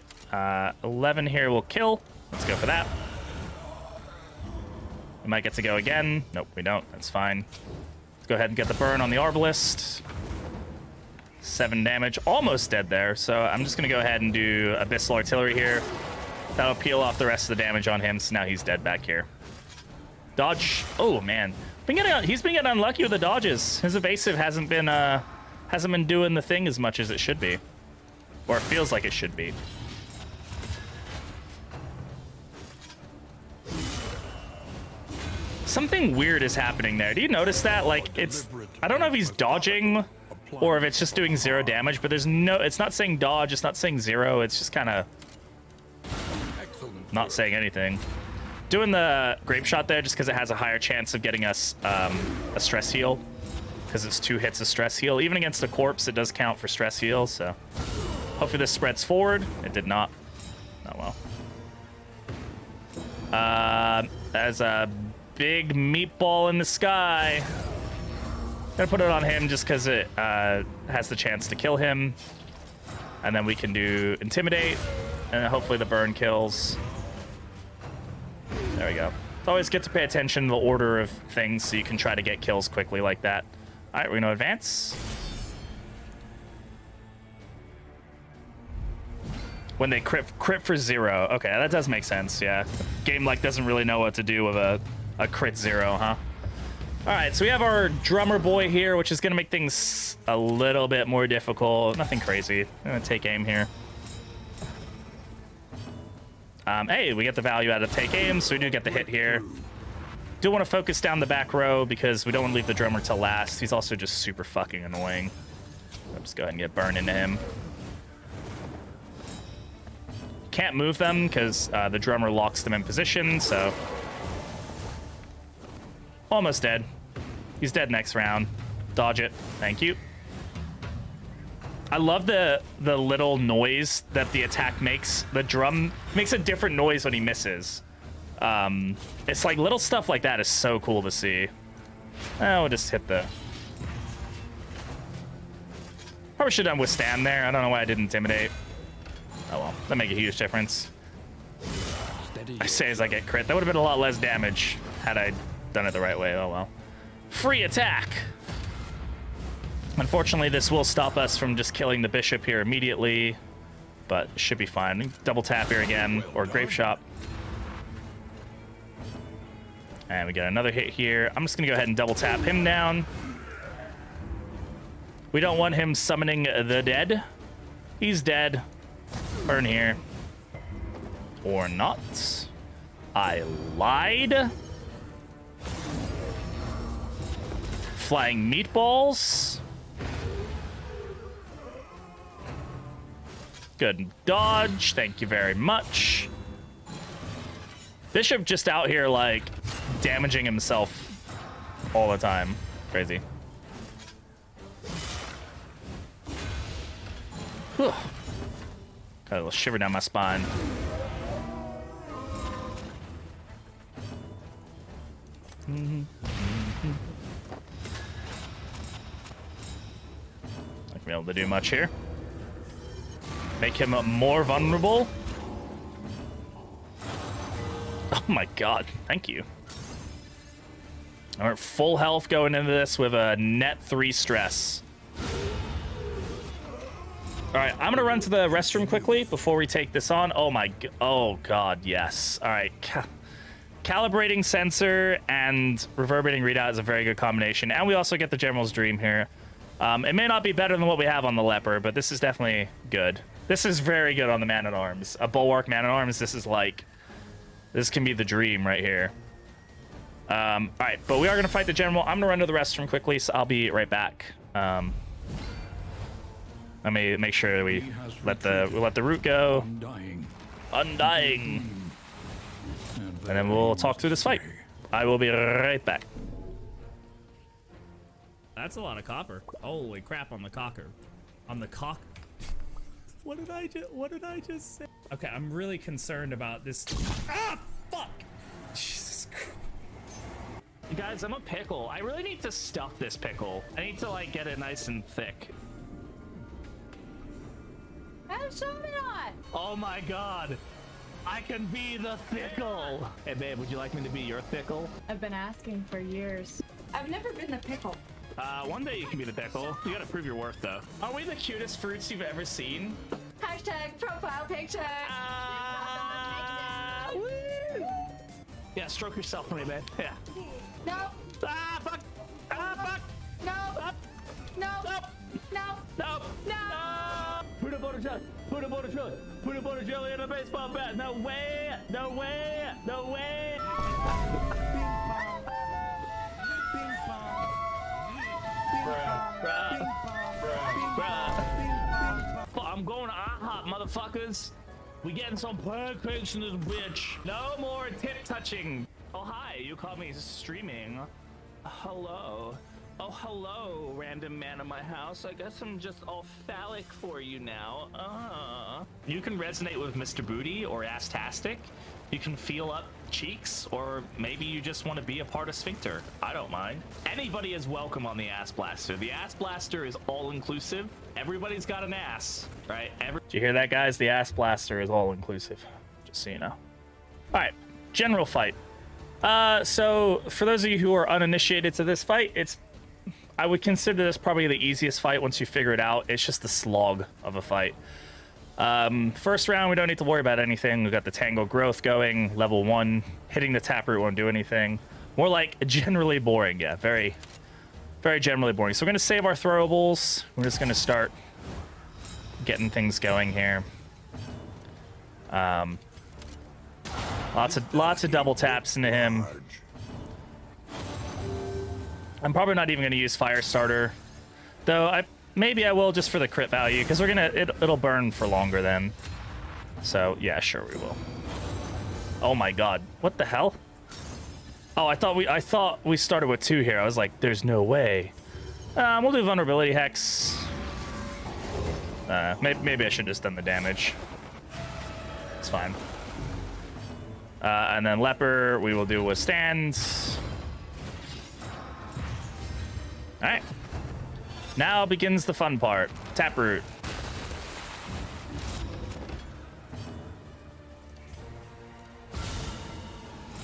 11 here. We'll kill. Let's go for that. We might get to go again. Nope, we don't. That's fine. Let's go ahead and get the burn on the Arbalist. 7 damage. Almost dead there. So I'm just going to go ahead and do Abyssal Artillery here. That'll peel off the rest of the damage on him. So now he's dead back here. Dodge. Oh, man. He's been getting unlucky with the dodges. His evasive hasn't been doing the thing as much as it should be. Or it feels like it should be. Something weird is happening there. Do you notice that? Like, I don't know if he's dodging or if it's just doing 0 damage, but it's not saying dodge, it's not saying 0, it's just kind of not saying anything. Doing the grape shot there just because it has a higher chance of getting us a stress heal, because it's 2 hits of stress heal. Even against a corpse, it does count for stress heal, so hopefully this spreads forward. It did not. Oh well. There's a big meatball in the sky. Gonna put it on him just because it has the chance to kill him. And then we can do Intimidate, and then hopefully the burn kills. There we go. It's always good to pay attention to the order of things so you can try to get kills quickly like that. All right, we're gonna advance. When they crit for 0. Okay, that does make sense, yeah. Game like doesn't really know what to do with a crit 0, huh? All right, so we have our drummer boy here, which is gonna make things a little bit more difficult. Nothing crazy. I'm gonna take aim here. Hey, we get the value out of take aim, so we do get the hit here. Do want to focus down the back row because we don't want to leave the drummer till last. He's also just super fucking annoying. I'll just go ahead and get burned into him. Can't move them because the drummer locks them in position, so... Almost dead. He's dead next round. Dodge it. Thank you. I love the little noise that the attack makes. The drum makes a different noise when he misses. It's like little stuff like that is so cool to see. We'll just hit the... Probably should have done Withstand there. I don't know why I didn't Intimidate. Oh well, that make a huge difference. I say as I get crit. That would have been a lot less damage had I done it the right way. Oh well. Free attack! Unfortunately, this will stop us from just killing the bishop here immediately, but should be fine. Double tap here again, or grape shot. And we get another hit here. I'm just gonna go ahead and double tap him down. We don't want him summoning the dead. He's dead. Burn here. Or not. I lied. Flying meatballs. Good dodge. Thank you very much. Bishop just out here, like, damaging himself all the time. Crazy. Whew. Got a little shiver down my spine. Not gonna be able to do much here. Make him more vulnerable. Oh my god, thank you. All right, full health going into this with a net 3 stress. All right, I'm gonna run to the restroom quickly before we take this on. Oh god, yes. All right, calibrating sensor and reverberating readout is a very good combination, and we also get the General's Dream here. It may not be better than what we have on the Leper, but this is definitely good. This is very good on the Man-at-Arms. A Bulwark Man-at-Arms, this can be the dream right here. All right, but we are gonna fight the General. I'm gonna run to the restroom quickly, so I'll be right back. Let me make sure we let the root go. Undying. And then we'll talk through this fight. I will be right back. That's a lot of copper. Holy crap on the cocker. On the cock. What did I just say? Okay, I'm really concerned about this. Ah, fuck! Jesus Christ. Guys, I'm a pickle. I really need to stuff this pickle. I need to, like, get it nice and thick. Show me not. Oh my god. I can be the thickle. Hey babe, would you like me to be your thickle? I've been asking for years. I've never been the pickle. One day you can be the pickle. You gotta prove your worth though. Are we the cutest fruits you've ever seen? Hashtag profile picture. Woo! Yeah, stroke yourself for me, babe. Yeah. No. Ah, fuck! Ah, fuck! No. Up! No. Nope! No. Nope! No. Put a butter jelly! Put a butter jelly! Put a butter jelly in a baseball bat! No way! No way! No way! I'm going to IHOP, motherfuckers. We getting some pancakes in this bitch. No more tip touching. Oh, hi. You caught me streaming. Hello. Oh, hello, random man in my house. I guess I'm just all phallic for you now. You can resonate with Mr. Booty or Asstastic. You can feel up cheeks, or maybe you just want to be a part of Sphincter. I don't mind. Anybody is welcome on the Ass Blaster. The Ass Blaster is all-inclusive. Everybody's got an ass, right? Did you hear that, guys? The Ass Blaster is all-inclusive, just so you know. All right, general fight. So for those of you who are uninitiated to this fight, I would consider this probably the easiest fight once you figure it out. It's just the slog of a fight. First round, we don't need to worry about anything. We've got the Tango Growth going, level 1. Hitting the Taproot won't do anything. More like generally boring. Yeah, very, very generally boring. So we're going to save our throwables. We're just going to start getting things going here. Lots of double taps into him. I'm probably not even going to use Firestarter, though maybe I will just for the crit value, because it'll burn for longer then. So yeah, sure we will. Oh my god, what the hell? Oh, I thought we started with 2 here. I was like, there's no way. We'll do Vulnerability Hex. Maybe I should have just done the damage. It's fine. And then Leper, we will do Withstand. All right. Now begins the fun part. Taproot.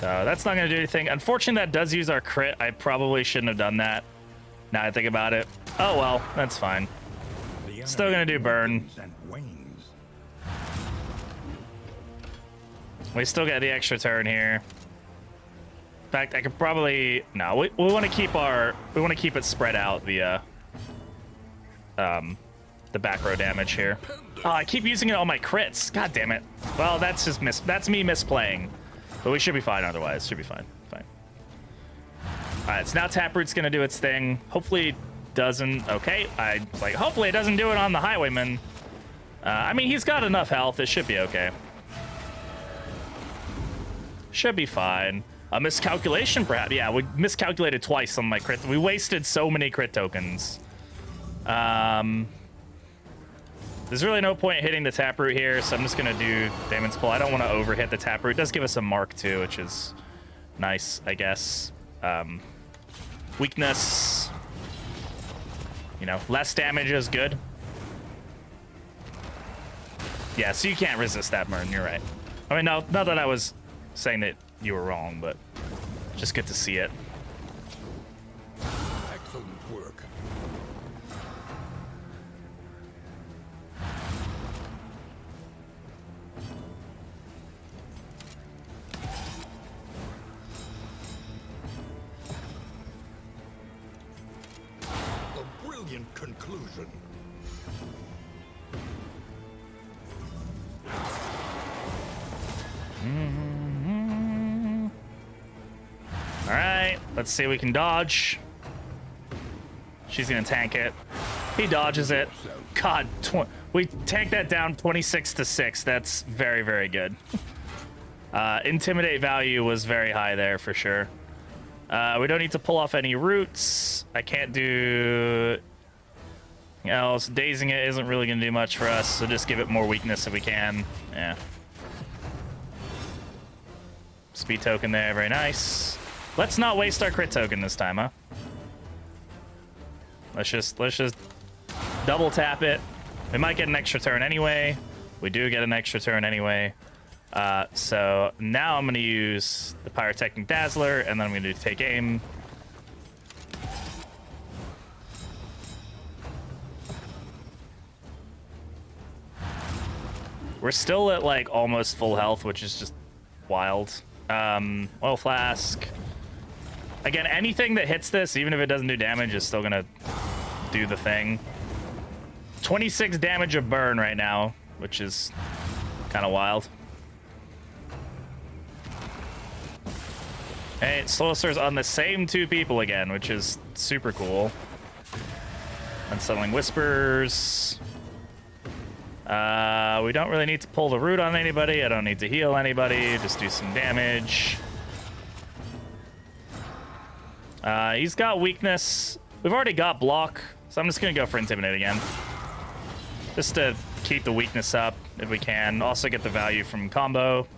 So that's not going to do anything. Unfortunately, that does use our crit. I probably shouldn't have done that. Now I think about it. Oh, well, that's fine. Still going to do burn. We still get the extra turn here. In fact, I could probably we want to keep it spread out, the back row damage here. Oh, I keep using it on my crits. God damn it. Well, that's just that's me misplaying. But we should be fine otherwise. Should be fine. Fine. All right, so now Taproot's gonna do its thing. Hopefully it doesn't. Okay, hopefully it doesn't do it on the Highwayman. I mean, he's got enough health. It should be okay. Should be fine. A miscalculation, perhaps. Yeah, we miscalculated twice on my crit. We wasted so many crit tokens. There's really no point hitting the Taproot here, so I'm just gonna do Daemon's Pull. I don't want to overhit the Taproot. It does give us a mark too, which is nice, I guess. Weakness. You know, less damage is good. Yeah, so you can't resist that burn. You're right. I mean, not that I was saying that you were wrong, but just good to see it. Excellent work. A brilliant conclusion. All right, let's see if we can dodge. She's gonna tank it. He dodges it. God, we tanked that down 26-6. That's very, very good. Intimidate value was very high there for sure. We don't need to pull off any roots. I can't do anything else. Dazing it isn't really gonna do much for us, so just give it more weakness if we can. Yeah. Speed token there, very nice. Let's not waste our crit token this time, huh? Let's just double tap it. We might get an extra turn anyway. We do get an extra turn anyway. So now I'm going to use the Pyrotechnic Dazzler, and then I'm going to take aim. We're still at like almost full health, which is just wild. Oil flask. Again, anything that hits this, even if it doesn't do damage, is still gonna do the thing. 26 damage of burn right now, which is kind of wild. Hey, Sluice's on the same 2 people again, which is super cool. Unsettling Whispers. We don't really need to pull the root on anybody. I don't need to heal anybody. Just do some damage. He's got weakness. We've already got block, so I'm just gonna go for Intimidate again. Just to keep the weakness up if we can. Also get the value from combo.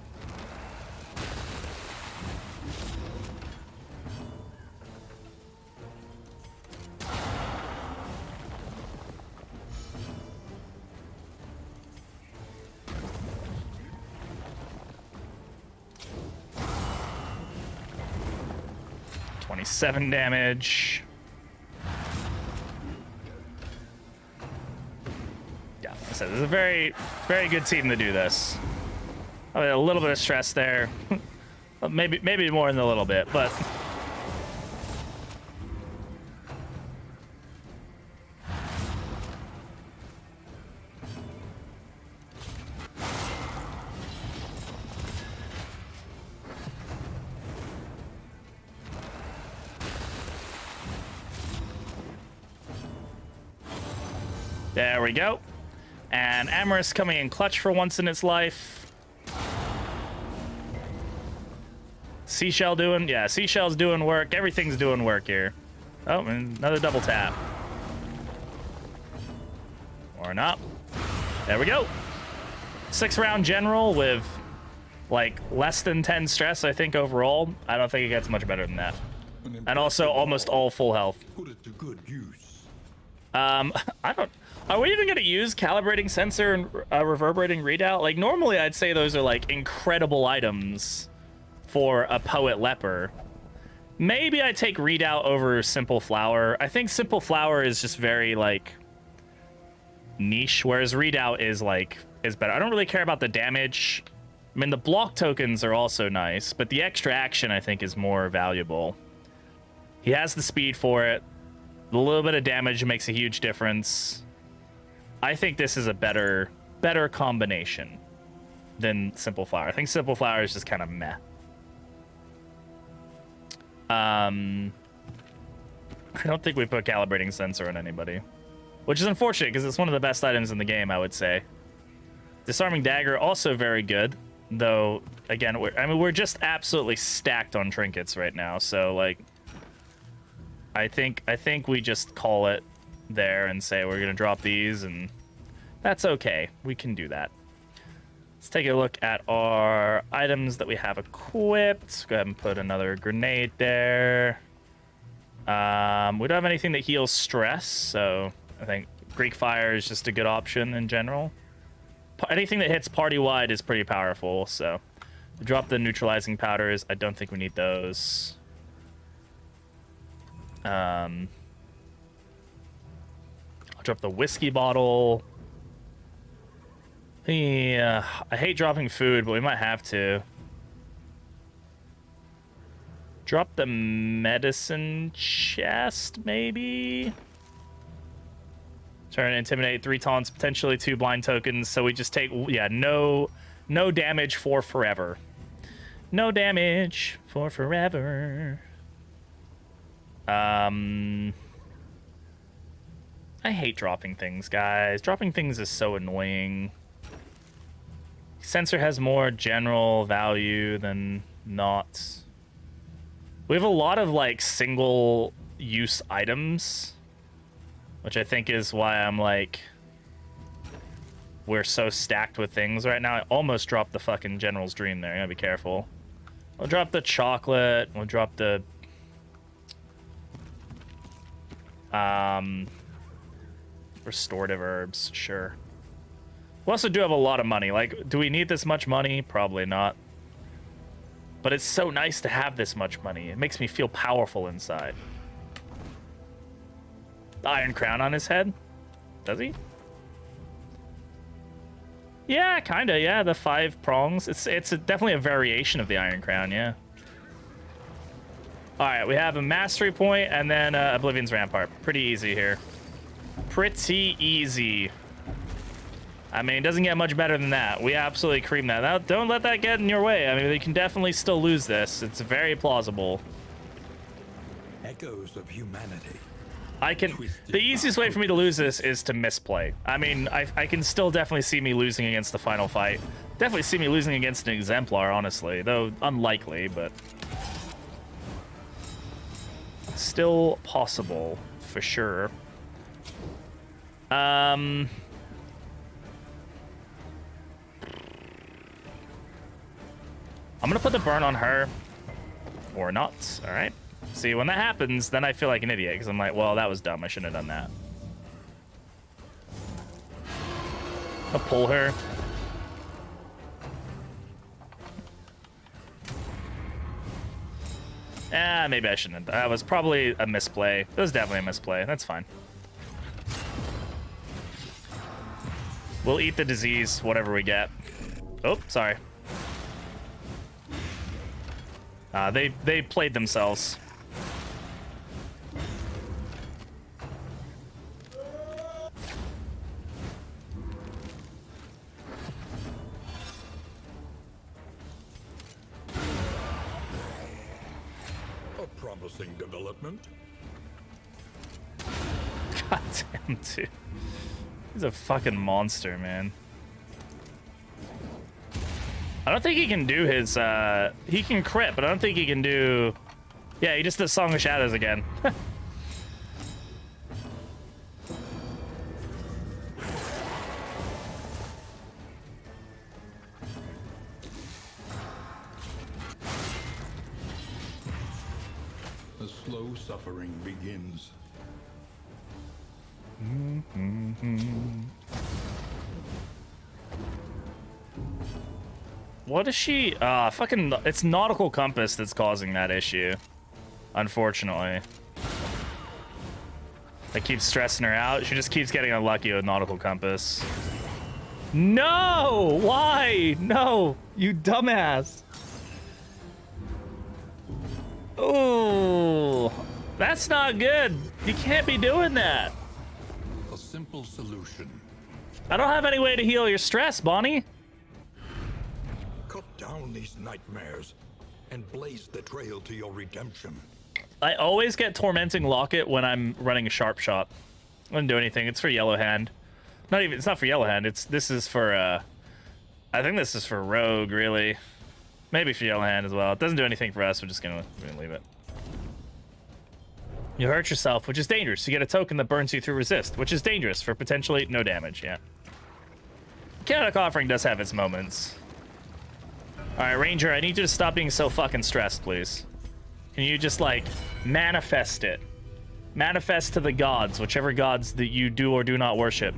Seven damage. Yeah, like I said, this is a very, very good team to do this. I mean, a little bit of stress there. maybe more than a little bit, but there we go. And Amorous coming in clutch for once in its life. Seashell doing, yeah, Seashell's doing work. Everything's doing work here. Oh, and another double tap. Or not. There we go. 6-round general with like less than 10 stress, I think, overall. I don't think it gets much better than that. And also almost all full health. Put it to good use. I don't. Are we even going to use calibrating sensor and reverberating readout? Like, normally I'd say those are, like, incredible items for a poet leper. Maybe I take readout over simple flower. I think simple flower is just very, like, niche, whereas readout is, like, is better. I don't really care about the damage. I mean, the block tokens are also nice, but the extra action, I think, is more valuable. He has the speed for it. A little bit of damage makes a huge difference. I think this is a better combination than Simple Flower. I think Simple Flower is just kind of meh. I don't think we put Calibrating Sensor on anybody, which is unfortunate because it's one of the best items in the game, I would say. Disarming Dagger, also very good, though, again, we're just absolutely stacked on trinkets right now, so, like, I think we just call it there and say we're gonna drop these, and that's okay. We can do that. Let's take a look at our items that we have equipped. Go ahead and put another grenade there. We don't have anything that heals stress, so I think Greek Fire is just a good option in general. Anything that hits party-wide is pretty powerful, so drop the neutralizing powders. I don't think we need those. I'll drop the whiskey bottle. Yeah, I hate dropping food, but we might have to. Drop the medicine chest, maybe? Turn Intimidate, 3 taunts, potentially 2 blind tokens, so we just take, yeah, no damage for forever. No damage for forever. I hate dropping things, guys. Dropping things is so annoying. Sensor has more general value than not. We have a lot of, like, single-use items, which I think is why I'm, like, we're so stacked with things right now. I almost dropped the fucking General's Dream there. I gotta be careful. We'll drop the chocolate. We'll drop the... restorative herbs, sure. We also do have a lot of money. Like, do we need this much money? Probably not. But it's so nice to have this much money. It makes me feel powerful inside. Iron crown on his head? Does he? Yeah, kinda, yeah. The 5 prongs. It's definitely a variation of the iron crown, yeah. Alright, we have a mastery point and then Oblivion's Rampart. Pretty easy here. Pretty easy. I mean, it doesn't get much better than that. We absolutely cream that. Now, don't let that get in your way. I mean, you can definitely still lose this. It's very plausible. Echoes of humanity. The easiest way for me to lose this is to misplay. I mean, I can still definitely see me losing against the final fight. Definitely see me losing against an Exemplar, honestly. Though unlikely, but still possible for sure. I'm gonna put the burn on her, or not. All right. See, when that happens, then I feel like an idiot because I'm like, well, that was dumb. I shouldn't have done that. I'll pull her. Maybe I shouldn't have. That was probably a misplay. It was definitely a misplay. That's fine. We'll eat the disease, whatever we get. Oh, sorry. They played themselves. A promising development. God damn, dude. He's a fucking monster, man. I don't think he can do his, he can crit, but I don't think he can do... Yeah, he just does Song of Shadows again. The slow suffering begins. What is she? Fucking, it's Nautical Compass that's causing that issue. Unfortunately. That keeps stressing her out. She just keeps getting unlucky with Nautical Compass. No! Why? No! You dumbass! Oh, that's not good. You can't be doing that. A simple solution. I don't have any way to heal your stress, Bonnie. Cut down these nightmares and blaze the trail to your redemption. I always get Tormenting Locket when I'm running a Sharp Shot. I don't do anything. It's for Yellow Hand. Not even. It's not for Yellow Hand. This is for. I think this is for Rogue, really. Maybe for Yellow Hand as well. It doesn't do anything for us. We're gonna leave it. You hurt yourself, which is dangerous. You get a token that burns you through resist, which is dangerous for potentially no damage. Yeah. Chaotic Offering does have its moments. All right, Ranger, I need you to stop being so fucking stressed, please. Can you just, like, manifest it? Manifest to the gods, whichever gods that you do or do not worship.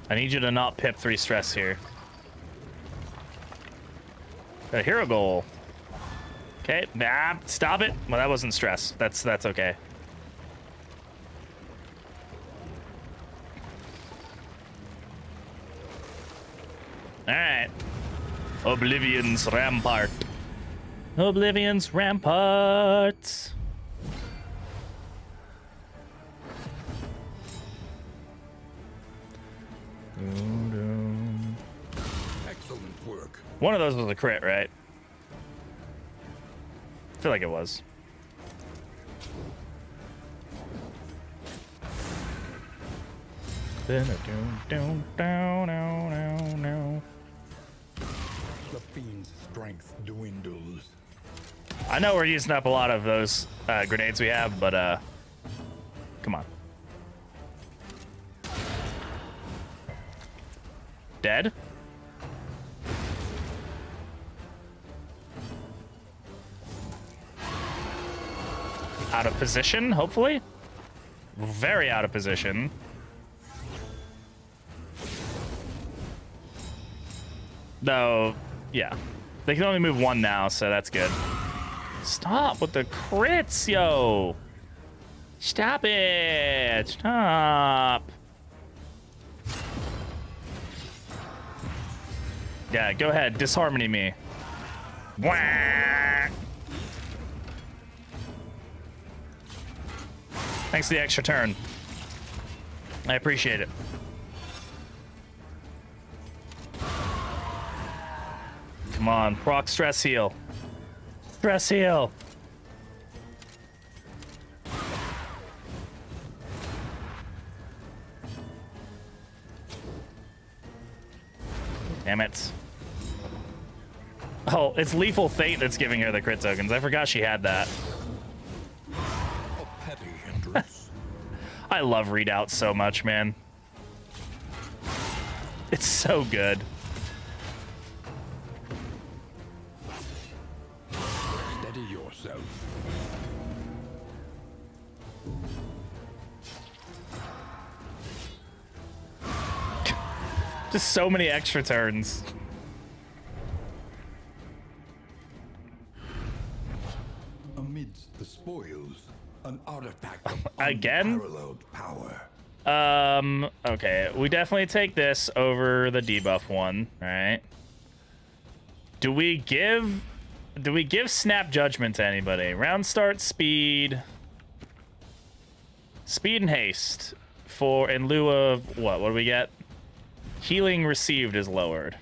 I need you to not pip 3 stress here. A hero goal. Okay, nah, stop it. Well, that wasn't stress. That's okay. All right. Oblivion's Rampart. Oblivion's Rampart. Excellent work. One of those was a crit, right? I feel like it was. The fiend's strength dwindles. I know we're using up a lot of those grenades we have, but come on. Dead? out of position, hopefully. Very out of position. Though, yeah. They can only move one now, so that's good. Stop with the crits, yo. Stop it. Stop. Yeah, go ahead. Disharmony me. Wah! Thanks for the extra turn. I appreciate it. Come on, proc stress heal. Stress heal. Damn it. Oh, it's Lethal Fate that's giving her the crit tokens. I forgot she had that. A petty hindrance. I love readouts so much, man. It's so good. Steady yourself. Just so many extra turns. Amidst the spoils, an artifact of Again? unparalleled power. Okay, we definitely take this over the debuff one, all right? Do we give snap judgment to anybody? Round start speed. Speed and haste for in lieu of what do we get? Healing received is lowered.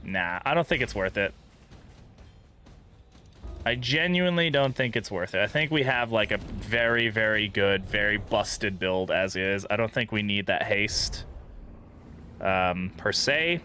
Nah, I don't think it's worth it. I genuinely don't think it's worth it. I think we have like a very, very good, very busted build as is. I don't think we need that haste per se.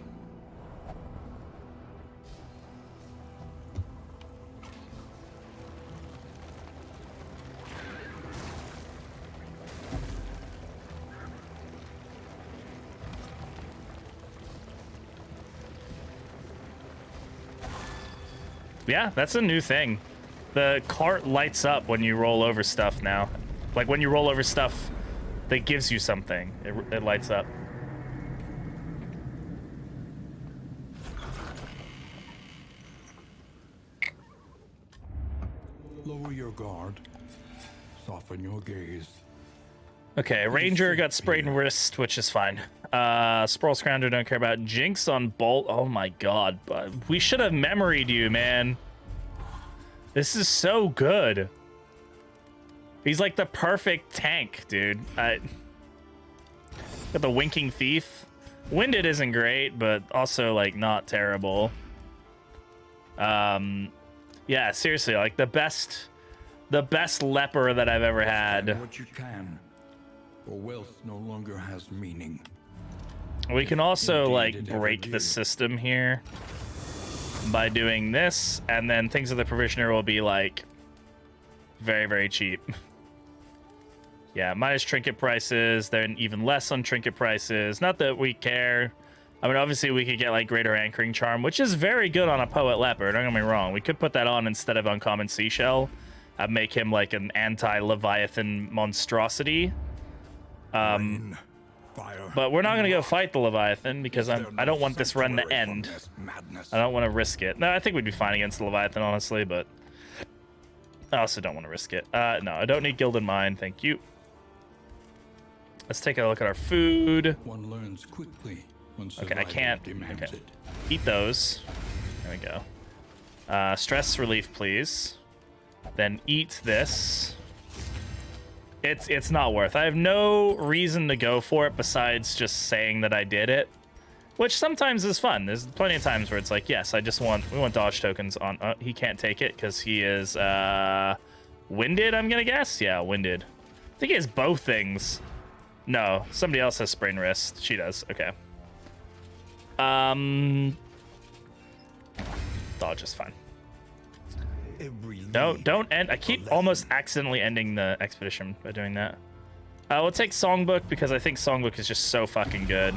Yeah, that's a new thing. The cart lights up when you roll over stuff now. Like when you roll over stuff that gives you something, it lights up. Lower your guard. Soften your gaze. Okay, Ranger got sprayed in wrist, which is fine. Sprawl Scrounger don't care about. Jinx on Bolt. Oh my god. We should have memoried you, man. This is so good. He's like the perfect tank, dude. Got the Winking Thief. Winded isn't great, but also like not terrible. Yeah, seriously, like the best leper that I've ever had. What you can, for wealth no longer has meaning. We can also Indeed, like it ever break the did. system here by doing this, and then things of the provisioner will be like very, very cheap. Yeah, minus trinket prices, then even less on trinket prices. Not that we care. I mean, obviously we could get like greater anchoring charm, which is very good on a poet leopard. Don't get me wrong. We could put that on instead of uncommon seashell. Make him like an anti-Leviathan monstrosity. Rain, fire, But we're not gonna go fight the Leviathan because I don't want this run to sanctuary from end. this madness. I don't want to risk it. No, I think we'd be fine against the Leviathan, honestly, but I also don't want to risk it. No, I don't need Gilded Mine, thank you. Let's take a look at our food. One learns quickly when Okay, I survival can't. demands Okay. it. Eat those. There we go. Stress relief, please. Then eat this. It's not worth. I have no reason to go for it besides just saying that I did it, which sometimes is fun. There's plenty of times where it's like, yes, we want dodge tokens on. He can't take it because he is winded. I'm gonna guess. Yeah, winded. I think he has both things. No, somebody else has sprained wrist. She does. Okay. Dodge is fine. Don't end. I keep almost accidentally ending the expedition by doing that. We'll take Songbook because I think Songbook is just so fucking good.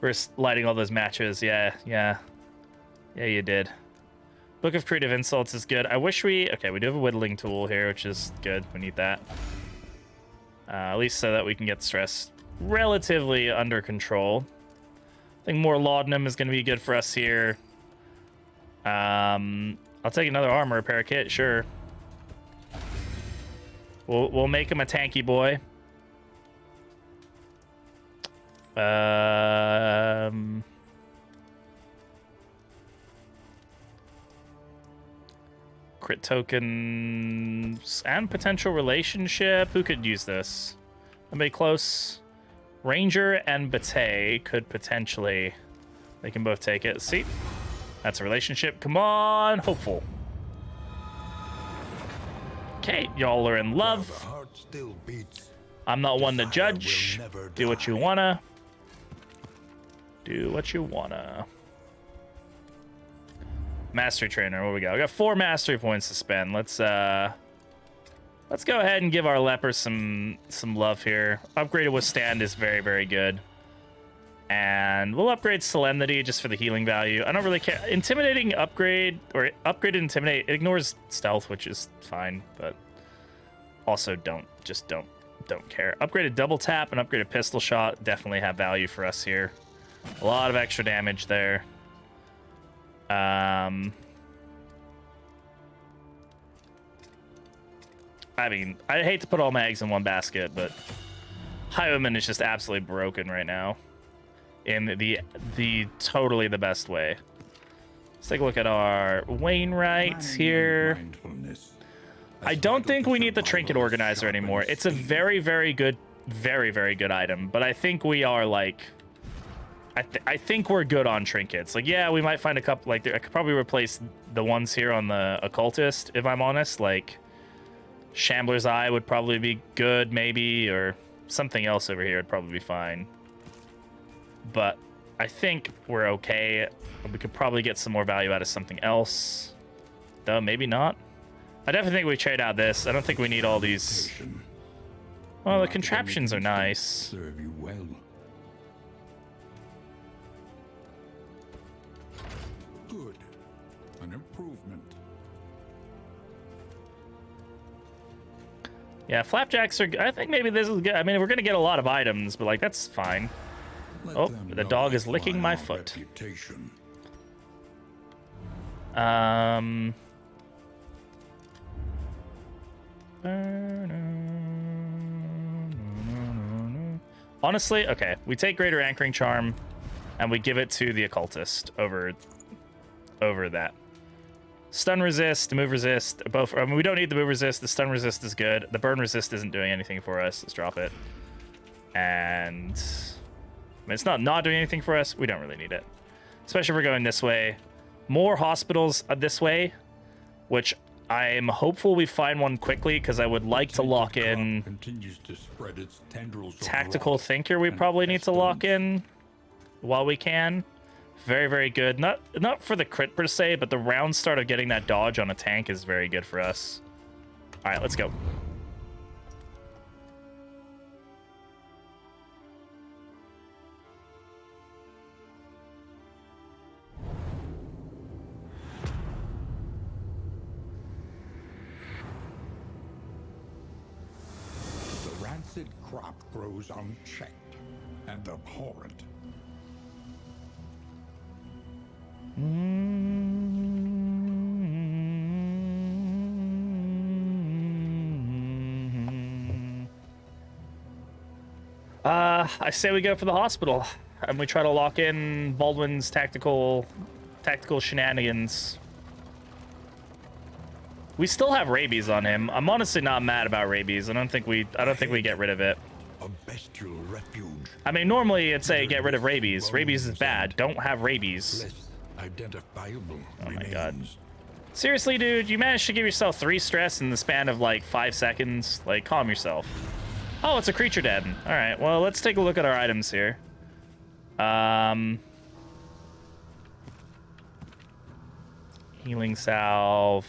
For lighting all those matches. Yeah, you did. Book of Creative Insults is good. I wish we... Okay, we do have a whittling tool here, which is good. We need that. At least so that we can get stress relatively under control. I think more laudanum is going to be good for us here. I'll take another armor repair kit, sure. We'll make him a tanky boy. Crit tokens and potential relationship. Who could use this? Anybody close? Ranger and Bate could potentially. They can both take it. See? That's a relationship. Come on, hopeful. Okay, y'all are in love. I'm not one to judge. Do what you wanna. Do what you wanna. Mastery trainer, what we got? We got 4 mastery points to spend. Let's go ahead and give our leper some love here. Upgraded withstand is very, very good. And we'll upgrade solemnity just for the healing value. I don't really care. Intimidating upgrade, or upgraded intimidate, it ignores stealth, which is fine, but also don't care. Upgraded double tap and upgraded pistol shot definitely have value for us here. A lot of extra damage there. I mean, I hate to put all my eggs in one basket, but Highwayman is just absolutely broken right now in the totally the best way. Let's take a look at our Wainwright here. I don't think we need the Trinket Organizer anymore. It's a very, very good item, but I think we are like... I think we're good on trinkets. Like, yeah, we might find a couple, like, I could probably replace the ones here on the Occultist, if I'm honest. Like, Shambler's Eye would probably be good, maybe, or something else over here would probably be fine. But I think we're okay. We could probably get some more value out of something else. Though, maybe not. I definitely think we trade out this. I don't think we need all these... Well, the contraptions are nice. Serve you well. Good. An improvement. Yeah, flapjacks are... I think maybe this is good. I mean, we're going to get a lot of items, but, like, that's fine. Oh, the dog is licking my foot. Honestly, okay. We take Greater Anchoring Charm, and we give it to the Occultist over that. Stun resist, move resist, both. I mean, we don't need the move resist. The stun resist is good. The burn resist isn't doing anything for us. Let's drop it. And I mean, it's not doing anything for us. We don't really need it, especially if we're going this way. More hospitals this way, which I'm hopeful we find one quickly because I would like to lock in Tactical Thinker. We probably need to lock in while we can. Very, very good. Not for the crit per se, but the round start of getting that dodge on a tank is very good for us. All right, let's go. The rancid crop grows unchecked and abhorrent. I say we go for the hospital and we try to lock in Baldwin's tactical shenanigans. We still have rabies on him. I'm honestly not mad about rabies. I don't think we get rid of it. A bestial refuge. I mean, normally it'd say get rid of rabies. Rabies is bad. Don't have rabies. Identifiable. Oh my god. Seriously, dude, you managed to give yourself 3 stress in the span of like 5 seconds. Like, calm yourself. Oh, it's a creature dead. All right, well, let's take a look at our items here. Healing salve.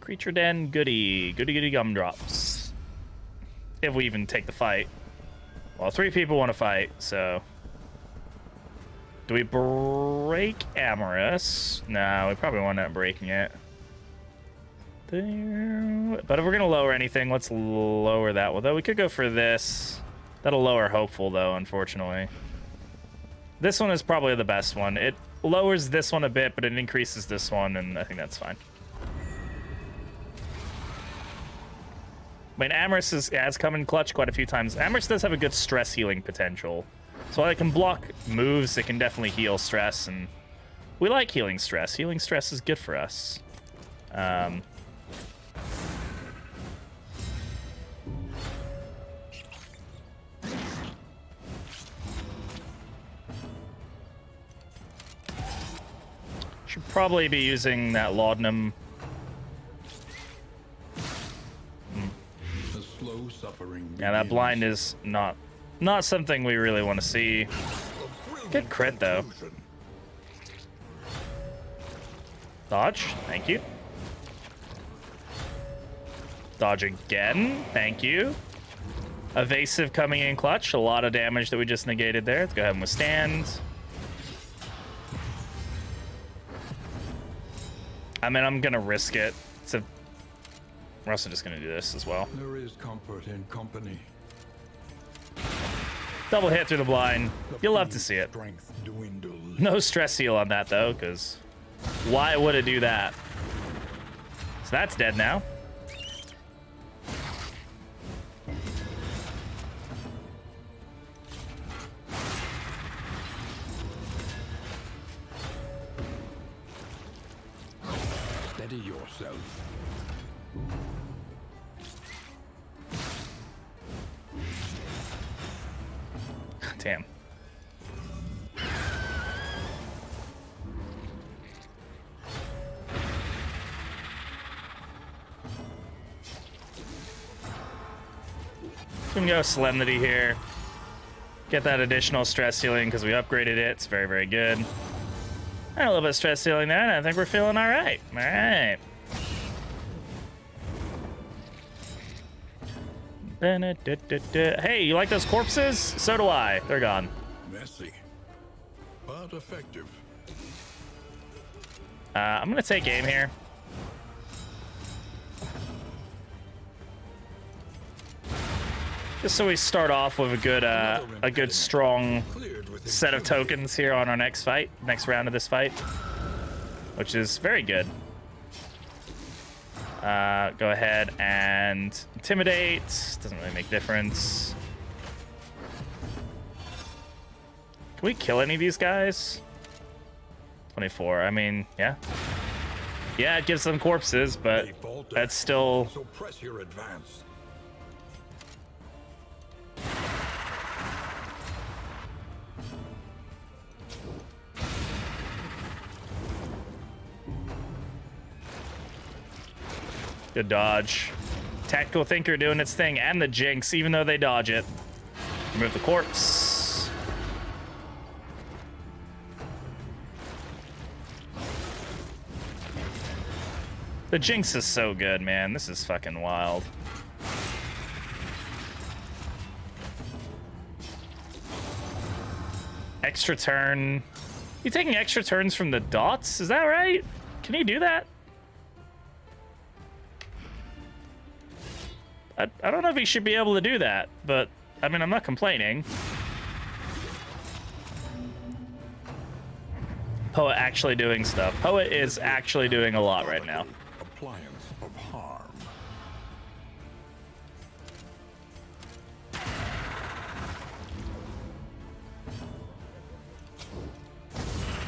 Creature den, goody gumdrops. If we even take the fight. Well, 3 people want to fight, so... Do we break Amorous? No, we probably won't end up breaking it. There. But if we're going to lower anything, let's lower that one. Though we could go for this. That'll lower Hopeful, though, unfortunately. This one is probably the best one. It lowers this one a bit, but it increases this one, and I think that's fine. I mean, Amorous has come in clutch quite a few times. Amorous does have a good stress healing potential. So while it can block moves, it can definitely heal stress, and we like healing stress. Healing stress is good for us. Should probably be using that laudanum. The slow suffering Yeah, that blind is not something we really want to see. Good crit, though. Dodge, thank you. Dodge again, thank you. Evasive coming in clutch, a lot of damage that we just negated there. Let's go ahead and withstand. I mean, I'm gonna risk it. We're also just gonna do this as well. There is comfort in company. Double hit through the blind. You'll love to see it. Strength dwindles. No stress heal on that, though, because why would it do that? So that's dead now. Steady yourself. Damn. We can go Solemnity here. Get that additional stress healing because we upgraded it. It's very, very good. And a little bit of stress healing there, and I think we're feeling all right. All right. Hey, you like those corpses? So do I. They're gone. Messy, but effective. I'm gonna take aim here. Just so we start off with a good strong set of tokens here on our next round of this fight, which is very good. Go ahead and intimidate. Doesn't really make a difference. Can we kill any of these guys? 24. I mean, yeah. Yeah, it gives them corpses, but that's still... So press your advance. Good dodge. Tactical Thinker doing its thing, and the Jinx, even though they dodge it. Remove the corpse. The Jinx is so good, man. This is fucking wild. Extra turn. You taking extra turns from the dots? Is that right? Can you do that? I don't know if he should be able to do that, but I mean, I'm not complaining. Poet actually doing stuff. Poet is actually doing a lot right now. Appliance of harm.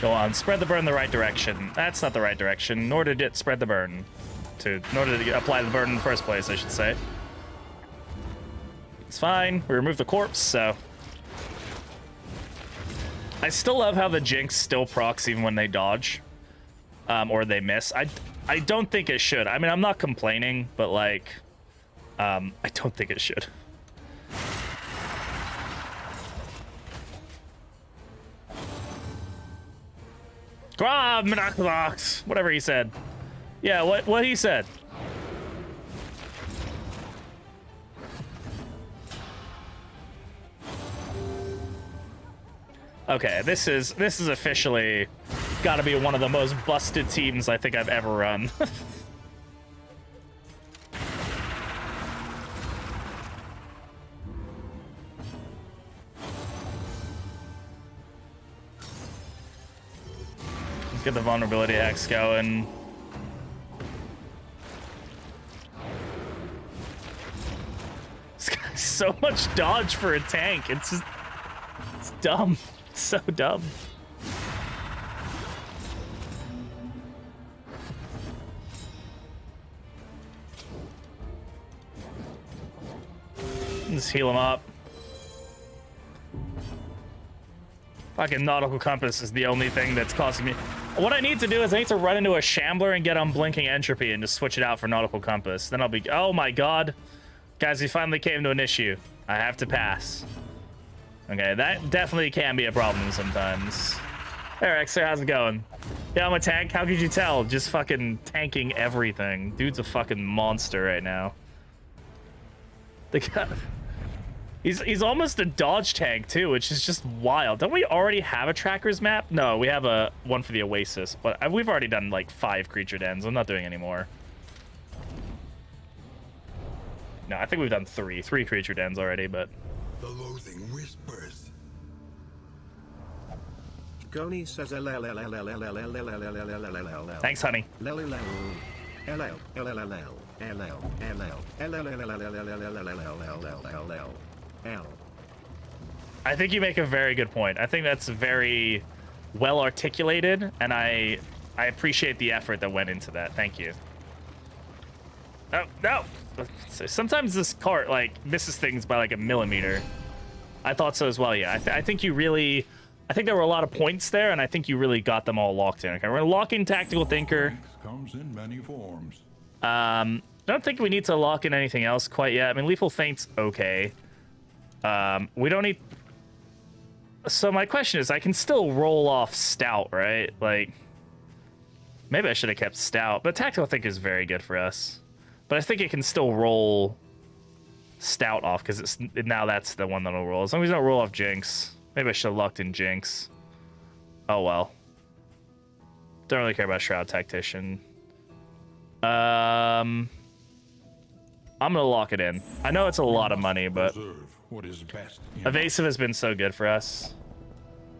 Go on, spread the burn the right direction. That's not the right direction, nor did it spread the burn. Nor did it apply the burn in the first place, I should say. It's fine. We removed the corpse, so... I still love how the Jinx still procs even when they dodge. Or they miss. I don't think it should. I mean, I'm not complaining, but, like... I don't think it should. Whatever he said. Yeah, what he said. Okay, this is officially got to be one of the most busted teams I think I've ever run. Let's get the vulnerability X going. This guy's so much dodge for a tank. It's just, it's dumb. It's so dumb. Just heal him up. Fucking nautical compass is the only thing that's costing me. What I need to do is I need to run into a Shambler and get unblinking entropy and just switch it out for nautical compass. Then I'll be, oh my god. Guys, we finally came to an issue. I have to pass. Okay, that definitely can be a problem sometimes. Hey, Rexer, how's it going? Yeah, I'm a tank. How could you tell? Just fucking tanking everything. Dude's a fucking monster right now. The guy... He's almost a dodge tank too, which is just wild. Don't we already have a trackers map? No, we have a one for the Oasis, but we've already done like 5 creature dens. I'm not doing any more. No, I think we've done 3 creature dens already, but The loathing whispers. Goni says thanks, honey. I think you make a very good point. I think that's very well articulated, and I appreciate the effort that went into that. Thank you. Oh, no! Sometimes this cart, like, misses things by, like, a millimeter. I thought so as well, yeah. I think you really... I think there were a lot of points there, and I think you really got them all locked in. Okay, we're gonna lock in Tactical Thinker. Comes in many forms. I don't think we need to lock in anything else quite yet. I mean, Lethal Feint's okay. We don't need... So my question is, I can still roll off Stout, right? Like, maybe I should have kept Stout, but Tactical Thinker is very good for us. But I think it can still roll Stout off, because it's now that's the one that'll roll. As long as we don't roll off Jinx. Maybe I should have locked in Jinx. Oh, well. Don't really care about Shroud Tactician. I'm gonna lock it in. I know it's a lot of money, but What is best Evasive has been so good for us.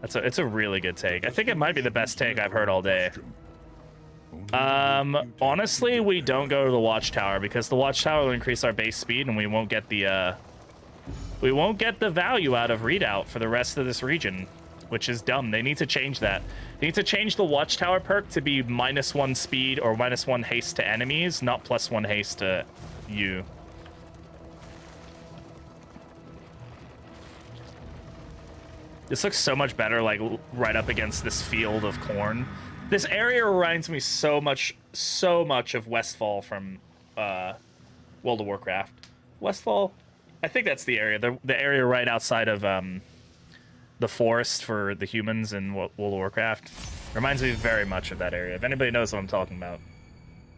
It's a really good take. I think it might be the best take I've heard all day. Honestly, we don't go to the Watchtower because the Watchtower will increase our base speed and we won't get the value out of readout for the rest of this region, which is dumb. They need to change that. They need to change the Watchtower perk to be -1 speed or -1 haste to enemies, not +1 haste to you. This looks so much better, like, right up against this field of corn. This area reminds me so much of Westfall from World of Warcraft. Westfall? I think that's the area. The area right outside of the forest for the humans in World of Warcraft. Reminds me very much of that area. If anybody knows what I'm talking about.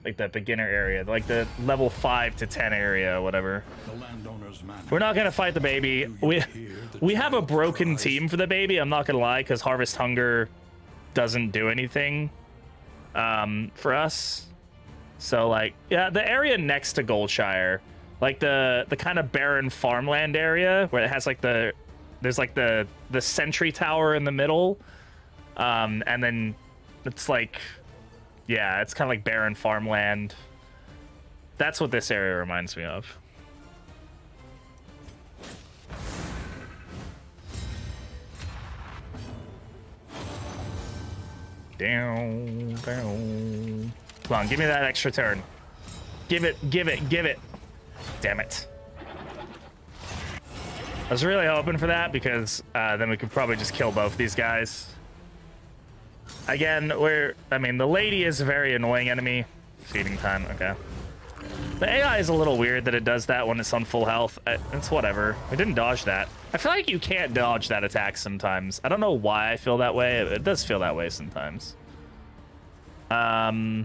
Like that beginner area. Like the level 5 to 10 area, whatever. the landowner's man? We're not going to fight the baby. We have a broken team for the baby, I'm not going to lie, because Harvest Hunger doesn't do anything for us. So, like, yeah, the area next to Goldshire, like the kind of barren farmland area where it has like there's like the sentry tower in the middle, and then it's like, yeah, it's kind of like barren farmland. That's what this area reminds me of. Down. Come on, give me that extra turn. Give it. Damn it. I was really hoping for that because then we could probably just kill both these guys. Again, I mean, the lady is a very annoying enemy. Feeding time, okay. The AI is a little weird that it does that when it's on full health. It's whatever. We didn't dodge that. I feel like you can't dodge that attack sometimes. I don't know why I feel that way. It does feel that way sometimes. Yeah.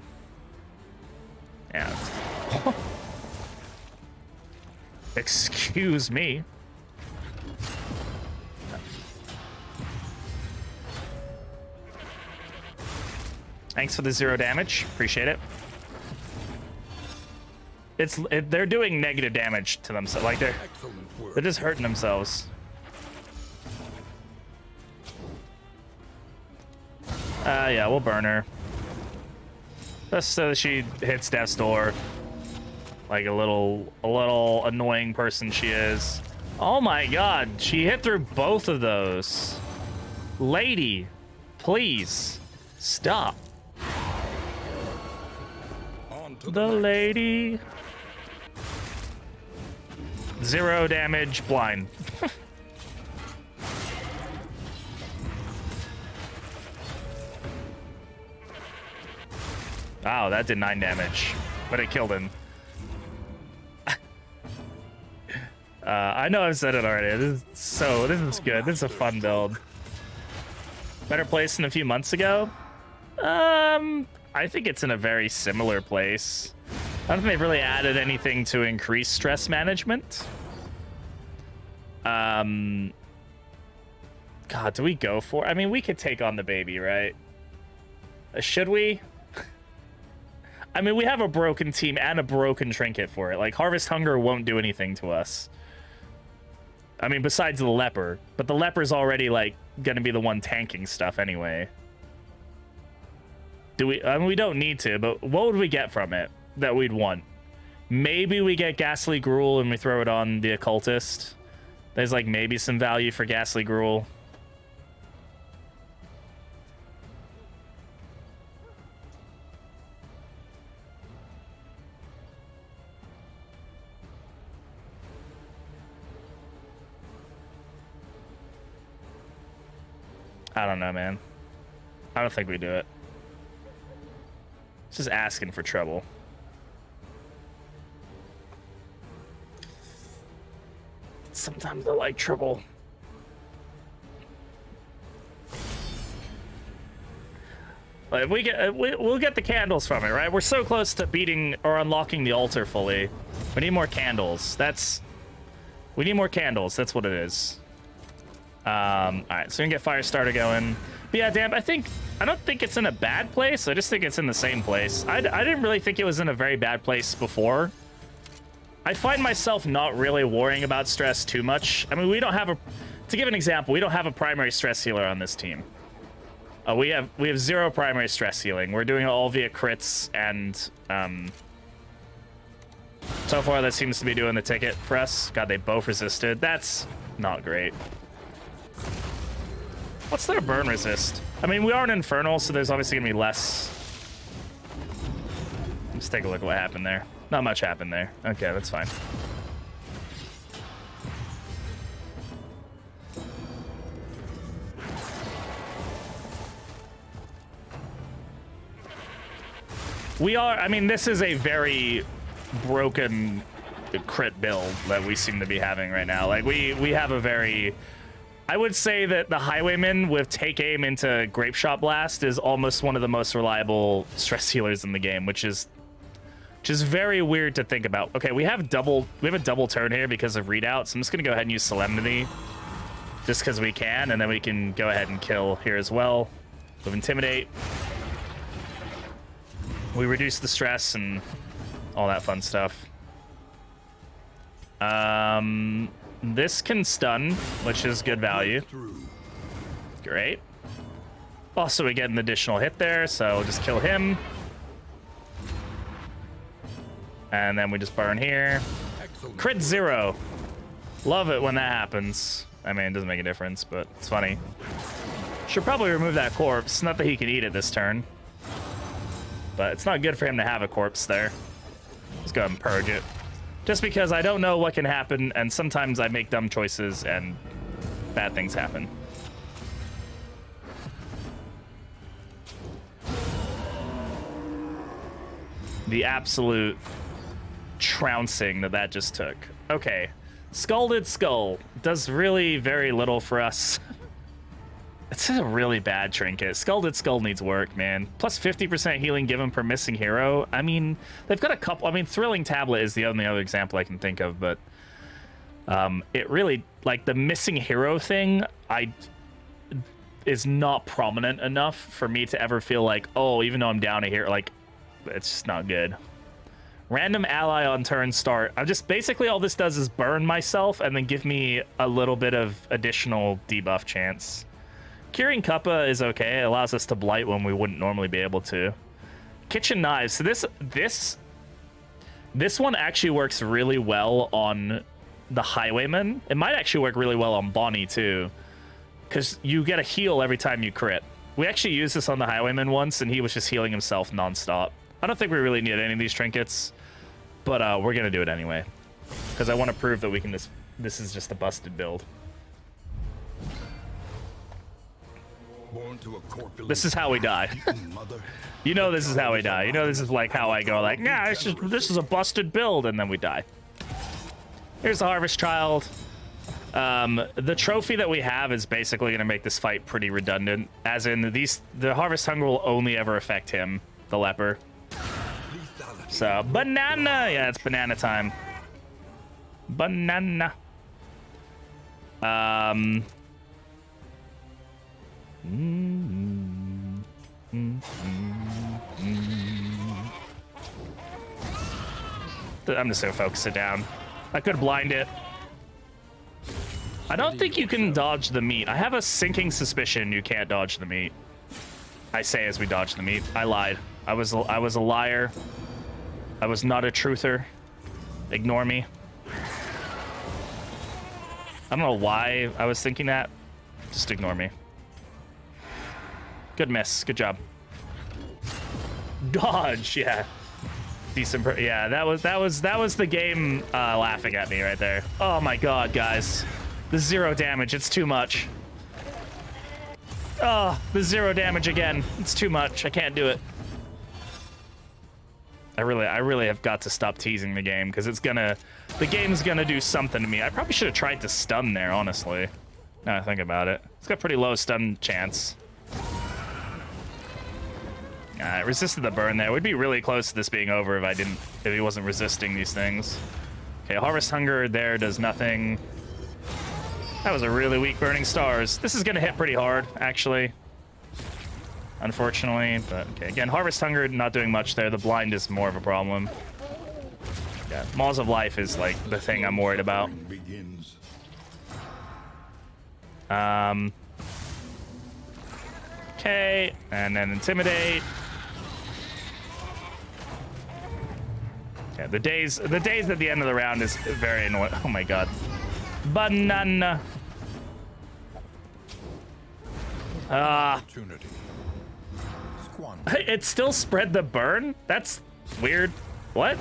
Excuse me. Thanks for the 0 damage. Appreciate it. They're doing negative damage to themselves. Like they're just hurting themselves. Yeah, we'll burn her. Just so that she hits death's door. Like a little annoying person she is. Oh my god, she hit through both of those. Lady, please stop. The lady. 0 damage, blind. Wow, that did 9 damage, but it killed him. I know I've said it already. This is good. This is a fun build. Better place than a few months ago? I think it's in a very similar place. I don't think they've really added anything to increase stress management. God, do we go for? I mean, we could take on the baby, right? Should we? I mean, we have a broken team and a broken trinket for it. Like, Harvest Hunger won't do anything to us. I mean, besides the leper. But the leper's already, like, gonna be the one tanking stuff anyway. Do we? I mean, we don't need to, but what would we get from it that we'd want? Maybe we get Ghastly Gruel and we throw it on the Occultist. There's, like, maybe some value for Ghastly Gruel. I don't know, man. I don't think we do it. It's just asking for trouble. Sometimes I like trouble. Like, if we get, we'll get the candles from it, right? We're so close to beating or unlocking the altar fully. We need more candles. We need more candles. That's what it is. All right, so we can get Firestarter going. But yeah, damn, I don't think it's in a bad place. I just think it's in the same place. I didn't really think it was in a very bad place before. I find myself not really worrying about stress too much. I mean, we don't have a, to give an example, we don't have a primary stress healer on this team. We have 0 primary stress healing. We're doing it all via crits, and so far that seems to be doing the ticket for us. God, they both resisted. That's not great. What's their burn resist? I mean, we are an Infernal, so there's obviously gonna be less. Let's take a look at what happened there. Not much happened there. Okay, that's fine. I mean, this is a very broken crit build that we seem to be having right now. Like, we have a very... I would say that the Highwayman with Take Aim into Grape Shot Blast is almost one of the most reliable stress healers in the game, which is just very weird to think about. Okay, we have a double turn here because of readout, so I'm just gonna go ahead and use Solemnity just because we can, and then we can go ahead and kill here as well with Intimidate. We reduce the stress and all that fun stuff. This can stun, which is good value. Great. Also, we get an additional hit there, so we'll just kill him. And then we just burn here. Crit 0. Love it when that happens. I mean, it doesn't make a difference, but it's funny. Should probably remove that corpse. Not that he can eat it this turn. But it's not good for him to have a corpse there. Let's go ahead and purge it. Just because I don't know what can happen, and sometimes I make dumb choices and bad things happen. The absolute trouncing that just took. Okay, Scalded Skull does really very little for us. It's a really bad trinket. Scalded Skull needs work, man. Plus 50% healing given per missing hero. I mean, they've got a couple. I mean, Thrilling Tablet is the only other example I can think of, but it really, like, the missing hero thing, is not prominent enough for me to ever feel like, oh, even though I'm down here, like, it's just not good. Random ally on turn start. I'm just basically all this does is burn myself and then give me a little bit of additional debuff chance. Curing Kappa is okay. It allows us to blight when we wouldn't normally be able to. Kitchen knives. So this one actually works really well on the highwayman. It might actually work really well on Bonnie too, because you get a heal every time you crit. We actually used this on the highwayman once, and he was just healing himself nonstop. I don't think we really need any of these trinkets, but we're gonna do it anyway, because I want to prove that we can just. This is just a busted build. Born to a corpulent This is how we die. mother. You know this is how we die. You know this is like how I go like, nah, this is a busted build, and then we die. Here's the Harvest Child. The trophy that we have is basically going to make this fight pretty redundant, as in the Harvest Hunger will only ever affect him, the leper. So, banana! Yeah, it's banana time. Banana. I'm just gonna focus it down. I could blind it. I don't think you can dodge the meat. I have a sinking suspicion you can't dodge the meat. I say as we dodge the meat. I lied. I was a liar. I was not a truther. Ignore me. I don't know why I was thinking that. Just ignore me. Good miss. Good job. Dodge. Yeah. Decent. Yeah. That was the game laughing at me right there. Oh my god, guys. The 0 damage. It's too much. Oh, the 0 damage again. It's too much. I can't do it. I really have got to stop teasing the game, because the game's gonna do something to me. I probably should have tried to stun there, honestly. Now I think about it. It's got pretty low stun chance. It resisted the burn there. We'd be really close to this being over if he wasn't resisting these things. Okay, Harvest Hunger there does nothing. That was a really weak Burning Stars. This is gonna hit pretty hard, actually. Unfortunately, but okay. Again, Harvest Hunger not doing much there. The blind is more of a problem. Yeah, Maws of Life is like the thing I'm worried about. Okay, and then Intimidate. Yeah, the days at the end of the round is very annoying. Oh my god. Banana. It still spread the burn? That's weird. What?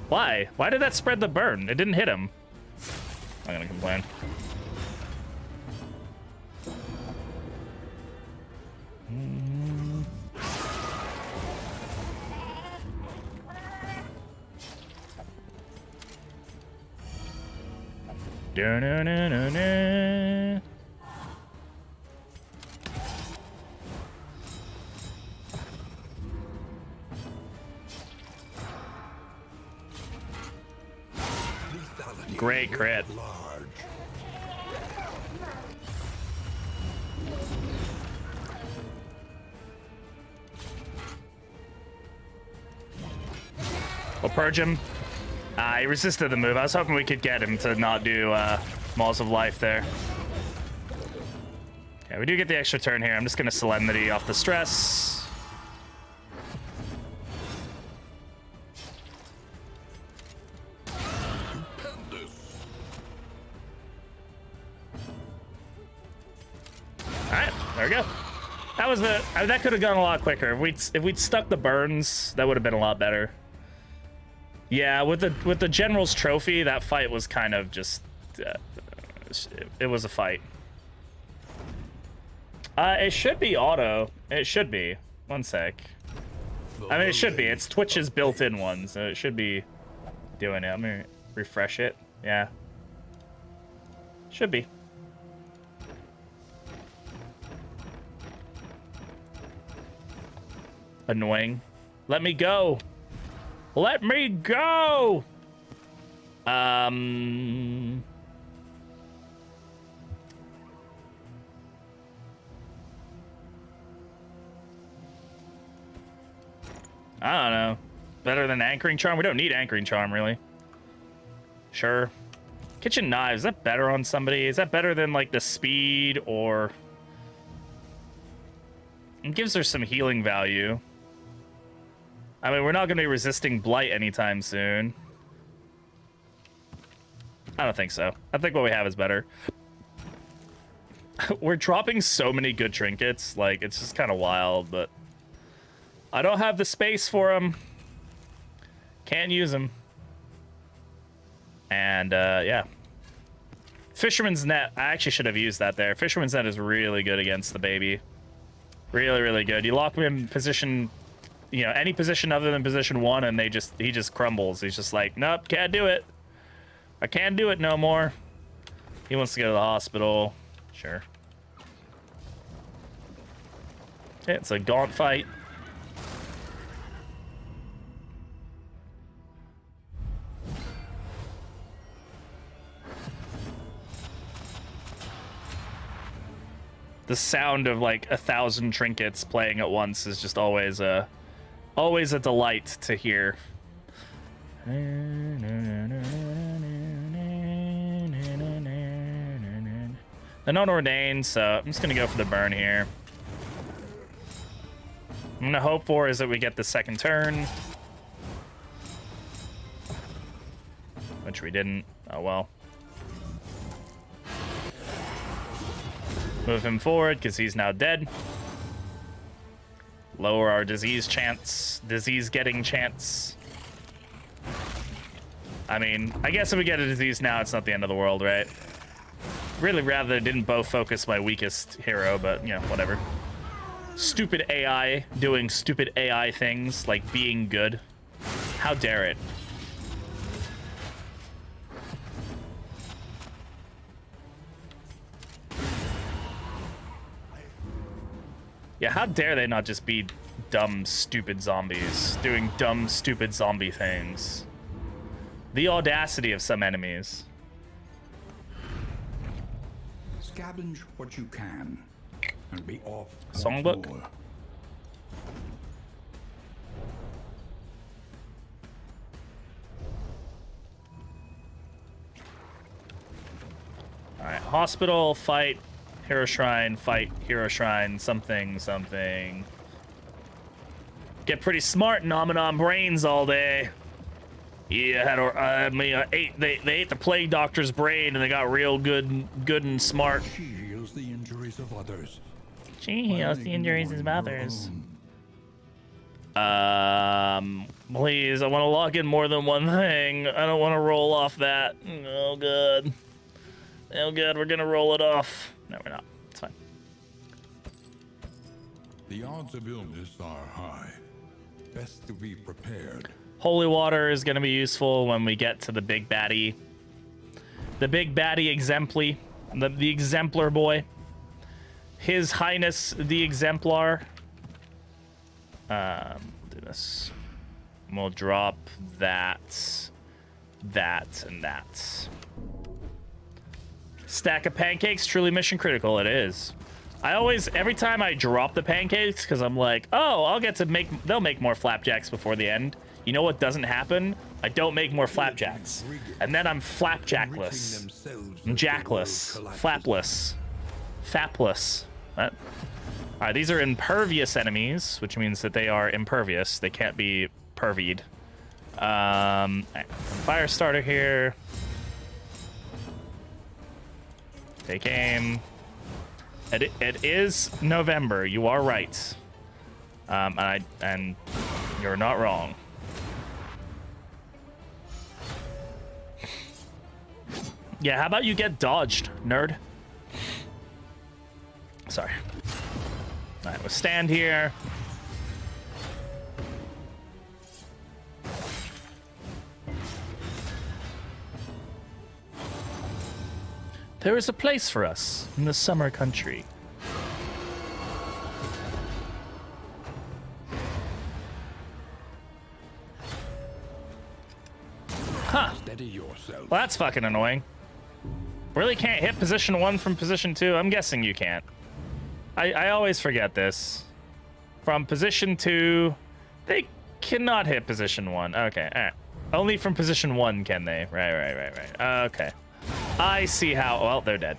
Why? Why did that spread the burn? It didn't hit him. I'm gonna complain. Da-na-na-na-na. Great crit. We'll purge him. He resisted the move. I was hoping we could get him to not do Maws of Life there. Yeah, we do get the extra turn here. I'm just going to Solemnity off the stress. Alright, there we go. That was that could have gone a lot quicker. If we'd stuck the burns, that would have been a lot better. Yeah, with the General's Trophy, that fight was kind of just... it was a fight. It should be auto. It should be. One sec. I mean, it should be. It's Twitch's built-in one, so it should be doing it. I'm gonna refresh it. Yeah. Should be. Annoying. Let me go. Let me go! I don't know. Better than anchoring charm? We don't need anchoring charm, really. Sure. Kitchen knives, is that better on somebody? Is that better than, like, the speed or... It gives her some healing value. I mean, we're not going to be resisting blight anytime soon. I don't think so. I think what we have is better. We're dropping so many good trinkets. Like, it's just kind of wild, but... I don't have the space for them. Can't use them. And, yeah. Fisherman's Net. I actually should have used that there. Fisherman's Net is really good against the baby. Really, really good. You lock him in position, you know, any position other than position 1, and he just crumbles. He's just like, nope, can't do it. I can't do it no more. He wants to go to the hospital. Sure. Okay, it's a gaunt fight. The sound of like 1,000 trinkets playing at once is just always a delight to hear. They're not ordained, so I'm just gonna go for the burn here. I'm gonna hope for is that we get the second turn, which we didn't. Oh well. Move him forward because he's now dead. Lower our disease getting chance. I mean, I guess if we get a disease now, it's not the end of the world, right? Really rather they didn't both focus my weakest hero, but, you know, whatever. Stupid AI doing stupid AI things, like being good. How dare it? Yeah, how dare they not just be dumb, stupid zombies doing dumb, stupid zombie things? The audacity of some enemies. Scavenge what you can and be off. Songbook? Alright, hospital, fight, hero shrine, fight, hero shrine, something, something. Get pretty smart, nom brains all day. Yeah, they ate the plague doctor's brain and they got real good and smart. She heals the injuries of others. She heals the injuries of others. Please, I want to lock in more than one thing. I don't want to roll off that. Oh, good. Oh, good, we're gonna roll it off. No, we're not. It's fine. The odds of illness are high. Best to be prepared. Holy water is gonna be useful when we get to the big baddie. The big baddie exempli. The exemplar boy. His Highness the Exemplar. Do this. We'll drop that, that, and that. Stack of pancakes, truly mission critical. It is. I always, every time I drop the pancakes, because I'm like, oh, I'll get to make, they'll make more flapjacks before the end. You know what doesn't happen? I don't make more flapjacks. And then I'm flapjackless. I'm jackless. Flapless. Fapless. What? Alright, these are impervious enemies, which means that they are impervious. They can't be pervied. Right. Fire starter here. Take aim. It is November. You are right. And you're not wrong. Yeah, how about you get dodged, nerd? Sorry. All right, we'll stand here. There is a place for us in the summer country. Huh. Steady yourself. Well, that's fucking annoying. Really can't hit position 1 from position 2? I'm guessing you can't. I always forget this. From position 2, cannot hit position 1. Okay, all right. Only from position 1 can they. Right. Okay. I see how. Well, they're dead.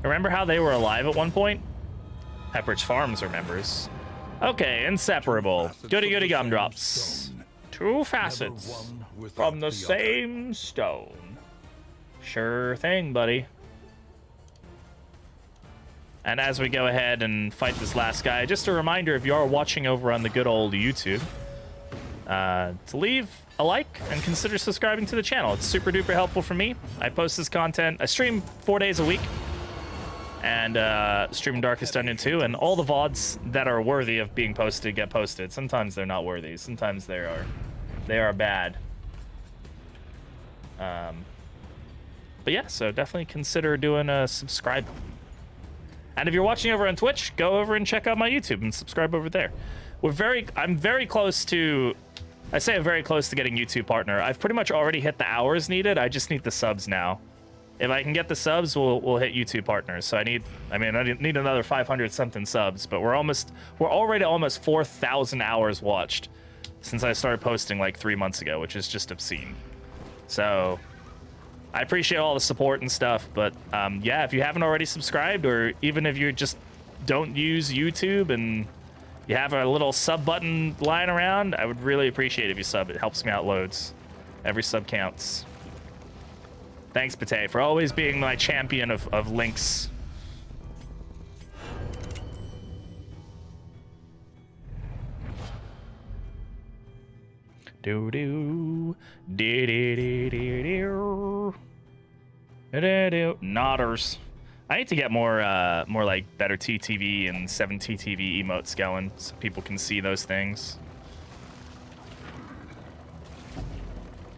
Remember how they were alive at one point? Pepperidge Farms remembers. Okay, inseparable. Goody gumdrops. 2 facets from the same stone. Sure thing, buddy. And as we go ahead and fight this last guy, just a reminder, if you are watching over on the good old YouTube, to leave a like and consider subscribing to the channel. It's super duper helpful for me. I post this content. I stream 4 days a week. And stream Darkest Dungeon 2, and all the VODs that are worthy of being posted get posted. Sometimes they're not worthy. Sometimes they are bad. But yeah, so definitely consider doing a subscribe. And if you're watching over on Twitch, go over and check out my YouTube and subscribe over there. I'm very close to, I say I'm very close to getting YouTube partner. I've pretty much already hit the hours needed. I just need the subs now. If I can get the subs, we'll hit YouTube partners. So I need another 500 something subs, but we're already almost 4,000 hours watched since I started posting like 3 months ago, which is just obscene. So I appreciate all the support and stuff, but yeah, if you haven't already subscribed, or even if you just don't use YouTube and you have a little sub button lying around, I would really appreciate if you sub. It helps me out loads. Every sub counts. Thanks, Pate, for always being my champion of links. Do do do do do do do. Nodders. I need to get more like better TTV and 7 TTV emotes going so people can see those things.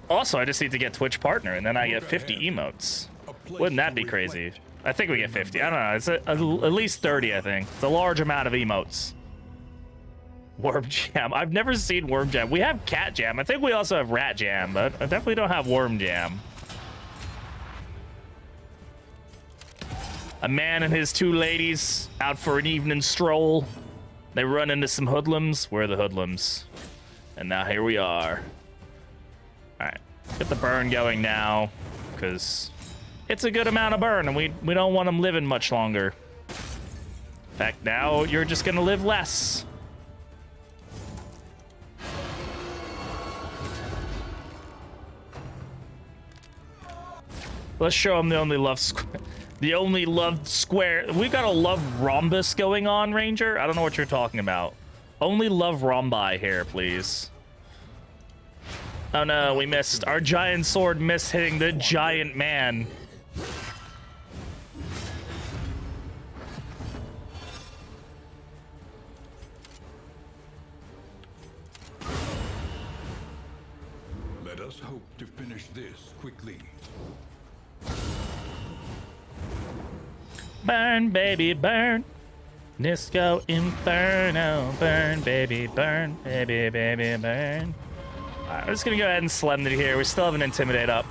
Also, I just need to get Twitch partner, and then I get 50 emotes. Wouldn't that be crazy? I think we get 50. I don't know. It's at least 30, I think. It's a large amount of emotes. Worm Jam. I've never seen Worm Jam. We have Cat Jam. I think we also have Rat Jam, but I definitely don't have Worm Jam. A man and his 2 ladies out for an evening stroll. They run into some hoodlums. We're the hoodlums. And now here we are. Alright, get the burn going now, because it's a good amount of burn, and we don't want them living much longer. In fact, now you're just going to live less. Let's show them the only loved square. We've got a love rhombus going on, Ranger. I don't know what you're talking about. Only love rhombi here, please. Oh no, we missed. Our giant sword missed hitting the giant man. Let us hope to finish this quickly. Burn, baby, burn. Disco Inferno. Burn, baby, burn. Baby, baby, burn. Alright, we're just gonna go ahead and Solemnity here. We still have an Intimidate up.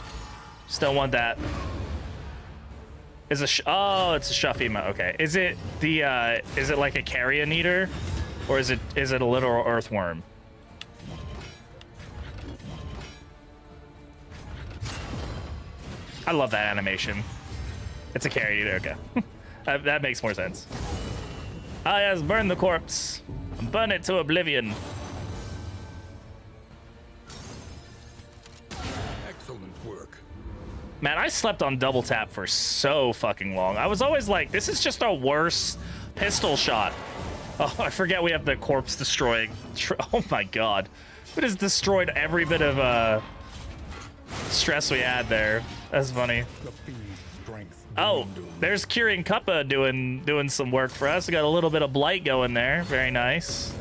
Just don't want that. Oh, it's a Shuff emote. Okay. Is it like a Carrion Eater? Or is it a literal Earthworm? I love that animation. It's a Carrion Eater, okay. That makes more sense. Ah yes, burn the corpse. Burn it to oblivion. Excellent work. Man, I slept on double tap for so fucking long. I was always like, this is just a worse pistol shot. Oh, I forget we have the corpse destroying. Oh my god. It has destroyed every bit of stress we had there. That's funny. Oh, there's Curing Cuppa doing some work for us. We got a little bit of blight going there. Very nice.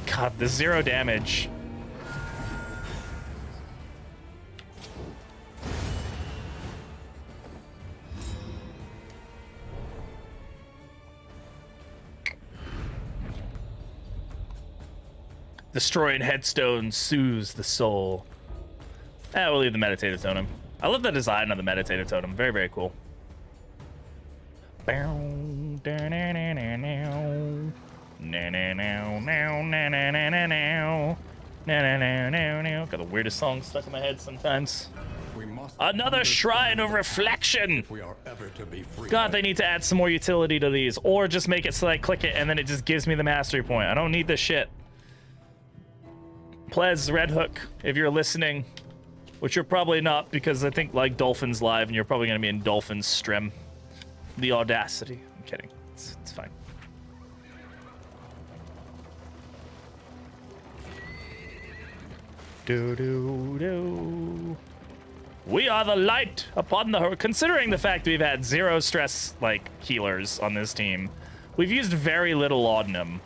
God, the 0 damage. Destroying headstone soothes the soul. We'll leave the meditative totem. I love the design of the meditative totem. Very, very cool. Bow, Got the weirdest song stuck in my head sometimes. We must Another shrine of reflection. if we are ever to be free. God, they need to add some more utility to these, or just make it so I click it and then it just gives me the mastery point. I don't need this shit. Plez, Red Hook, if you're listening, which you're probably not because I think like Dolphin's live and you're probably gonna be in Dolphin's stream. The audacity. I'm kidding. It's fine. Do do do. We are the light upon the considering the fact we've had 0 stress like healers on this team. We've used very little laudanum.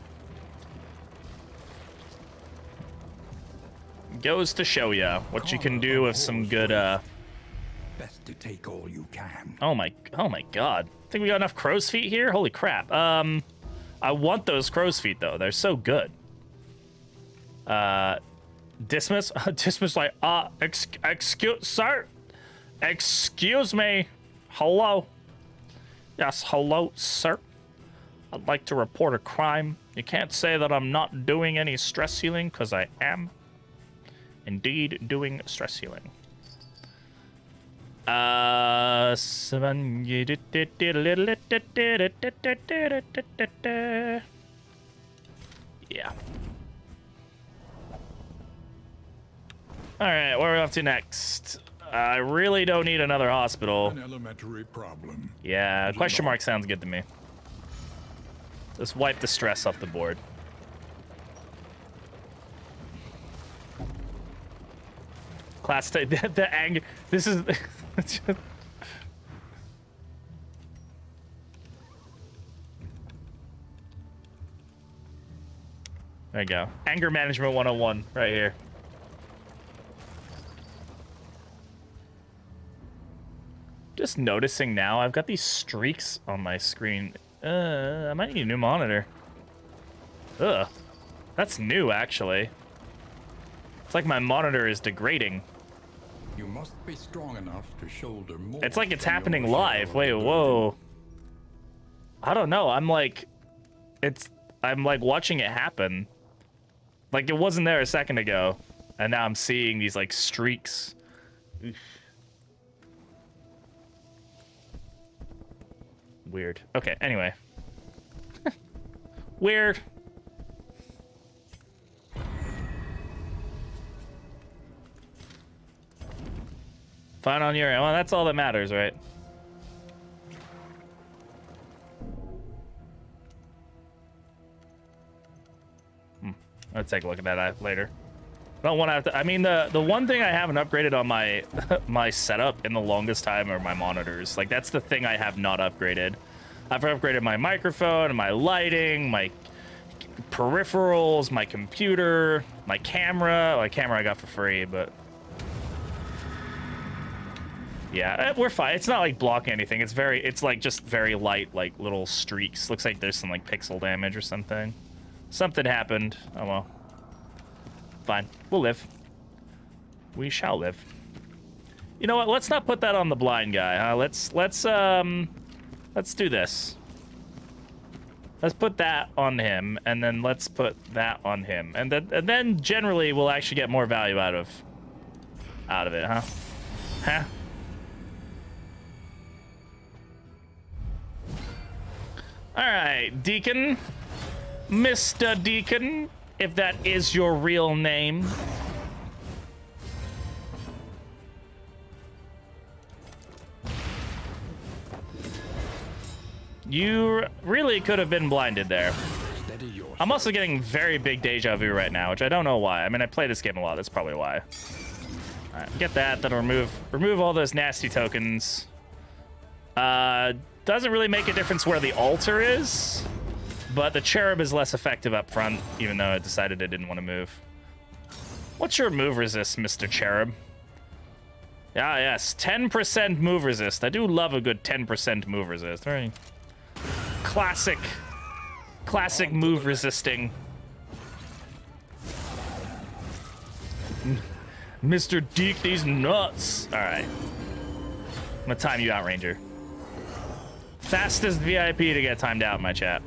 Goes to show ya what you can do with some good Best to take all you can. oh my god. Think we got enough crow's feet here? Holy crap. I want those crow's feet though. They're so good. Dismiss? Dismiss like, excuse, sir? Excuse me. Hello? Yes, hello, sir. I'd like to report a crime. You can't say that I'm not doing any stress healing, because I am indeed doing stress healing. Yeah. All right, what are we off to next? I really don't need another hospital. An elementary problem. Yeah, question mark sounds good to me. Just wipe the stress off the board. Class the anger. This is. There you go. Anger management 101 right here. Just noticing now, I've got these streaks on my screen. I might need a new monitor. Ugh. That's new, actually. It's like my monitor is degrading. You must be strong enough to shoulder more. It's like it's than happening your live. share Wait, of the whoa. I don't know. I'm like watching it happen. Like it wasn't there a second ago. And now I'm seeing these like streaks. Oof. Weird. Okay, anyway. Weird. Fine on your end. Well, that's all that matters, right? I'll take a look at that later. I don't want to. I mean, the one thing I haven't upgraded on my my setup in the longest time are my monitors. Like that's the thing I have not upgraded. I've upgraded my microphone, my lighting, my peripherals, my computer, my camera. My camera I got for free, but yeah, we're fine. It's not like blocking anything. It's like just very light, like little streaks. Looks like there's some like pixel damage or something. Something happened. Oh well. Fine. We'll live. We shall live. You know what? Let's not put that on the blind guy, huh? Let's do this. Let's put that on him, and then let's put that on him, and then generally we'll actually get more value out of it, huh? Huh? All right, Deacon, Mr. Deacon, if that is your real name. You really could have been blinded there. I'm also getting very big deja vu right now, which I don't know why. I mean, I play this game a lot. That's probably why. All right, get that. That'll remove all those nasty tokens. Doesn't really make a difference where the altar is, but the cherub is less effective up front, even though I decided I didn't want to move. What's your move resist, Mr. Cherub? Ah, yes, 10% move resist. I do love a good 10% move resist. Very classic move resisting. Mr. Deke, these nuts. All right. I'm gonna time you out, Ranger. Fastest VIP to get timed out in my chat.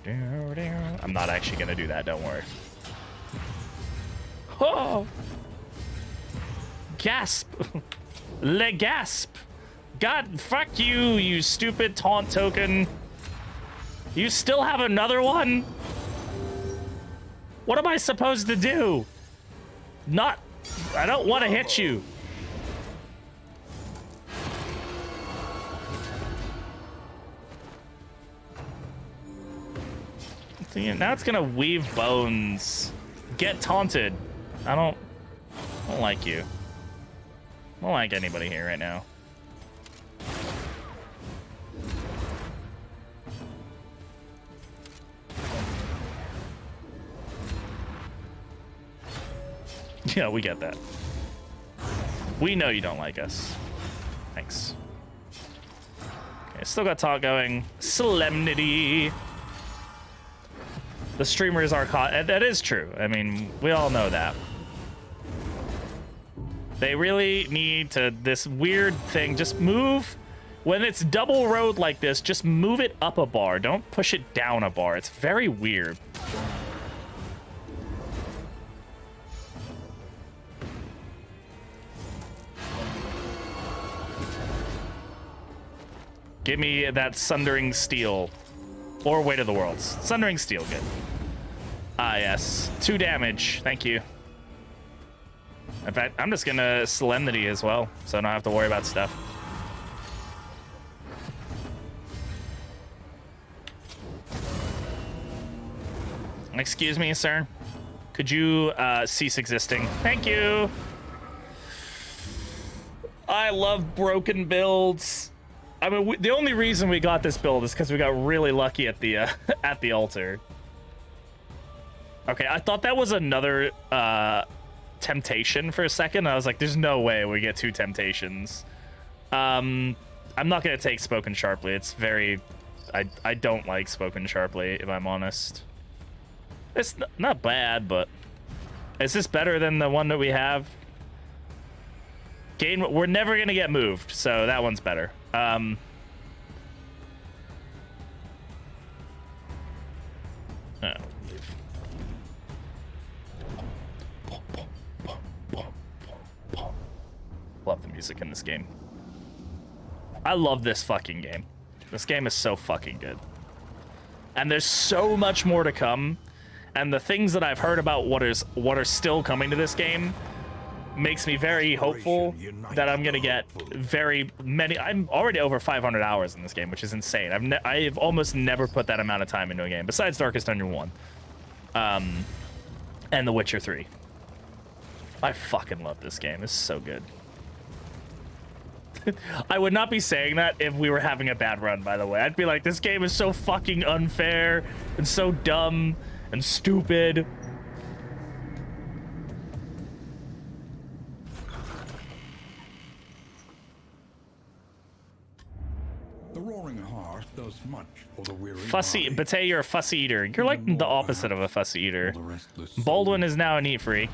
I'm not actually gonna do that, don't worry. Oh! Gasp! Le gasp! God, fuck you, you stupid taunt token. You still have another one? What am I supposed to do? Not... I don't want to hit you. Now it's gonna weave bones. Get taunted. I don't like you. I don't like anybody here right now. Yeah, we get that. We know you don't like us. Thanks. Okay, still got talk going. Solemnity. The streamers are caught. That is true. I mean, we all know that. They really need to, this weird thing, just move. When it's double road like this, just move it up a bar. Don't push it down a bar. It's very weird. Give me that Sundering Steel. Or Weight of the Worlds. Sundering Steel, good. Ah, yes. 2 damage. Thank you. In fact, I'm just gonna Solemnity as well, so I don't have to worry about stuff. Excuse me, sir. Could you cease existing? Thank you. I love broken builds. I mean, the only reason we got this build is because we got really lucky at the at the altar. Okay, I thought that was another temptation for a second. I was like, there's no way we get 2 temptations. I'm not gonna take Spoken Sharply. It's very... I don't like Spoken Sharply, if I'm honest. It's not bad, but... Is this better than the one that we have? We're never gonna get moved, so that one's better. Oh, leave. Love the music in this game. I love this fucking game. This game is so fucking good. And there's so much more to come. And the things that I've heard about what are still coming to this game makes me very hopeful that I'm gonna get very many. I'm already over 500 hours in this game, which is insane. I've almost never put that amount of time into a game besides Darkest Dungeon 1 and The Witcher 3. I fucking love this game. It's so good. I would not be saying that if we were having a bad run, by the way. I'd be like, this game is so fucking unfair and so dumb and stupid. The roaring heart does much for the weary Fussy, body. Bate, you're a fussy eater. You're like the opposite of a fussy eater. The restless Baldwin soul. is now a neat freak.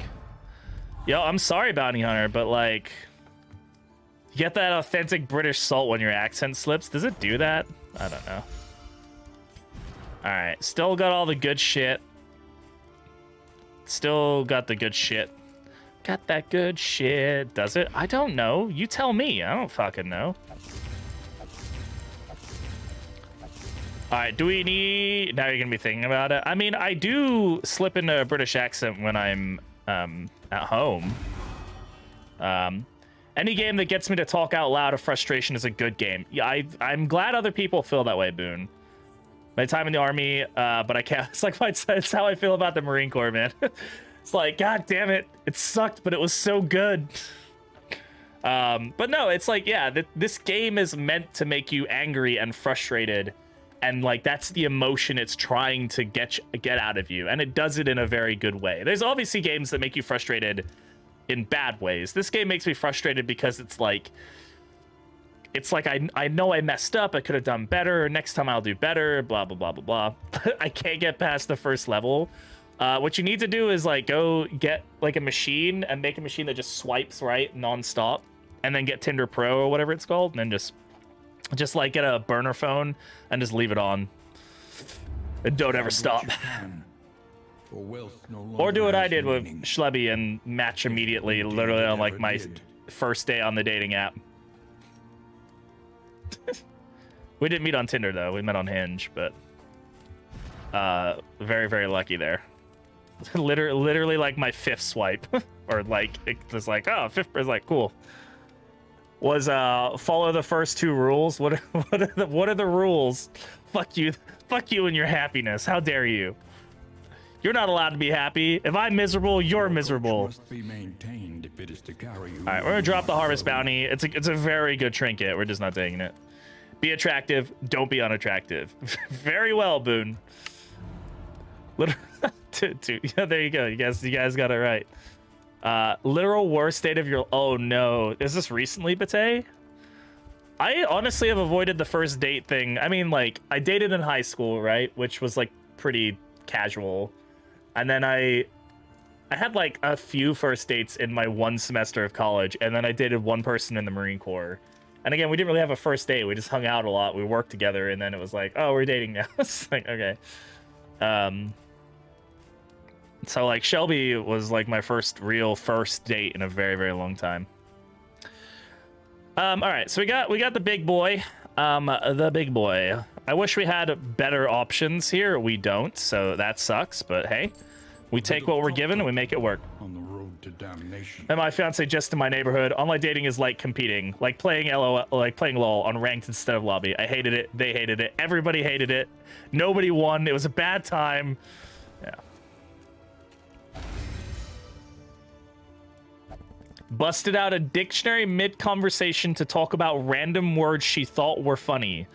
Yo, I'm sorry, Bounty Hunter, but like, you get that authentic British salt when your accent slips. Does it do that? I don't know. All right, still got all the good shit. Still got the good shit. Got that good shit. Does it? I don't know. You tell me. I don't fucking know. All right, do we need... Now you're going to be thinking about it. I mean, I do slip into a British accent when I'm at home. Any game that gets me to talk out loud of frustration is a good game. Yeah, I'm glad other people feel that way, Boone. My time in the army, but I can't... It's like it's how I feel about the Marine Corps, man. It's like, God damn it. It sucked, but it was so good. But no, it's like, yeah, this game is meant to make you angry and frustrated. And like, that's the emotion it's trying to get out of you. And it does it in a very good way. There's obviously games that make you frustrated in bad ways. This game makes me frustrated because it's like I know I messed up. I could have done better. Next time I'll do better. Blah, blah, blah, blah, blah. I can't get past the first level. What you need to do is like go get like a machine and make a machine that just swipes right nonstop, and then get Tinder Pro or whatever it's called, and then just Just like get a burner phone and just leave it on. And don't ever stop. Or do what I did with Schlebby and match immediately, literally on like my first day on the dating app. We didn't meet on Tinder though, we met on Hinge, but very, very lucky there. Literally like my 5th swipe. Or like, it was like, oh, 5th is like, cool. Was follow the first 2 rules. What are the rules? Fuck you and your happiness. How dare you? You're not allowed to be happy. If I'm miserable, you're miserable. Must be maintained if it is to carry you. All right, we're gonna drop the harvest bounty. It's a very good trinket. We're just not taking it. Be attractive. Don't be unattractive. Very well, Boone. Yeah, there you go. You guys got it right. Literal worst state of your. Oh no, is this recently, Bate? I honestly have avoided the first date thing. I mean, like, I dated in high school, right? Which was like pretty casual. And then I had like a few first dates in my 1 semester of college, and then I dated one person in the Marine Corps. And again, we didn't really have a first date. We just hung out a lot. We worked together, and then it was like, oh, we're dating now. It's like, okay. So like Shelby was like my real first date in a very, very long time. All right, so we got the big boy. The big boy. I wish we had better options here. We don't, so that sucks, but hey. We take what we're given and we make it work. On the road to damnation. And my fiance just in my neighborhood. Online dating is like competing, like playing LOL on ranked instead of lobby. I hated it. They hated it. Everybody hated it. Nobody won. It was a bad time. Yeah. Busted out a dictionary mid-conversation to talk about random words she thought were funny.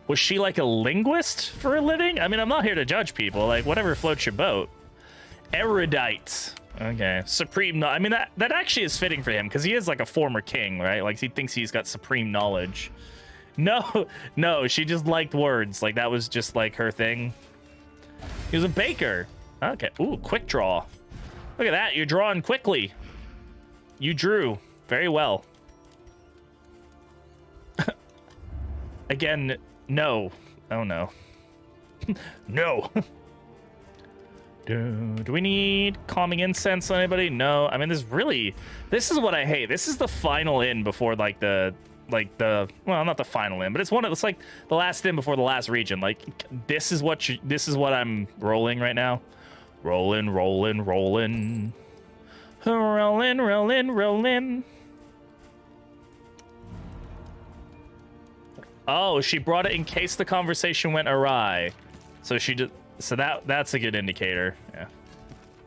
Was she like a linguist for a living? I mean, I'm not here to judge people. Like, whatever floats your boat. Erudite. Okay. Supreme. I mean, that actually is fitting for him because he is like a former king, right? Like, he thinks he's got supreme knowledge. No, she just liked words. Like, that was just like her thing. He was a baker. Okay. Ooh, quick draw. Look at that. You're drawing quickly. You drew very well. Again, no. Oh, no. No. Do we need calming incense on anybody? No. I mean, this is what I hate. This is the final in before like the well, not the final in, but it's like the last in before the last region. Like, this is what I'm rolling right now. Rolling. Rolling. Oh, she brought it in case the conversation went awry. So she did. So that's a good indicator. Yeah.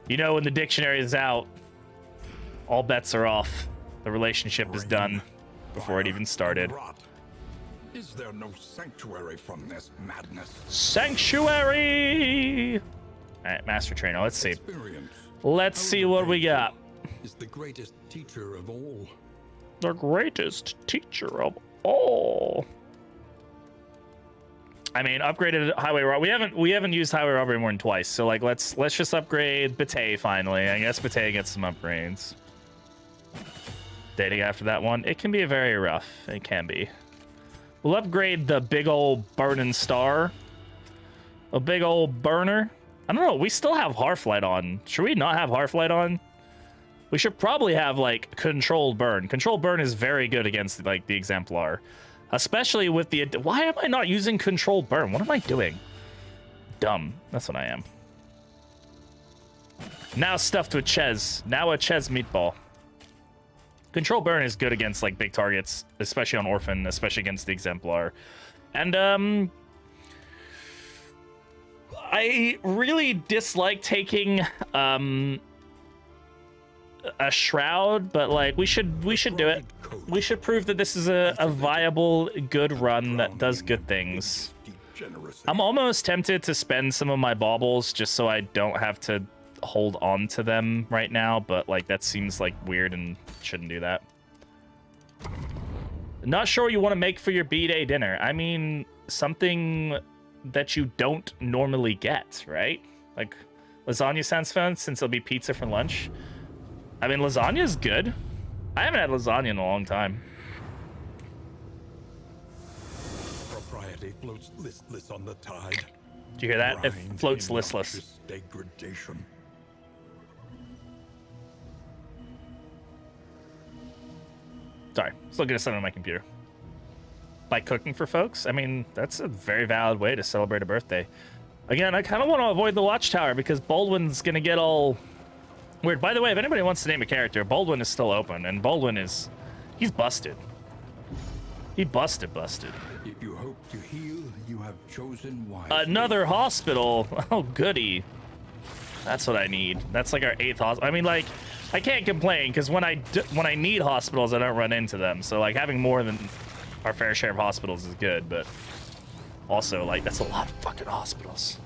You know, when the dictionary is out, all bets are off. The relationship is done before it even started. Is there no sanctuary from this madness? Sanctuary! All right, Master Trainer. Let's see. Let's see what we got. Is the greatest teacher of all. The greatest teacher of all. I mean, upgraded highway robbery. We haven't used highway robbery more than twice. So like, let's just upgrade Bate finally. I guess Bate gets some upgrades. Dating after that one, it can be very rough. It can be. We'll upgrade the big old burning star. A big old burner. I don't know. We still have Hearthlight on. Should we not have Hearthlight on? We should probably have like controlled burn. Controlled burn is very good against like the exemplar. Especially with the... Why am I not using controlled burn? What am I doing? Dumb. That's what I am. Now stuffed with Ches. Now a Ches meatball. Control burn is good against like big targets, especially on Orphan, especially against the exemplar. And I really dislike taking a Shroud, but like we should do it. We should prove that this is a viable, good run that does good things. I'm almost tempted to spend some of my baubles just so I don't have to hold on to them right now, but like that seems like weird and shouldn't do that. Not sure what you want to make for your B-Day dinner. I mean, something that you don't normally get, right? Like lasagna sounds fun since it'll be pizza for lunch. I mean, lasagna is good. I haven't had lasagna in a long time. MST floats listless on the tide. Do you hear that? It Grinds floats in listless. noxious degradation. Sorry, just looking at something on my computer. By cooking for folks? I mean, that's a very valid way to celebrate a birthday. Again, I kind of want to avoid the watchtower because Baldwin's going to get all weird. By the way, if anybody wants to name a character, Baldwin is still open, and Baldwin is... he's busted. He busted. If you hope to heal, you have chosen wisely. Another hospital? Oh, goody. That's what I need. That's like our 8th hospital. I mean, like, I can't complain because when I need hospitals, I don't run into them. So, like, having more than our fair share of hospitals is good, but also, like, that's a lot of fucking hospitals.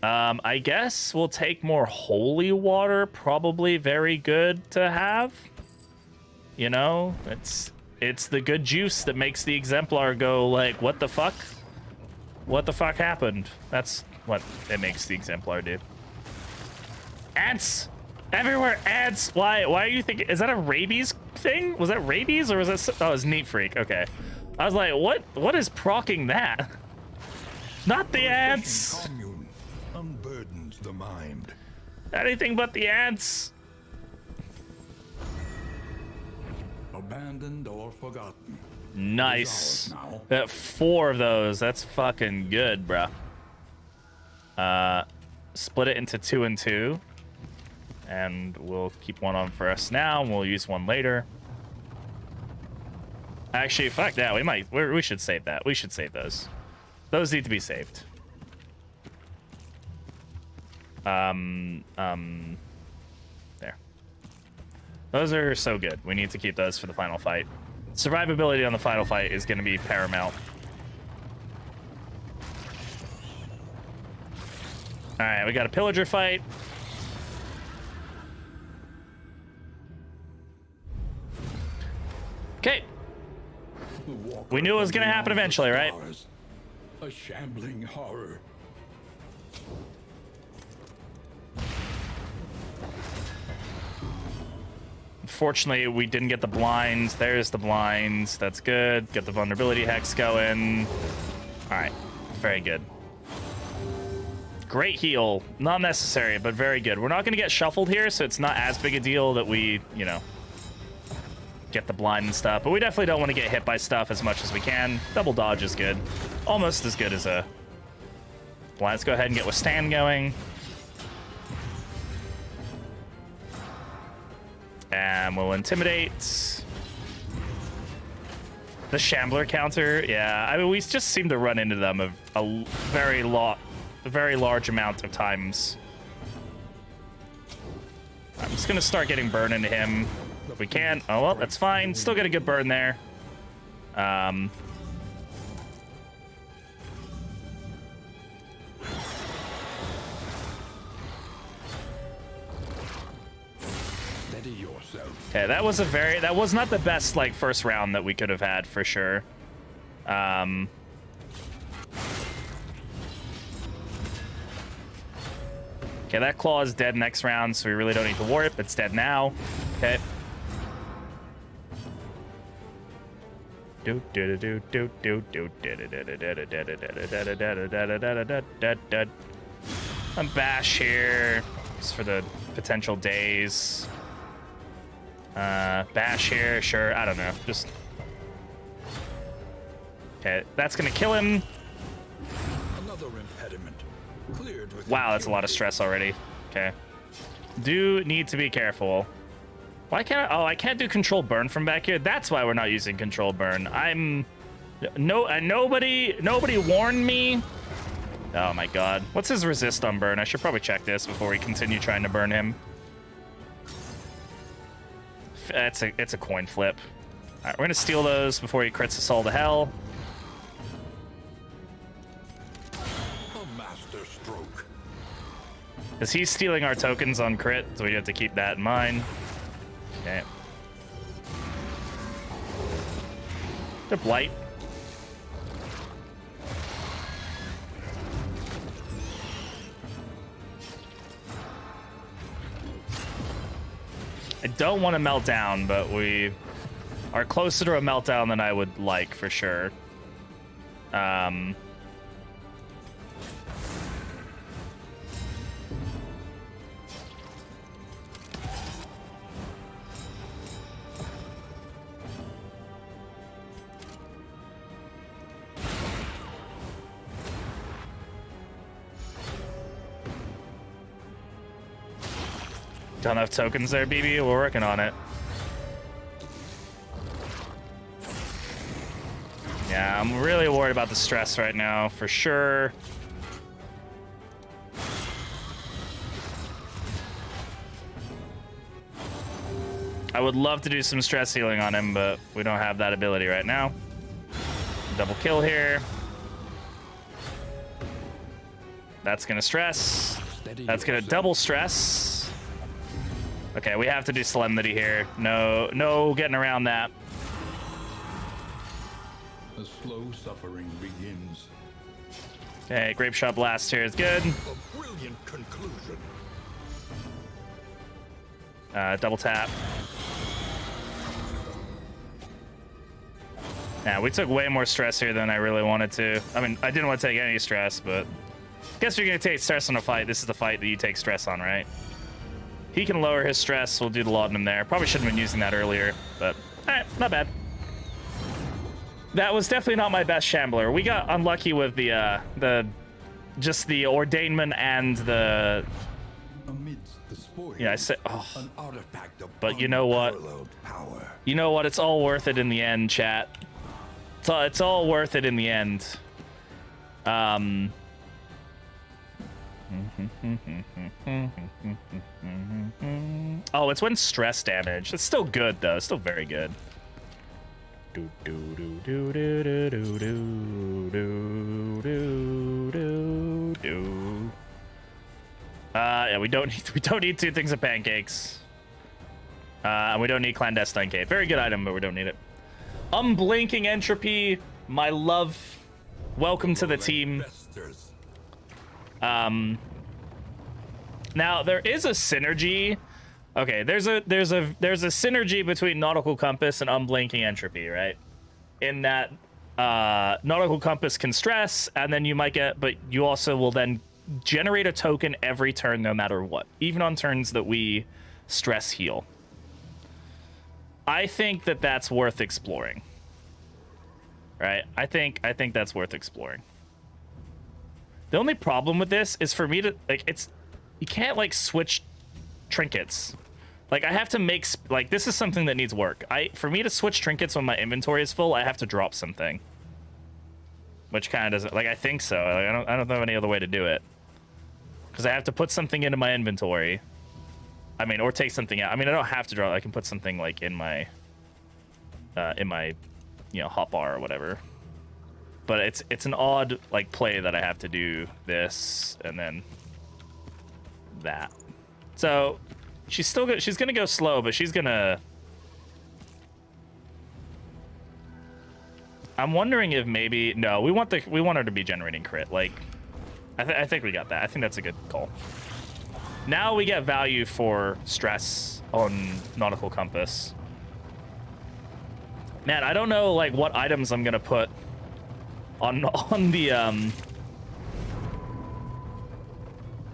I guess we'll take more holy water. Probably very good to have. You know, it's the good juice that makes the exemplar go like, what the fuck? What the fuck happened? That's what it makes the exemplar do. Ants! Everywhere, ants! Why are you thinking, is that a rabies thing? Was that rabies or was that, oh, it was Neat Freak, okay. I was like, what is procking that? Not the ants! Commune unburdens the mind. Anything but the ants! Abandoned or forgotten. Nice. It's ours now. That 4 of those, that's fucking good, bruh. Split it into 2 and 2. And we'll keep one on for us now, and we'll use one later. Actually, fuck that. We should save that. We should save those. Those need to be saved. There. Those are so good. We need to keep those for the final fight. Survivability on the final fight is going to be paramount. All right, we got a pillager fight. Okay. We knew it was going to happen eventually, right? A shambling horror. Fortunately, we didn't get the blinds. There's the blinds. That's good. Get the vulnerability hex going. All right. Very good. Great heal. Not necessary, but very good. We're not going to get shuffled here, so it's not as big a deal that we, you know, get the blind and stuff. But we definitely don't want to get hit by stuff as much as we can. Double dodge is good. Almost as good as a blind. Let's go ahead and get withstand going. And we'll intimidate. The Shambler counter, yeah. I mean, we just seem to run into them a very large amount of times. I'm just gonna start getting burn into him if we can. Oh well, that's fine. Still get a good burn there. Okay, that was not the best like first round that we could have had for sure. Okay, that claw is dead next round, so we really don't need to warp. It's dead now. Okay. I'm bash here. Just for the potential days. Bash here, sure. I don't know. Just okay. That's gonna kill him. Another impediment. Cleared with Wow, that's a lot of stress already. Okay. Do need to be careful. Why can't I? Oh, I can't do control burn from back here. That's why we're not using control burn. Nobody warned me. Oh my god. What's his resist on burn? I should probably check this before we continue trying to burn him. It's a coin flip. All right, we're gonna steal those before he crits us all to hell. a master stroke. Because he's stealing our tokens on crit, so we have to keep that in mind. Okay. The blight. I don't want to melt down, but we are closer to a meltdown than I would like, for sure. Don't have tokens there, BB. We're working on it. Yeah, I'm really worried about the stress right now, for sure. I would love to do some stress healing on him, but we don't have that ability right now. Double kill here. That's gonna stress. That's gonna double stress. Okay, we have to do Solemnity here. No getting around that. The slow suffering begins. Okay, Grape Shot Blast here is good. A brilliant conclusion. Double tap. Yeah, we took way more stress here than I really wanted to. I mean, I didn't want to take any stress, but I guess you're gonna take stress on a fight. This is the fight that you take stress on, right? He can lower his stress. We'll do the laudanum there. Probably shouldn't have been using that earlier, but all right, not bad. That was definitely not my best Shambler. We got unlucky with the ordainment and the. Amidst the spoils, Yeah, I said. Oh. an artifact of But you know what? unparalleled power. You know what? It's all worth it in the end, chat. It's all worth it in the end. Oh, it's when stress damage. It's still good though. It's still very good. Yeah, we don't need two things of pancakes. And we don't need clandestine cape. Very good item, but we don't need it. Unblinking entropy, my love. Welcome to the team. Now there is a synergy. Okay, there's a synergy between nautical compass and unblinking entropy, right? In that nautical compass can stress, and then you might get, but you also will then generate a token every turn, no matter what, even on turns that we stress heal. I think that that's worth exploring. Right? I think that's worth exploring. The only problem with this is for me to you can't like switch trinkets. Like I have to make this is something that needs work. For me to switch trinkets when my inventory is full, I have to drop something. Which kind of doesn't I think so. Like, I don't know any other way to do it. Because I have to put something into my inventory. I mean, or take something out. I mean, I don't have to draw. I can put something like in my hotbar or whatever. But it's an odd play that I have to do this and then that. So she's gonna go slow, but she's gonna. I'm wondering if maybe no. We want her to be generating crit. I think we got that. I think that's a good call. Now we get value for stress on nautical compass. Man, I don't know what items I'm gonna put on the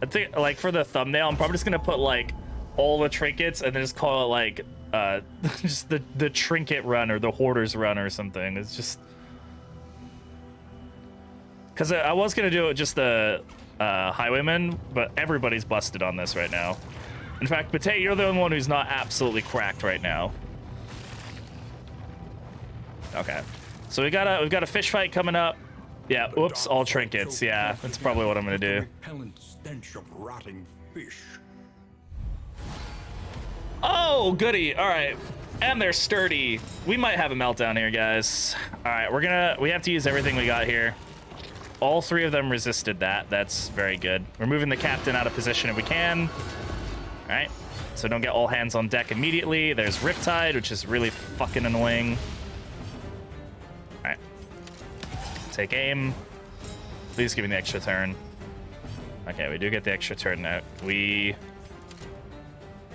I think for the thumbnail I'm probably just gonna put all the trinkets and then just call it just the trinket run or the hoarders run or something. It's just because I was gonna do it just the highwayman, but everybody's busted on this right now. In fact, Pate, you're the only one who's not absolutely cracked right now. Okay, so we've got a fish fight coming up. Yeah, oops, all trinkets. Yeah, that's probably what I'm gonna do. Repellent stench of rotting fish. Oh, goody. All right, and they're sturdy. We might have a meltdown here, guys. All right, we have to use everything we got here. All three of them resisted that. That's very good. We're moving the captain out of position if we can. All right, so don't get all hands on deck immediately. There's Riptide, which is really fucking annoying. All right, take aim. Please give me the extra turn. Okay, we do get the extra turn now.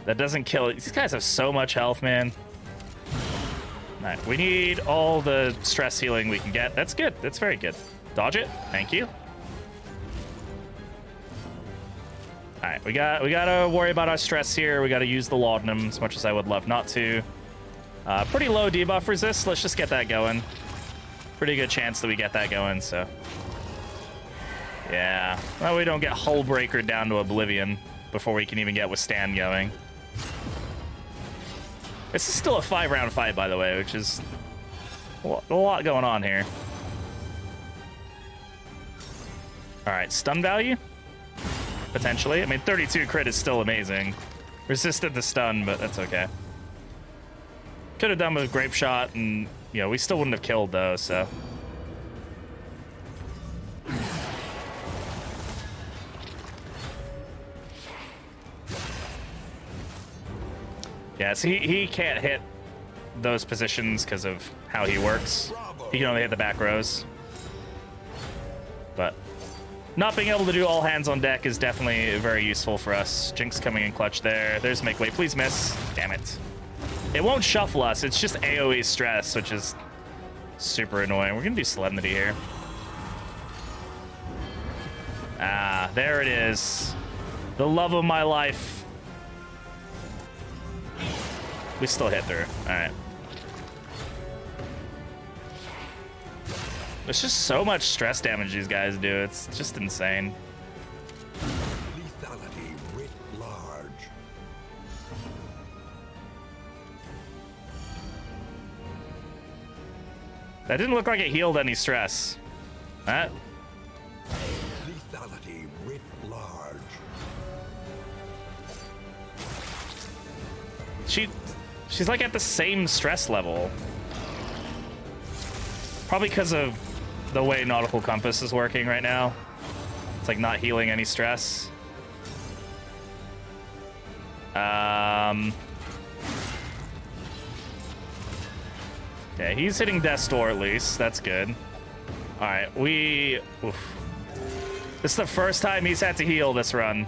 That doesn't kill. These guys have so much health, man. Alright, we need all the stress healing we can get. That's good. That's very good. Dodge it. Thank you. Alright, we gotta worry about our stress here. We gotta use the laudanum as much as I would love not to. Pretty low debuff resist. Let's just get that going. Pretty good chance that we get that going, so. Yeah. Well, we don't get Hull Breaker down to oblivion before we can even get Withstand going. This is still a 5-round fight, by the way, which is a lot going on here. All right, stun value? Potentially. I mean, 32 crit is still amazing. Resisted the stun, but that's okay. Could have done with Grape Shot, and, you know, we still wouldn't have killed, though, so. Yeah, so he can't hit those positions because of how he works. He can only hit the back rows. But not being able to do all hands on deck is definitely very useful for us. Jinx coming in clutch there. There's make way. Please miss. Damn it. It won't shuffle us. It's just AoE stress, which is super annoying. We're going to do Solemnity here. Ah, there it is. The love of my life. We still hit through. All right. There's just so much stress damage these guys do. It's just insane. Lethality writ large. That didn't look like it healed any stress. That. Lethality writ large. She's like at the same stress level. Probably because of the way Nautical Compass is working right now. It's like not healing any stress. Yeah, he's hitting Death's Door at least. That's good. All right, oof. This is the first time he's had to heal this run.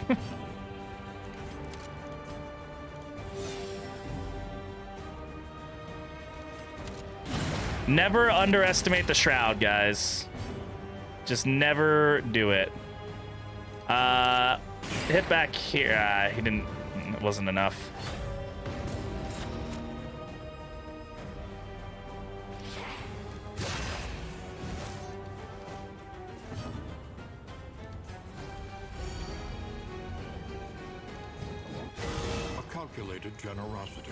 Never underestimate the Shroud, guys. Just never do it. Hit back here. He didn't. It wasn't enough. A calculated generosity,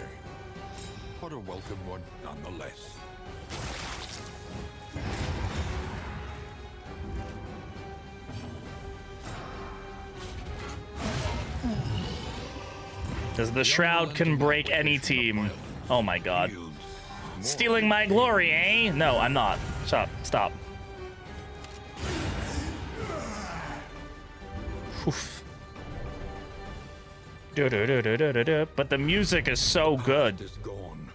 but a welcome one nonetheless. Because the Shroud can break any team. Oh my god. Stealing my glory, eh? No, I'm not. Stop. Stop. Oof. But the music is so good. Is gone.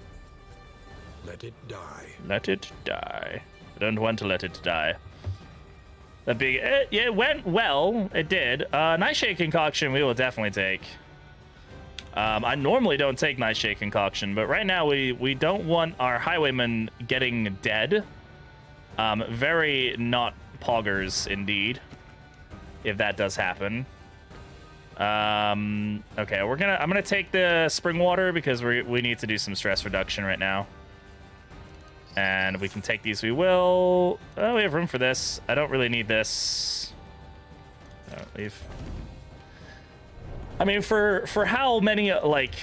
Let it die. Let it die. I don't want to let it die. Yeah, it went well. It did. Nightshade Concoction we will definitely take. I normally don't take Nightshade Concoction, but right now we don't want our Highwaymen getting dead. Very not poggers indeed, if that does happen. Okay, I'm gonna take the Spring Water because we need to do some stress reduction right now. And we can take these, we will. Oh, we have room for this. I don't really need this. Oh, leave. I mean, for how many, like,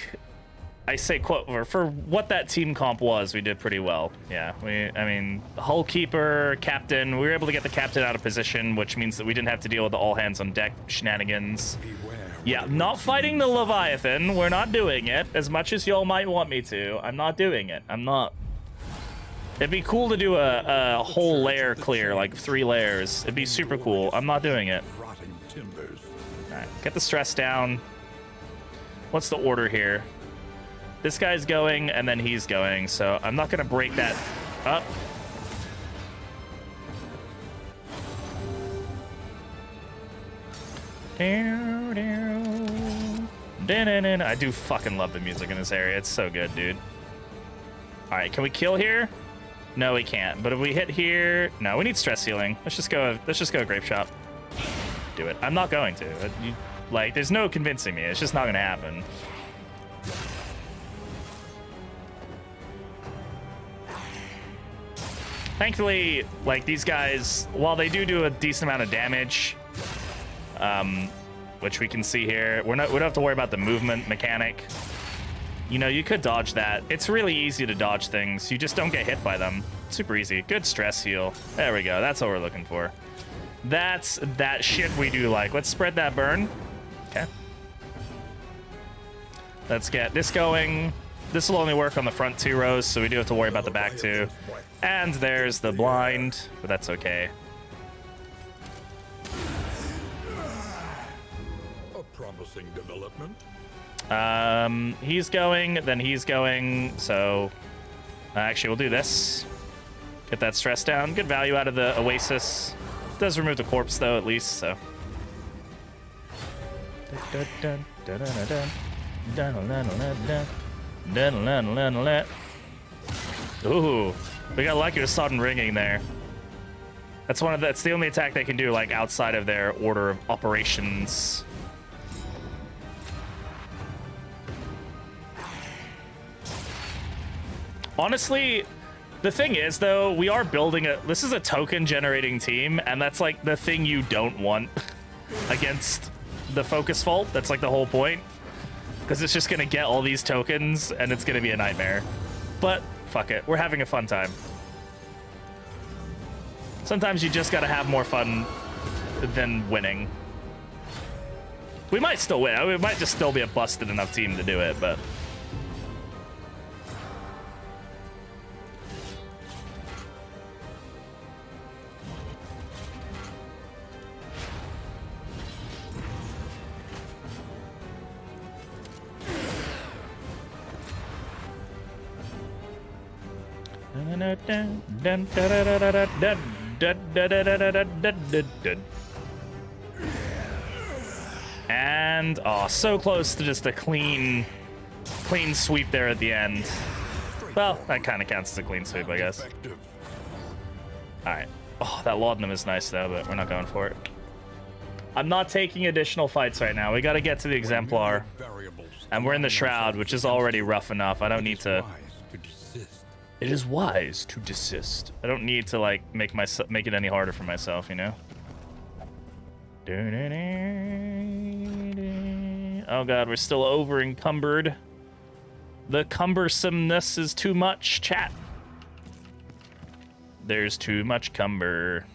I say quote, for what that team comp was, we did pretty well. Yeah, I mean, Hull Keeper, Captain, we were able to get the Captain out of position, which means that we didn't have to deal with the all hands on deck shenanigans. Yeah, not fighting the Leviathan. We're not doing it. As much as y'all might want me to, I'm not doing it. I'm not. It'd be cool to do a whole lair clear, like 3 layers. It'd be super cool. I'm not doing it. Alright, get the stress down. What's the order here? This guy's going, and then he's going, so I'm not gonna break that up. I do fucking love the music in this area. It's so good, dude. All right, can we kill here? No, we can't. But if we hit here, no, we need stress healing. Let's just go grape shot. Do it. I'm not going to. Like, there's no convincing me. It's just not gonna happen. Thankfully, like, these guys, while they do a decent amount of damage, which we can see here, we don't have to worry about the movement mechanic. You know, you could dodge that. It's really easy to dodge things. You just don't get hit by them. Super easy. Good stress heal. There we go. That's what we're looking for. That's that shit we do like. Let's spread that burn. Okay. Let's get this going. This will only work on the front 2 rows, so we do have to worry about the back 2. And there's the blind, but that's okay. A promising development. He's going, then he's going, so actually we'll do this. Get that stress down. Good value out of the Oasis. Does remove the corpse though, at least, so. Ooh, we got lucky with sudden ringing there. That's the only attack they can do, like, outside of their order of operations. Honestly, the thing is, though, we are building this is a token generating team, and that's like the thing you don't want against the focus fault. That's like the whole point, because it's just gonna get all these tokens and it's gonna be a nightmare. But fuck it, we're having a fun time. Sometimes you just gotta have more fun than winning. We might still win. It might just still be a busted enough team to do it, but. And oh, so close to just a clean sweep there at the end. Well, that kind of counts as a clean sweep, I guess. All right. Oh, that laudanum is nice though, but we're not going for it. I'm not taking additional fights right now. We got to get to the exemplar, and we're in the Shroud, which is already rough enough. I don't need to. It is wise to desist. I don't need to, like, make it any harder for myself, you know? Oh god, we're still over encumbered. The cumbersomeness is too much, chat. There's too much cumber.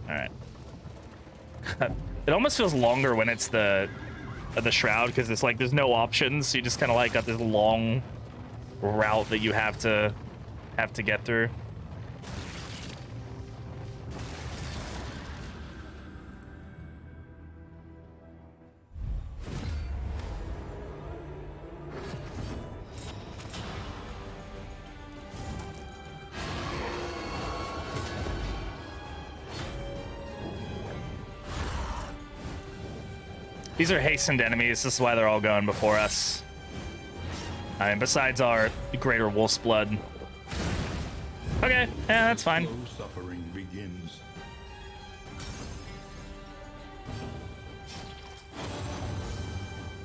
Alright. It almost feels longer when it's the Shroud, because it's like there's no options. So you just kind of like got this long route that you have to get through. These are hastened enemies. This is why they're all going before us. I mean, besides our greater wolf's blood. Okay, yeah, that's fine. Slow suffering begins.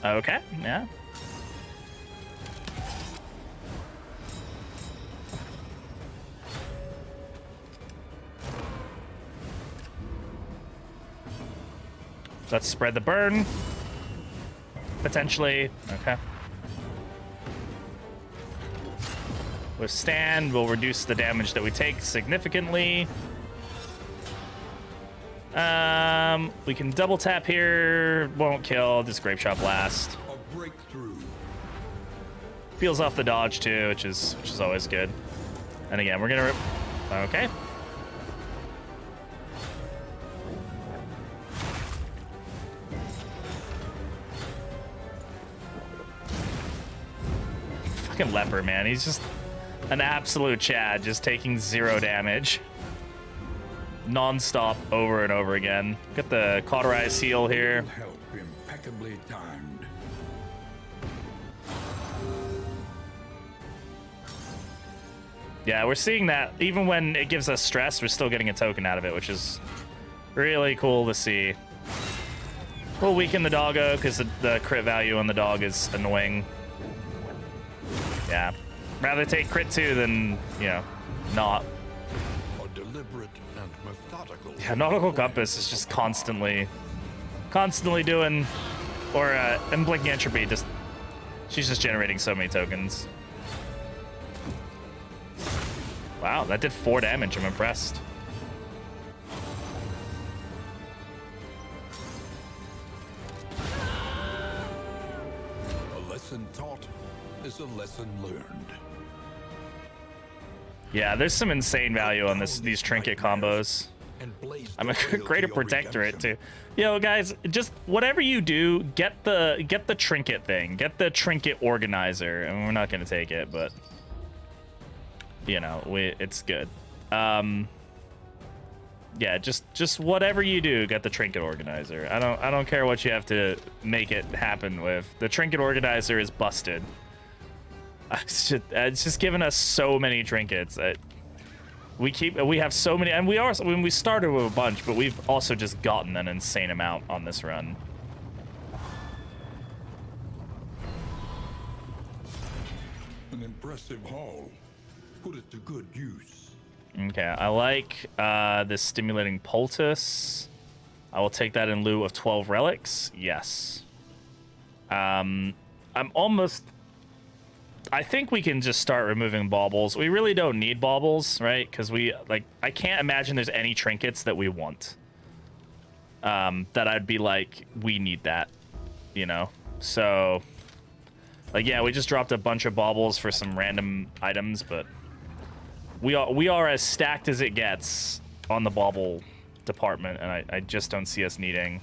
Okay, yeah. Let's spread the burn. Potentially. Okay. Withstand will reduce the damage that we take significantly. We can double tap here. Won't kill. Just grape shot blast. A breakthrough. Peels off the dodge too, which is always good. And again, we're gonna okay. Fucking leper, man. He's just an absolute Chad, just taking 0 damage. non-stop over and over again. Get the cauterized heal here. Help impeccably timed. Yeah, we're seeing that even when it gives us stress, we're still getting a token out of it, which is really cool to see. We'll weaken the doggo because the crit value on the dog is annoying. Yeah, rather take crit 2 than, you know, not. A deliberate and methodical. Yeah, Nautical Compass is just constantly doing, or and Blinking Entropy, she's just generating so many tokens. Wow, that did 4 damage. I'm impressed. A lesson taught is a lesson learned. Yeah, there's some insane value on these trinket combos. I'm a greater protectorate too. Yo, guys, just whatever you do, get the trinket thing, get the trinket organizer. I mean, we're not gonna take it, but you know, it's good. Yeah, just whatever you do, get the trinket organizer. I don't care what you have to make it happen with. The trinket organizer is busted. It's just given us so many trinkets. We have so many, and when we started with a bunch, but we've also just gotten an insane amount on this run. An impressive haul. Put it to good use. Okay, I like this stimulating poultice. I will take that in lieu of 12 relics. Yes. I think we can just start removing baubles. We really don't need baubles, right? Because I can't imagine there's any trinkets that we want. That I'd be like, we need that, you know? So, like, yeah, we just dropped a bunch of baubles for some random items, but we are as stacked as it gets on the bauble department, and I just don't see us needing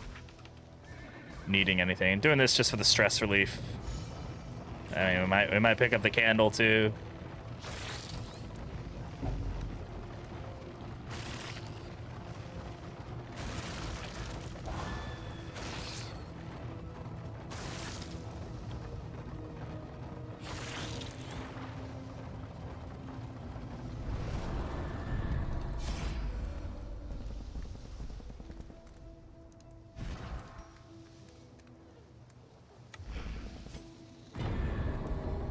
anything. Doing this just for the stress relief. I mean, we might pick up the candle too.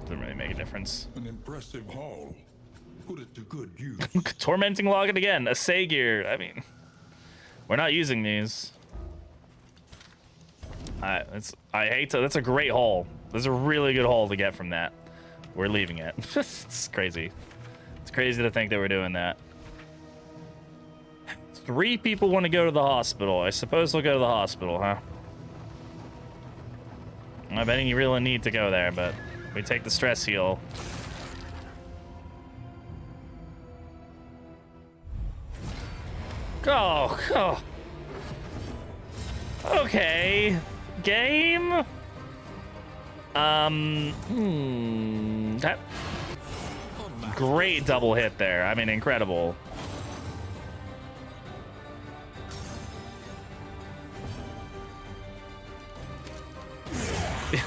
Doesn't really make a difference. An impressive haul. Put it to good use. Tormenting Login again. Assay gear. I mean, we're not using these. I hate to. That's a great haul. That's a really good haul to get from that. We're leaving it. It's crazy. It's crazy to think that we're doing that. 3 people want to go to the hospital. I suppose we'll go to the hospital, huh? I bet you really need to go there, but we take the stress heal. Oh. Okay. Game. That great double hit there. I mean, incredible.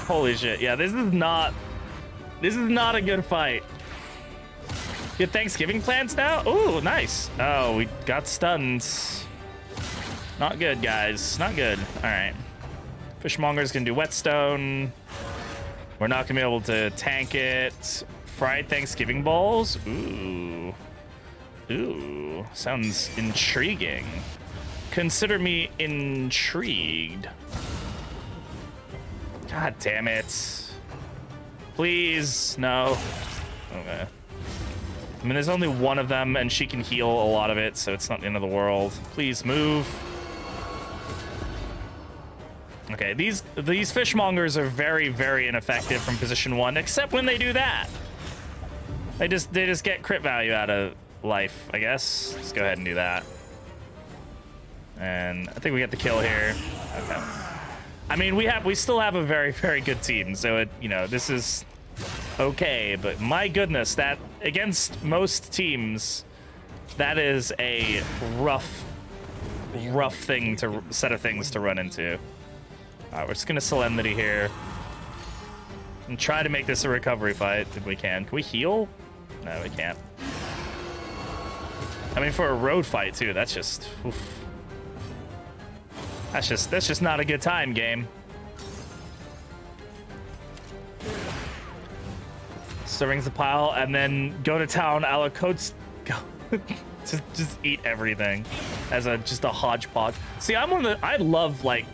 Holy shit. Yeah, this is not a good fight. You have Thanksgiving plans now? Ooh, nice. Oh, we got stunned. Not good, guys. Not good. All right. Fishmonger's gonna do whetstone. We're not gonna be able to tank it. Fried Thanksgiving balls. Ooh. Sounds intriguing. Consider me intrigued. God damn it. Please, no. Okay. I mean, there's only one of them, and she can heal a lot of it, so it's not the end of the world. Please move. Okay, these fishmongers are very, very ineffective from position 1, except when they do that. They just get crit value out of life, I guess. Let's go ahead and do that. And I think we get the kill here. Okay. I mean, we still have a very, very good team, so this is okay, but my goodness, that against most teams, that is a rough rough set of things to run into. All right, we're just gonna Solemnity here and try to make this a recovery fight if we can. Can we heal? No, we can't. I mean, for a road fight too, that's just, oof. That's just not a good time, game. So rings the pile and then go to town. A la Coats, go. just eat everything as just a hodgepodge. See, I'm one of the, I love, like,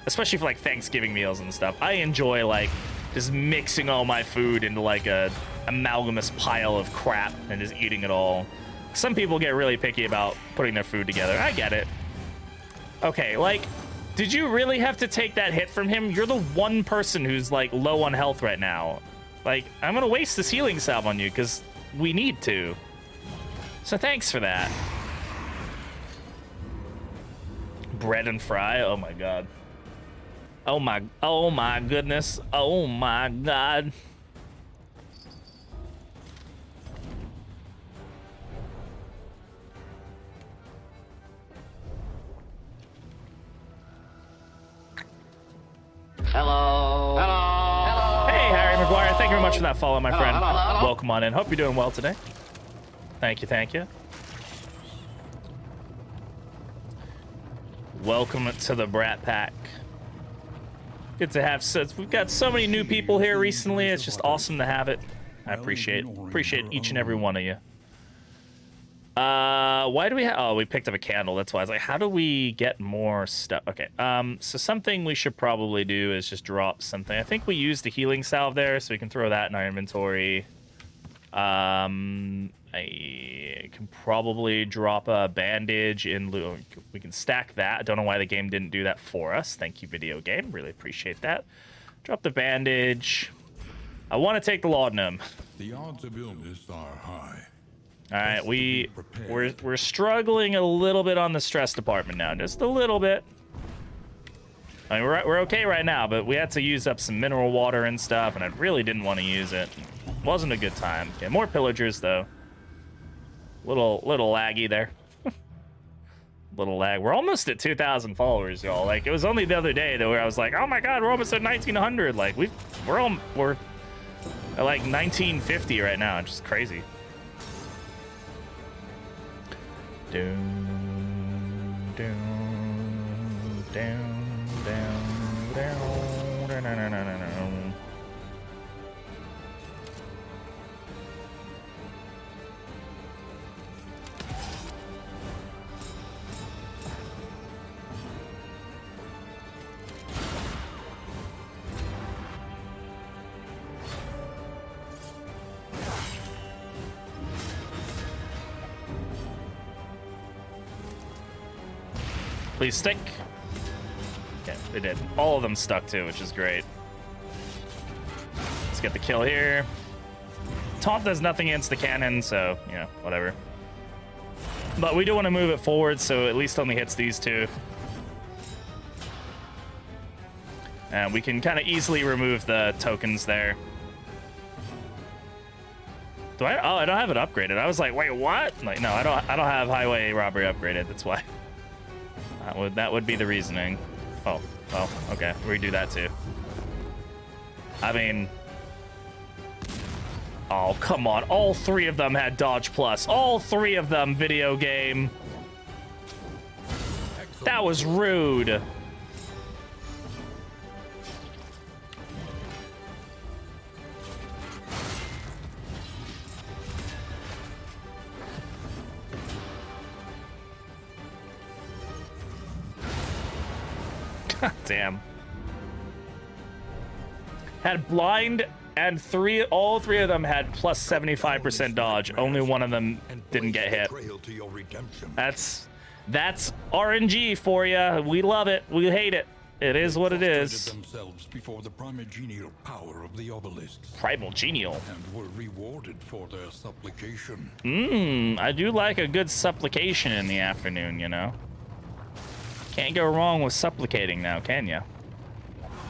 especially for like Thanksgiving meals and stuff, I enjoy like just mixing all my food into like a amalgamous pile of crap and just eating it all. Some people get really picky about putting their food together. I get it. Okay, like, did you really have to take that hit from him? You're the one person who's like low on health right now. Like, I'm gonna waste this healing salve on you because we need to. So thanks for that. Bread and fry, oh my god. Oh my goodness. Oh my god. Hello. Hello. Hello. Hey, Harry McGuire. Thank you very much for that follow, my friend. Hello. Welcome on in. Hope you're doing well today. Thank you, thank you. Welcome to the Brat Pack. Good to have, we've got so many new people here recently. It's just awesome to have it. I appreciate each and every one of you. Why do we have, oh, we picked up a candle. That's why I was like, how do we get more stuff? Okay, so something we should probably do is just drop something. I think we used the healing salve there, so we can throw that in our inventory. I can probably drop a bandage in lieu. We can stack that. I don't know why the game didn't do that for us. Thank you, video game. Really appreciate that. Drop the bandage. I want to take the laudanum. The odds of illness are high. All right, we're struggling a little bit on the stress department now, just a little bit. I mean, we're okay right now, but we had to use up some mineral water and stuff, and I really didn't want to use it. Wasn't a good time. Okay, more pillagers though. Little laggy there. Little lag. We're almost at 2,000 followers, y'all. Like, it was only the other day that where I was like, oh my god, we're almost at 1,900. Like, we're at like 1,950 right now. It's just crazy. Down, down, down, down, down, down, down, down, down. Please stick. Okay, they did. All of them stuck too, which is great. Let's get the kill here. Taunt does nothing against the cannon, so, you know, whatever. But we do want to move it forward, so at least only hits these two. And we can kind of easily remove the tokens there. Do I? Oh, I don't have it upgraded. I was like, wait, what? Like, no, I don't have highway robbery upgraded. That's why. That would be the reasoning. Oh, okay. Redo that too. I mean, oh, come on. All three of them had dodge plus. All three of them, video game. That was rude. Damn. Had blind and all three of them had plus 75% dodge. Only one of them didn't get hit. That's RNG for you. We love it. We hate it. It is what it is. Themselves before the primogenial power of the obelisks. Primogenial. And were rewarded for their supplication. I do like a good supplication in the afternoon, you know. Can't go wrong with supplicating now, can ya?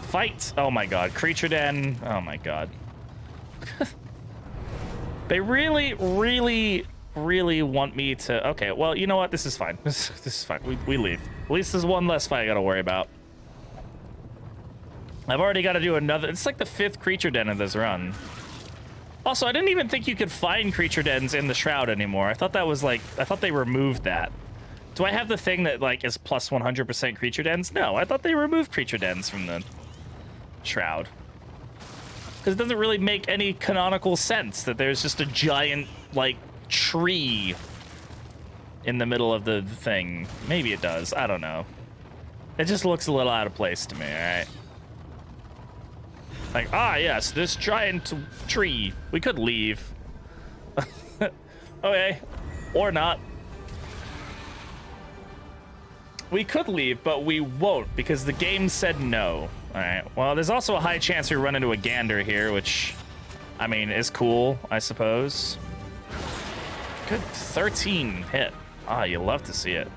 Fight! Oh my god. Creature Den. Oh my god. They really really want me to... Okay, well, you know what? This is fine. This is fine. We leave. At least there's one less fight I gotta worry about. I've already got to do another... It's like the 5th creature den of this run. Also, I didn't even think you could find creature dens in the Shroud anymore. I thought that was like... I thought they removed that. Do I have the thing that like is plus 100% creature dens? No, I thought they removed creature dens from the Shroud. Because it doesn't really make any canonical sense that there's just a giant, like, tree in the middle of the thing. Maybe it does. I don't know. It just looks a little out of place to me, alright? Like, ah, yes, this giant tree. We could leave. Okay. Or not. We could leave, but we won't, because the game said no. Alright, well, there's also a high chance we run into a gander here, which, I mean, is cool, I suppose. Good 13 hit. Ah, you love to see it.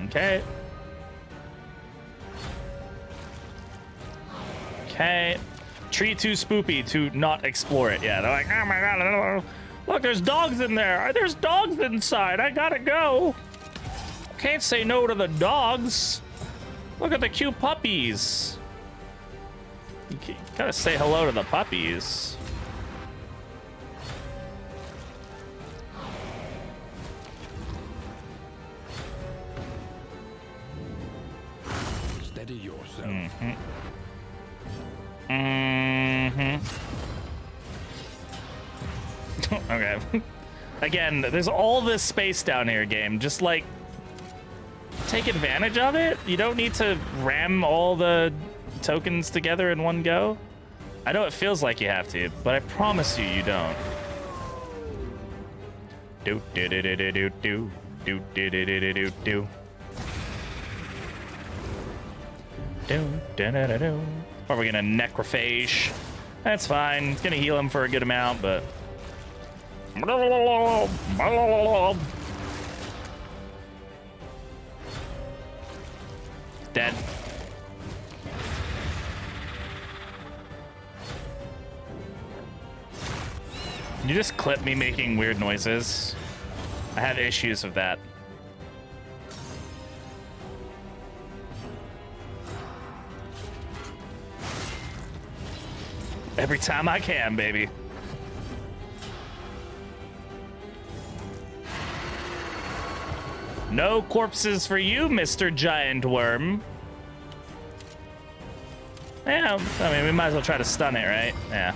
Okay. Okay. Tree too spoopy to not explore it. Yeah, they're like, oh my god, look, there's dogs in there. There's dogs inside. I gotta go. Can't say no to the dogs. Look at the cute puppies. You gotta say hello to the puppies. Steady yourself. Mm-hmm. Okay. Again, there's all this space down here, game. Just, like, take advantage of it. You don't need to ram all the tokens together in one go. I know it feels like you have to, but I promise you, you don't. Do do do do do do do do do do do do do. Do da da da do. Or we're gonna necrophage. That's fine. It's gonna heal him for a good amount, but. Dead. Can you just clip me making weird noises? I have issues with that. Every time I can, baby. No corpses for you, Mr. Giant Worm. Yeah, I mean, we might as well try to stun it, right? Yeah.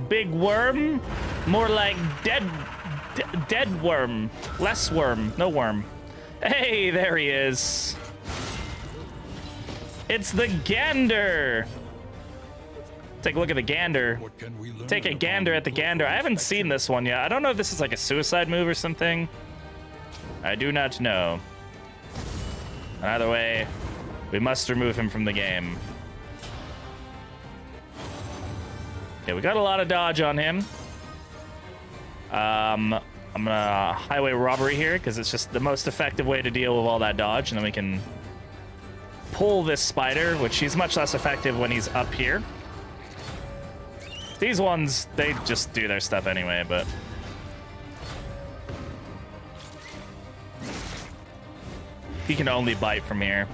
Big worm? More like dead worm. Less worm. No worm. Hey, there he is. It's the gander. Take a look at the gander. Take a gander at the gander. I haven't seen this one yet. I don't know if this is like a suicide move or something. I do not know. Either way, we must remove him from the game. Okay, we got a lot of dodge on him. I'm gonna highway robbery here because it's just the most effective way to deal with all that dodge, and then we can pull this spider, which he's much less effective when he's up here. These ones, they just do their stuff anyway, but... he can only bite from here.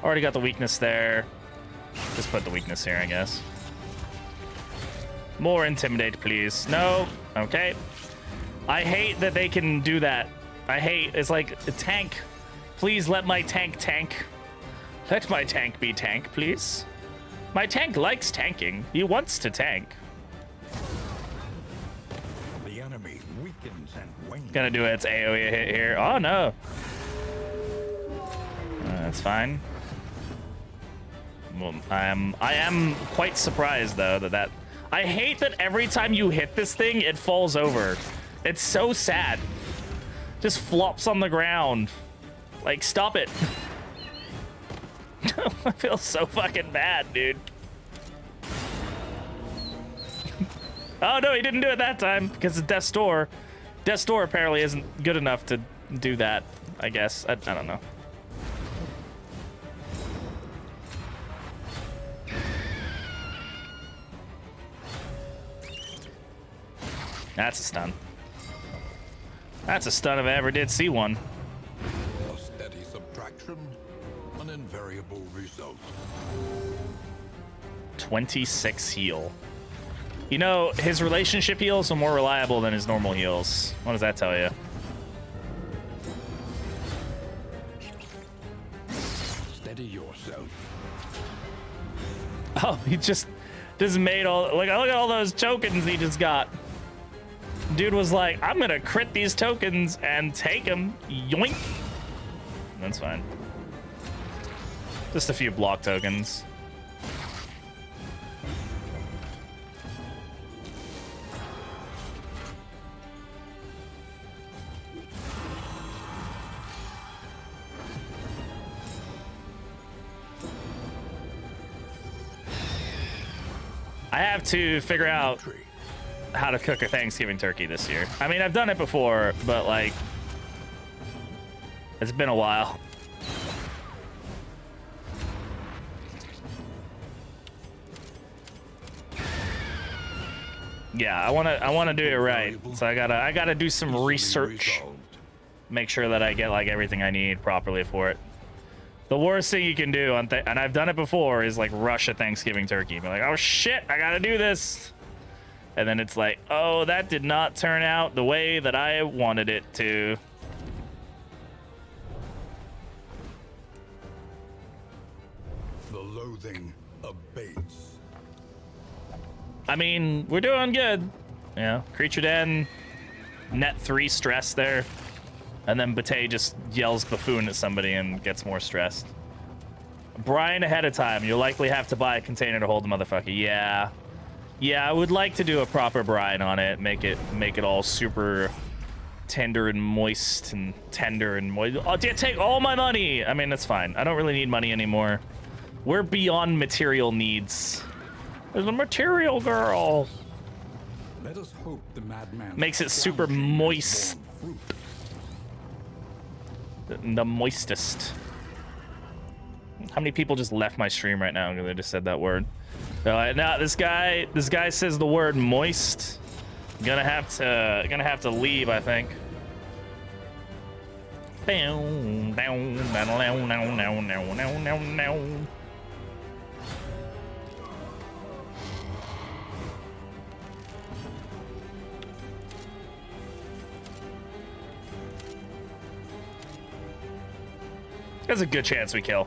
Already got the weakness there. Just put the weakness here, I guess. More intimidate, please. No. Okay. I hate that they can do that. I hate... it's like a tank. Please let my tank tank. Let my tank be tank, please. My tank likes tanking. He wants to tank. The enemy weakens and wanes. Gonna do its AoE hit here. Oh no. That's fine. Well, I am quite surprised though that I hate that every time you hit this thing, it falls over. It's so sad. Just flops on the ground. Like, stop it. I feel so fucking bad, dude. Oh no, he didn't do it that time because it's Death's Door. Death's Door apparently isn't good enough to do that, I guess. I don't know. That's a stun. That's a stun if I ever did see one. A steady subtraction, an invariable result. 26 heal. You know, his relationship heals are more reliable than his normal heals. What does that tell you? Steady yourself. Oh, he just made all, look at all those tokens he just got. Dude was like, I'm gonna crit these tokens and take them. Yoink. That's fine. Just a few block tokens. I have to figure out how to cook a Thanksgiving turkey this year. I mean, I've done it before, but like, it's been a while. Yeah, I wanna do it right. So I gotta do some research. Make sure that I get like everything I need properly for it. The worst thing you can do and I've done it before, is like rush a Thanksgiving turkey. Be like, oh shit, I gotta do this. And then it's like, oh, that did not turn out the way that I wanted it to. The loathing abates. I mean, we're doing good. Yeah, creature den, net 3 stress there. And then Bate just yells buffoon at somebody and gets more stressed. Brine ahead of time. You'll likely have to buy a container to hold the motherfucker. Yeah. Yeah, I would like to do a proper brine on it. Make it all super tender and moist and tender and moist. Oh, take all my money. I mean, that's fine. I don't really need money anymore. We're beyond material needs. There's a material girl. Let us hope the madman makes it super moist. The moistest. How many people just left my stream right now because I just said that word? Now this guy says the word moist. Gonna have to leave, I think. There's a good chance we kill.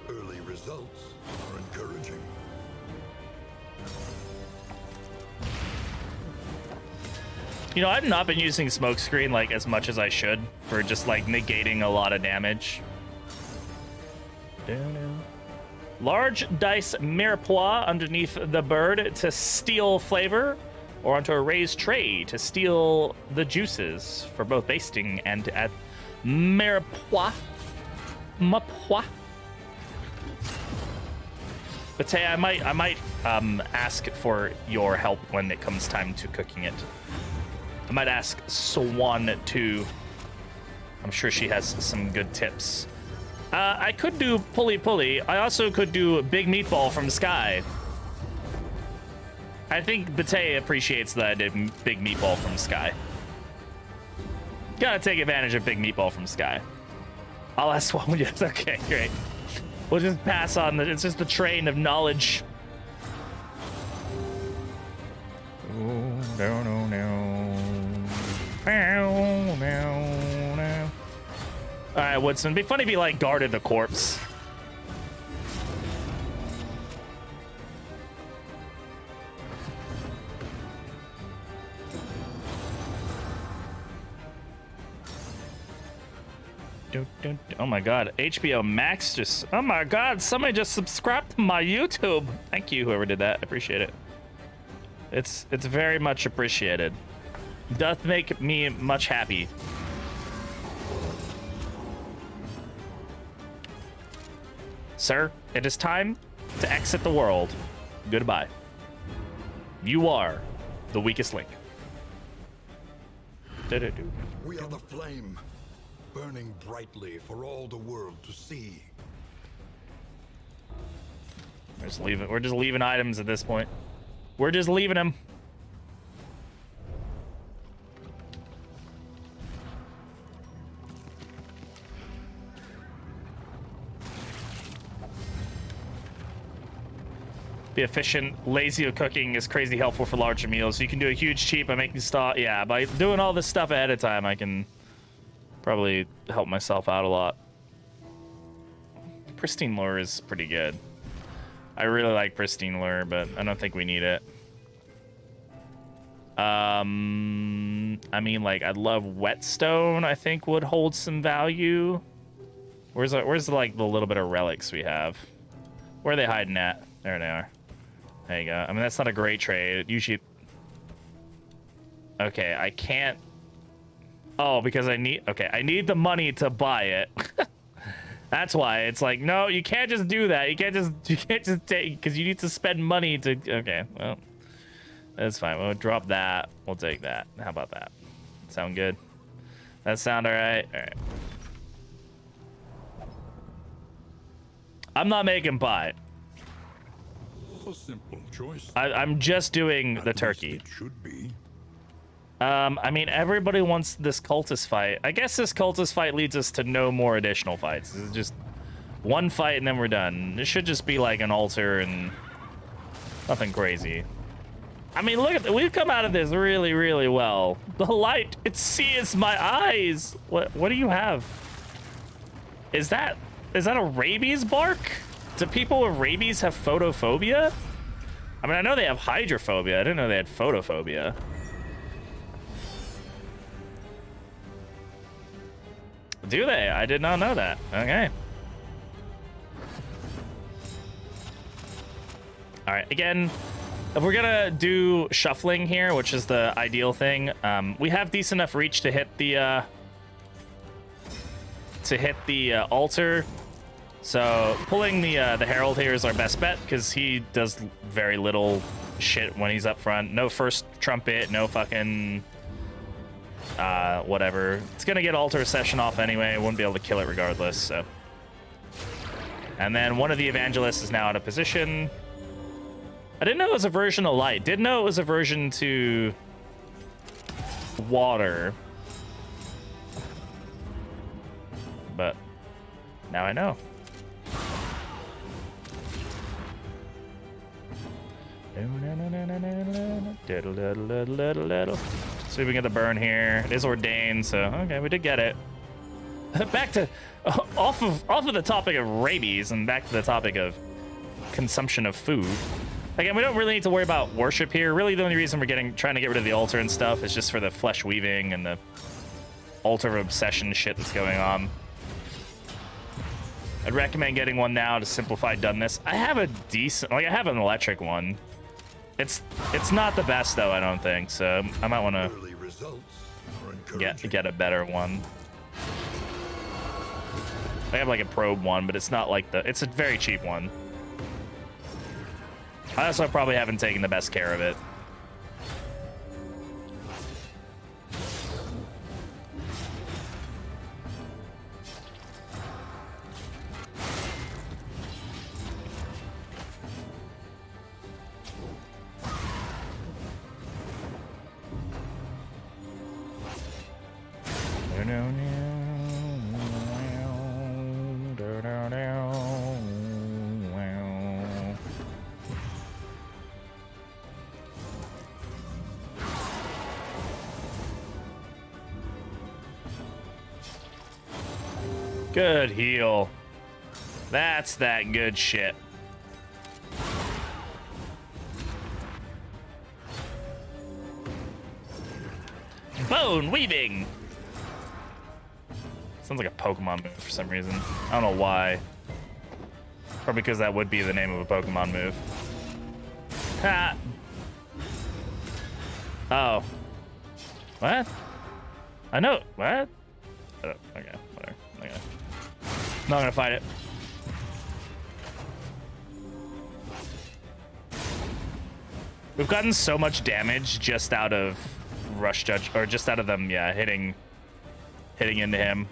Early results are encouraging. You know, I've not been using smokescreen like as much as I should for just like negating a lot of damage. Large dice mirepoix underneath the bird to steal flavor, or onto a raised tray to steal the juices for both basting and at mirepoix. Mapoix. But say I might ask for your help when it comes time to cooking it. I might ask Swan too. I'm sure she has some good tips. I could do pulley pulley. I also could do big meatball from Sky. I think Bate appreciates that I did big meatball from Sky. Gotta take advantage of big meatball from Sky. I'll ask Swan. Yes, okay, great. We'll just pass on. It's just the train of knowledge. All right, Woodson. It'd be funny if he like guarded the corpse. Oh my god, HBO Max just, oh my god, somebody just subscribed to my YouTube. Thank you, whoever did that. I appreciate it. It's very much appreciated. Doth make me much happy. Sir, it is time to exit the world. Goodbye. You are the weakest link. We are the flame, burning brightly for all the world to see. We're just leaving items at this point. We're just leaving them. Be efficient. Lazy of cooking is crazy helpful for larger meals. You can do a huge cheat by making stock. Yeah, by doing all this stuff ahead of time, I can probably help myself out a lot. Pristine lure is pretty good. I really like pristine lure, but I don't think we need it. I mean, like, I'd love whetstone. I think would hold some value. Where's like the little bit of relics we have? Where are they hiding at? There they are. There you go. I mean, that's not a great trade. Usually... Okay, I can't... Oh, because I need... Okay, I need the money to buy it. That's why. It's like, no, you can't just do that. You can't just take... Because you need to spend money to... Okay, well... That's fine. We'll drop that. We'll take that. How about that? Sound good? That sound alright? Alright. I'm not making pie. A simple choice. I'm just doing the turkey. It should be. I mean, everybody wants this cultist fight. I guess this cultist fight leads us to no more additional fights. This is just one fight and then we're done. This should just be like an altar and nothing crazy. I mean, look at we've come out of this really, really well. The light, it sees my eyes. What do you have? Is that a rabies bark? Do people with rabies have photophobia? I mean, I know they have hydrophobia. I didn't know they had photophobia. Do they? I did not know that. Okay. All right, again, if we're gonna do shuffling here, which is the ideal thing, we have decent enough reach to hit the altar. So pulling the Herald here is our best bet because he does very little shit when he's up front. No first trumpet, no fucking whatever. It's gonna get altar session off anyway. Wouldn't be able to kill it regardless. So, and then one of the evangelists is now out of position. I didn't know it was a version of light. Didn't know it was a version to water. But now I know. See if we get the burn here. It is ordained, so okay, we did get it. Back to off of the topic of rabies and back to the topic of consumption of food. Again, we don't really need to worry about worship here. Really, the only reason we're trying to get rid of the altar and stuff is just for the flesh weaving and the altar of obsession shit that's going on. I'd recommend getting one now to simplify doneness. I have a decent, like I have an electric one. It's not the best though, I don't think. So I might want to get a better one. I have like a probe one, but it's not like it's a very cheap one. I also probably haven't taken the best care of it. Good heal. That's that good shit. Bone weaving. Sounds like a Pokemon move for some reason. I don't know why. Probably because that would be the name of a Pokemon move. Ha! Oh. What? I know. What? Oh, okay, whatever. Okay. Not gonna fight it. We've gotten so much damage just out of rush judge, or just out of them, yeah, hitting into him.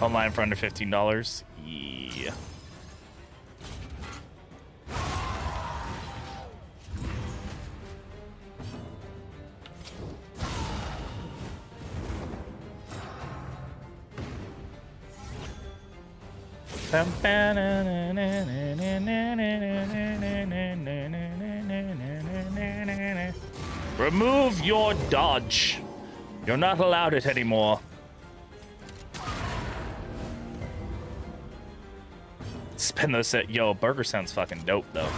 Online for under $15. Yeah. Remove your dodge. You're not allowed it anymore. Spend those set. Yo, burger sounds fucking dope though.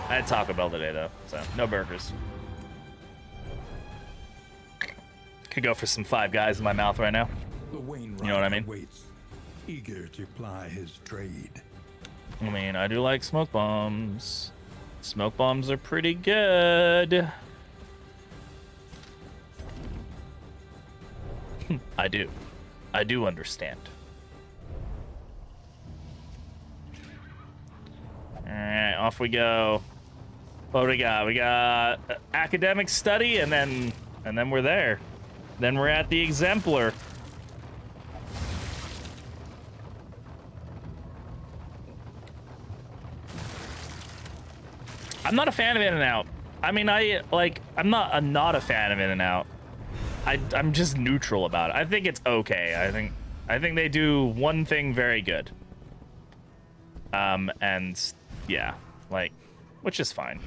I had Taco Bell today though, so no burgers. Could go for some Five Guys in my mouth right now. The Wayne You know what I mean? Waits, eager to ply his trade. I mean, I do like smoke bombs. Smoke bombs are pretty good. I do. I do understand. Alright, off we go. What do we got? We got academic study, and then we're there. Then we're at the exemplar. I'm not a fan of In-N-Out. I mean, I'm not a fan of In-N-Out. I'm just neutral about it. I think it's okay. I think they do one thing very good. And yeah, like, which is fine.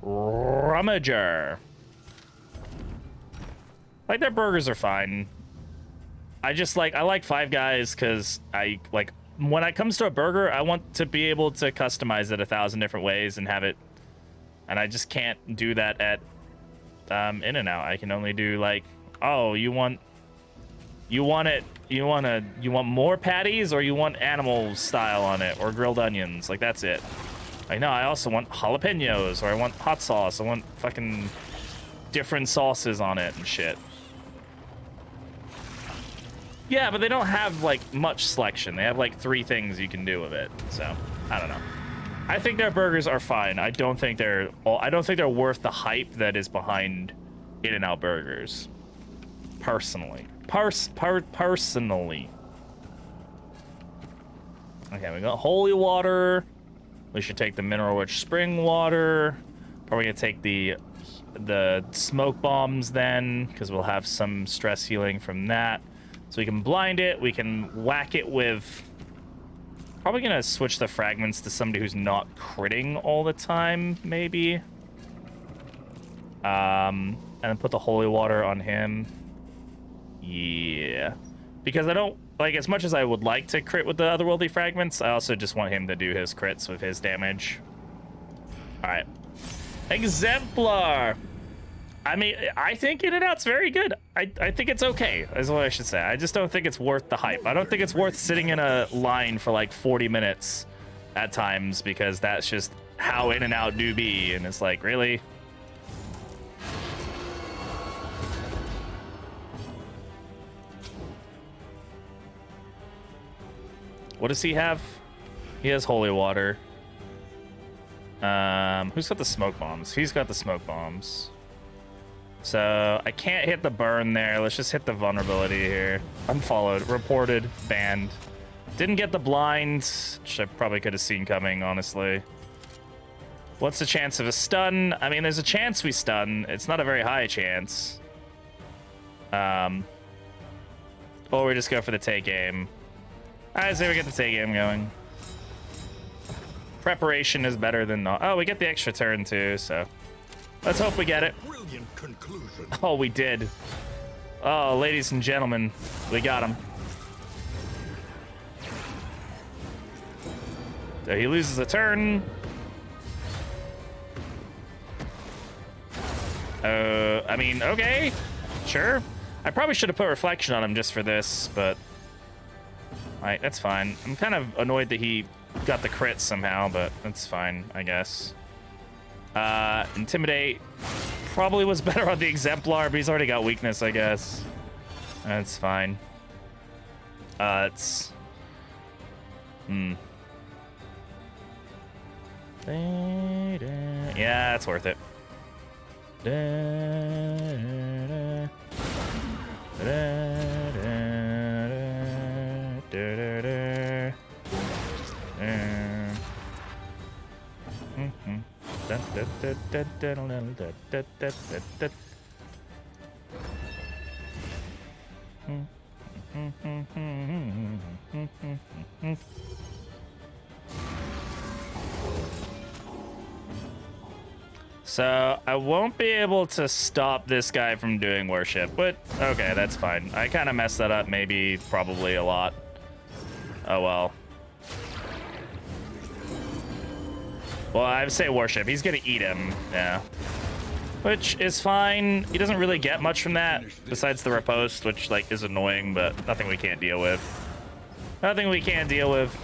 Rummager. Like, their burgers are fine. I like Five Guys because when it comes to a burger, I want to be able to customize it 1,000 different ways and have it, and I just can't do that at In-N-Out. I can only do like, oh, you want more patties, or you want animal style on it, or grilled onions. Like, that's it. Like, no, I also want jalapenos, or I want hot sauce. I want fucking different sauces on it and shit. Yeah, but they don't have like much selection. They have like 3 things you can do with it. So I don't know. I think their burgers are fine. I don't think they're worth the hype that is behind In-N-Out burgers. Personally. Personally. Okay, we got holy water. We should take the mineral rich spring water. Probably gonna take the smoke bombs then, because we'll have some stress healing from that. So we can blind it. We can whack it with. Probably gonna switch the fragments to somebody who's not critting all the time, maybe. And then put the holy water on him. Yeah, because I don't like, as much as I would like to crit with the otherworldly fragments, I also just want him to do his crits with his damage. All right, exemplar. I mean, I think In-N-Out's very good. I think it's okay, is what I should say. I just don't think it's worth the hype. I don't think it's worth sitting in a line for like 40 minutes at times, because that's just how In-N-Out do be, and it's like, really? What does he have? He has holy water. Who's got the smoke bombs? He's got the smoke bombs. So I can't hit the burn there. Let's just hit the vulnerability here. Unfollowed, reported, banned. Didn't get the blind, which I probably could have seen coming, honestly. What's the chance of a stun? I mean, there's a chance we stun. It's not a very high chance. Or we just go for the take aim. I say we get the take aim going. Preparation is better than not. Oh, we get the extra turn too, so let's hope we get it. Brilliant conclusion. Oh, we did. Oh, ladies and gentlemen, we got him. So he loses a turn. I mean, okay, sure. I probably should have put reflection on him just for this, but alright, that's fine. I'm kind of annoyed that he got the crit somehow, but that's fine, I guess. Intimidate. Probably was better on the Exemplar, but he's already got weakness, I guess. That's fine. It's... Yeah, it's worth it. So I won't be able to stop this guy from doing worship, but okay, that's fine. I kind of messed that up, maybe, probably a lot. Oh well. Well, I would say worship. He's gonna eat him, yeah. Which is fine. He doesn't really get much from that, besides the riposte, which like is annoying, but nothing we can't deal with. Nothing we can't deal with.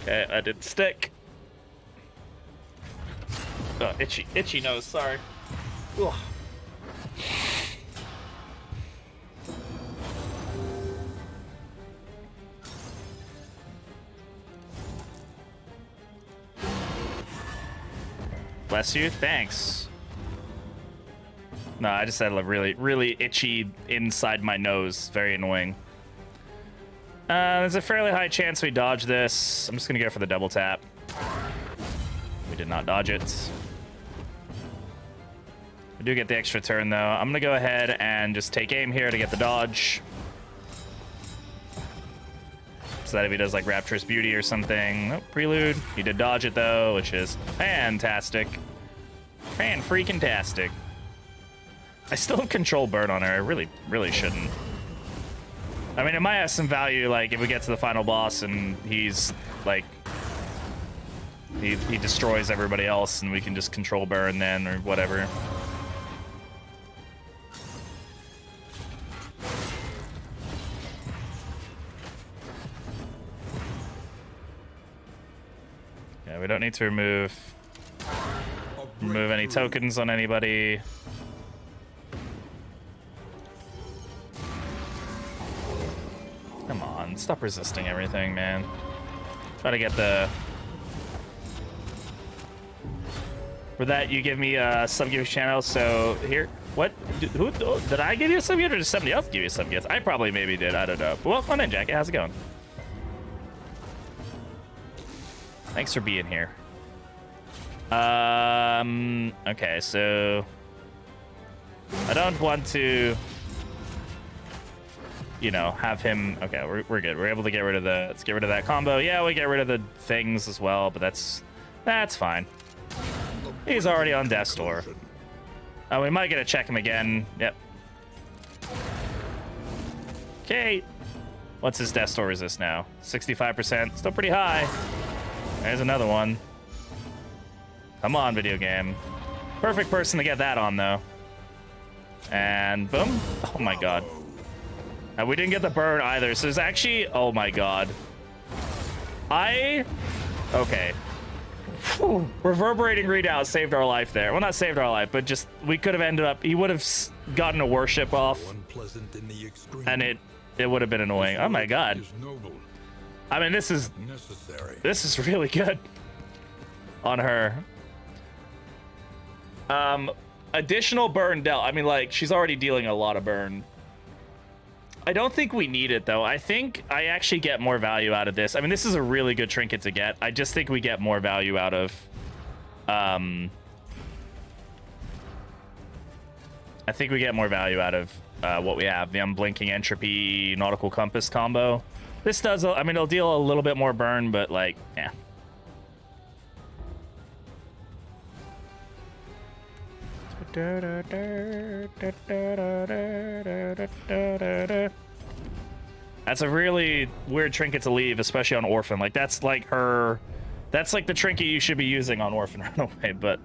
Okay, I didn't stick. Oh, itchy nose, sorry. Ugh. Bless you, thanks. No, I just had a really itchy inside my nose. Very annoying. There's a fairly high chance we dodge this. I'm just gonna go for the double tap. We did not dodge it. We do get the extra turn though. I'm gonna go ahead and just take aim here to get the dodge. So that if he does like Rapturous Beauty or something. Oh, prelude. He did dodge it though, which is fantastic. Fan-freaking-tastic. I still have control burn on her. I really shouldn't. I mean, it might have some value, like, if we get to the final boss and he's, like... He destroys everybody else and we can just control burn then, or whatever. Yeah, we don't need to remove any tokens on anybody. Come on, stop resisting everything, man. Try to get the... For that, you give me a sub-gift channel, so here... What? Who did I give you a sub-gift, or did somebody else give you a sub-gift? I probably maybe did, I don't know. But welcome in, Jacket, how's it going? Thanks for being here. Okay, so... I don't want to... You know, have him... Okay, we're good. We're able to get rid of the... Let's get rid of that combo. Yeah, we get rid of the things as well, but that's fine. He's already on Death's Door. We might get to check him again. Yep. Okay. What's his Death's Door resist now? 65%. Still pretty high. There's another one. Come on, video game. Perfect person to get that on, though. And boom. Oh, my God. And we didn't get the burn either, so there's actually... Oh, my God. Okay. Whew. Reverberating readout saved our life there. Well, not saved our life, but just... We could have ended up... He would have gotten a worship off. And it would have been annoying. Oh, my God. I mean, this is really good on her. Additional burn dealt. I mean, like, she's already dealing a lot of burn. I don't think we need it, though. I think I actually get more value out of this. I mean, this is a really good trinket to get. I just think we get more value out of... I think we get more value out of what we have. The Unblinking Entropy Nautical Compass combo. This does... I mean, it'll deal a little bit more burn, but, like, yeah. That's a really weird trinket to leave, especially on Orphan. Like, that's like her... That's like the trinket you should be using on Orphan Runaway, but...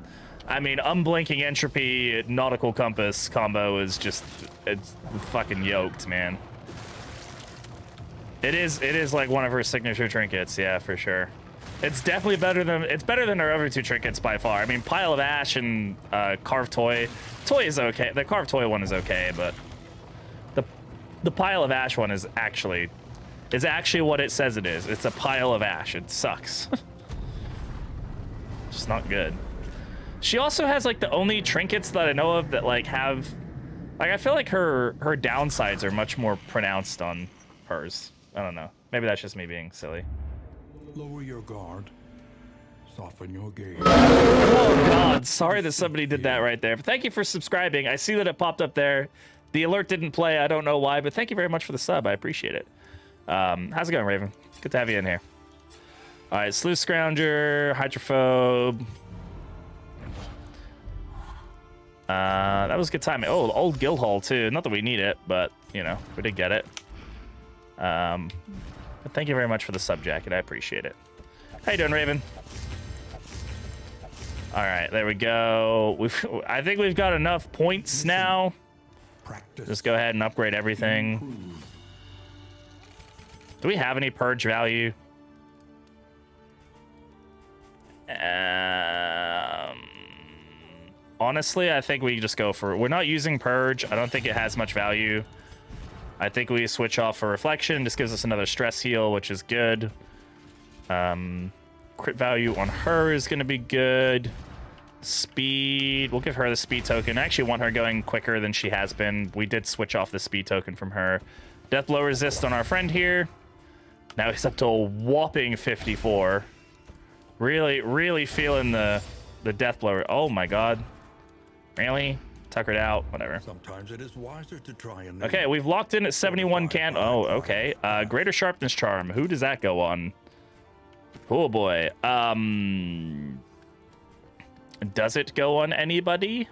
I mean, Unblinking Entropy Nautical Compass combo is just... It's fucking yoked, man. It is like one of her signature trinkets, yeah, for sure. It's definitely better than our other two trinkets by far. I mean, Pile of Ash and Carved Toy. Toy is okay. The Carved Toy one is okay, but the Pile of Ash one is actually what it says it is. It's a pile of ash. It sucks. It's not good. She also has like the only trinkets that I know of that like have, like, I feel like her downsides are much more pronounced on hers. I don't know. Maybe that's just me being silly. Lower your guard. Soften your gaze. Oh God, sorry that somebody did that right there. But thank you for subscribing. I see that it popped up there. The alert didn't play. I don't know why, but thank you very much for the sub. I appreciate it. How's it going, Raven? Good to have you in here. All right, Sluice Scrounger, Hydrophobe. That was good timing. Oh, old guild hall too. Not that we need it, but you know, we did get it. But thank you very much for the sub jacket. I appreciate it. How you doing, Raven? All right, there we go. I think we've got enough points now. Just go ahead and upgrade everything. Do we have any purge value? Honestly, I think we just go for... We're not using purge. I don't think it has much value. I think we switch off for reflection. This gives us another stress heal, which is good. Crit value on her is going to be good. Speed. We'll give her the speed token. I actually want her going quicker than she has been. We did switch off the speed token from her. Death blow resist on our friend here. Now he's up to a whopping 54. Really feeling the death blow. Oh my God. Really? Tuckered out. Whatever. Sometimes it is wiser to try and... Okay, we've locked in at 71 can... Oh, okay. Greater Sharpness Charm. Who does that go on? Oh boy. Does it go on anybody?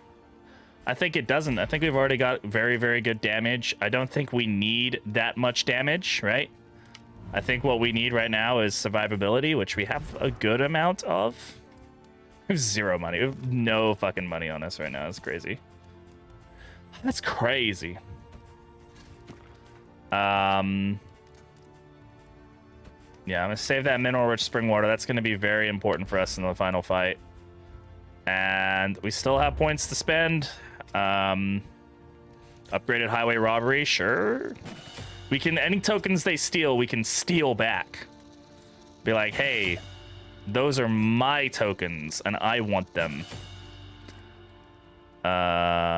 I think it doesn't. I think we've already got very good damage. I don't think we need that much damage, right? I think what we need right now is survivability, which we have a good amount of. We have zero money. We have no fucking money on us right now. It's crazy. That's crazy. Yeah, I'm gonna save that mineral rich spring water. That's gonna be very important for us in the final fight. And we still have points to spend. Upgraded highway robbery, sure. We can, any tokens they steal, we can steal back. Be like, hey, those are my tokens and I want them. I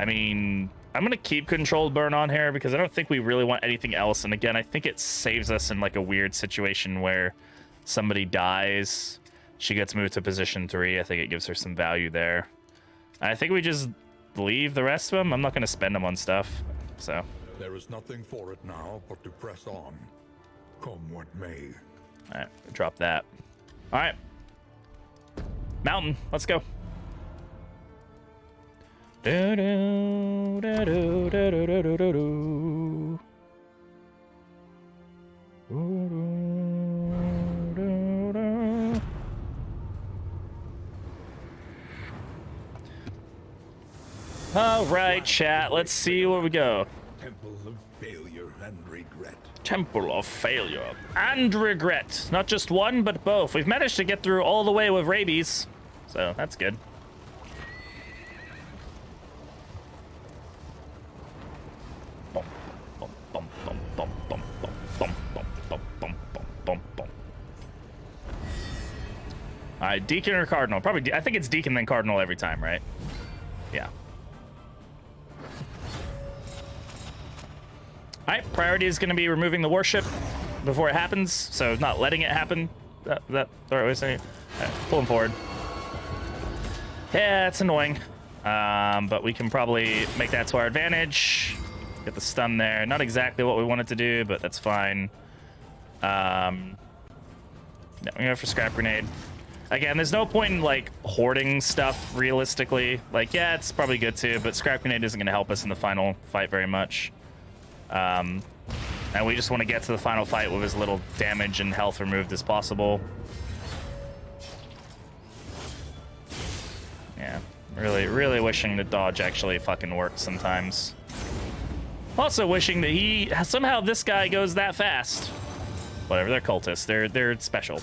mean, I'm gonna keep controlled burn on here because I don't think we really want anything else. And again, I think it saves us in like a weird situation where somebody dies. She gets moved to position 3. I think it gives her some value there. I think we just leave the rest of them. I'm not going to spend them on stuff, so. There is nothing for it now but to press on. Come what may. All right, drop that. All right. Mountain, let's go. All right, chat. Let's see where we go. Temple of failure and regret. Temple of failure and regret. Not just one, but both. We've managed to get through all the way with rabies, so that's good. All right, Deacon or Cardinal? Probably. I think it's Deacon then Cardinal every time, right? Yeah. All right, priority is going to be removing the warship before it happens, so not letting it happen. That the right way of saying it. All right, pull him forward. Yeah, it's annoying, but we can probably make that to our advantage. Get the stun there. Not exactly what we wanted to do, but that's fine. Yeah, I'm gonna go for scrap grenade. Again, there's no point in like hoarding stuff realistically. Like, yeah, it's probably good too, but scrap grenade isn't gonna help us in the final fight very much. And we just want to get to the final fight with as little damage and health removed as possible. Yeah, really wishing the dodge actually fucking worked sometimes. Also wishing that somehow this guy goes that fast. Whatever, they're cultists. They're special.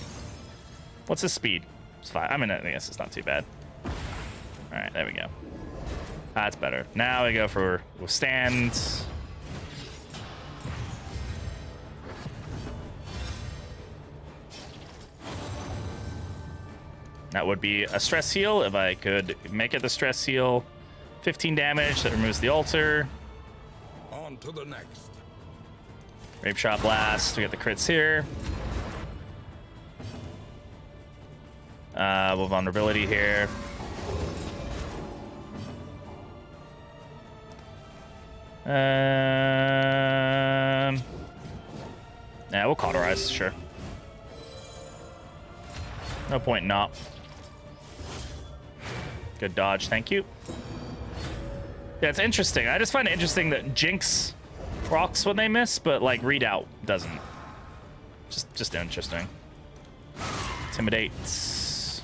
What's his speed? It's 5. I mean, I guess it's not too bad. All right, there we go. That's better. Now we go for withstand. That would be a stress heal if I could make it the stress heal. 15 damage, that removes the altar. On to the next. Rape shot blast, we got the crits here. Vulnerability here. Yeah, we'll cauterize, sure. No point not. Good dodge, thank you. Yeah, it's interesting. I just find it interesting that Jinx procs when they miss, but like Readout doesn't. Just interesting. Intimidates.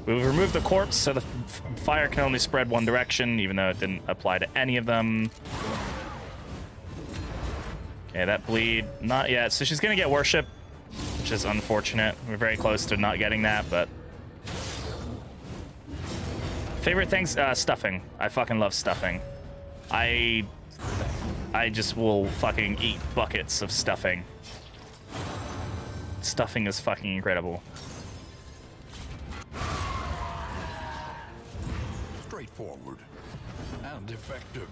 We've removed the corpse, so the fire can only spread one direction, even though it didn't apply to any of them. Okay, that bleed, not yet. So she's gonna get worship, which is unfortunate. We're very close to not getting that, but... Favorite things? Stuffing. I fucking love stuffing. I just will fucking eat buckets of stuffing. Stuffing is fucking incredible. Straightforward and effective.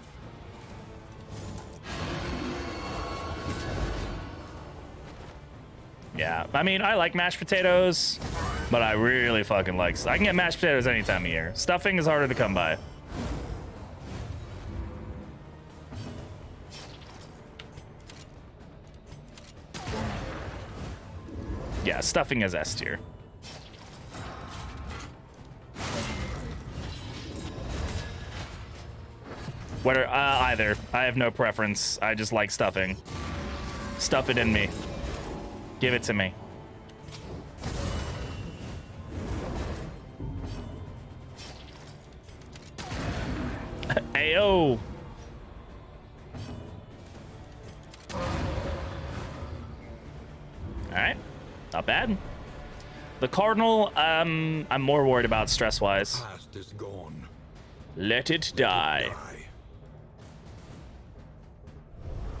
Yeah, I mean, I like mashed potatoes, but I really fucking like... I can get mashed potatoes any time of year. Stuffing is harder to come by. Yeah, stuffing is S tier. Whether, either. I have no preference. I just like stuffing. Stuff it in me. Give it to me. Ayo. Alright. Not bad. The Cardinal, I'm more worried about stress-wise. Past is gone. Let it die.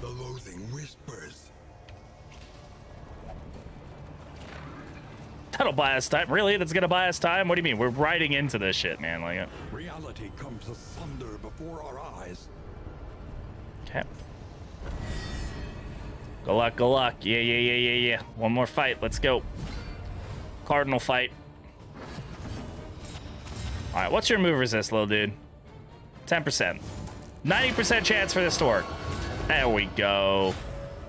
The loathing whispers. That'll buy us time. Really? That's gonna buy us time? What do you mean? We're riding into this shit, man. Like, Reality comes asunder before our eyes. okay. Good luck, good luck. Yeah. One more fight. Let's go. Cardinal fight. All right, what's your move resist, little dude? 10%. 90% chance for this to work. There we go.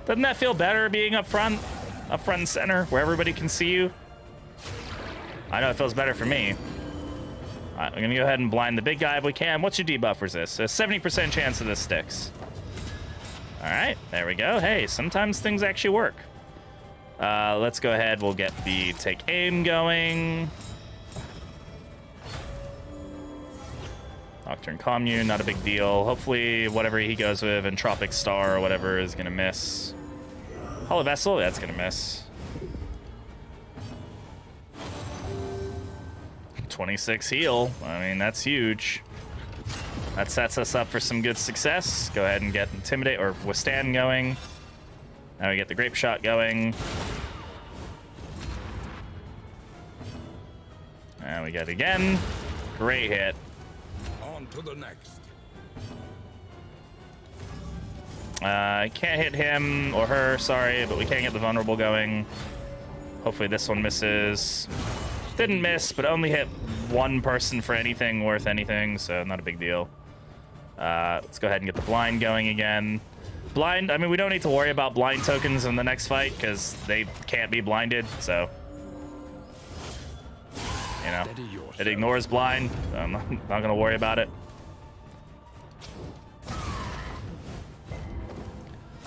Doesn't that feel better being up front and center, where everybody can see you? I know it feels better for me. All right, we're gonna go ahead and blind the big guy if we can. What's your debuff resist? So 70% chance of this sticks. All right, there we go. Hey, sometimes things actually work. Let's go ahead. We'll get the take aim going. Nocturne Commune, not a big deal. Hopefully, whatever he goes with, Entropic Star or whatever, is gonna miss. Hollow Vessel, that's gonna miss. 26 heal. I mean, that's huge. That sets us up for some good success. Go ahead and get Intimidate or Withstand going. Now we get the Grape Shot going. And we get it again. Great hit. On to the next. Can't hit him or her, sorry, but we can get the Vulnerable going. Hopefully this one misses. Didn't miss, but only hit one person for anything worth anything, so not a big deal. Let's go ahead and get the blind going again. Blind, I mean, we don't need to worry about blind tokens in the next fight because they can't be blinded, so. You know, it ignores blind. So I'm not gonna worry about it.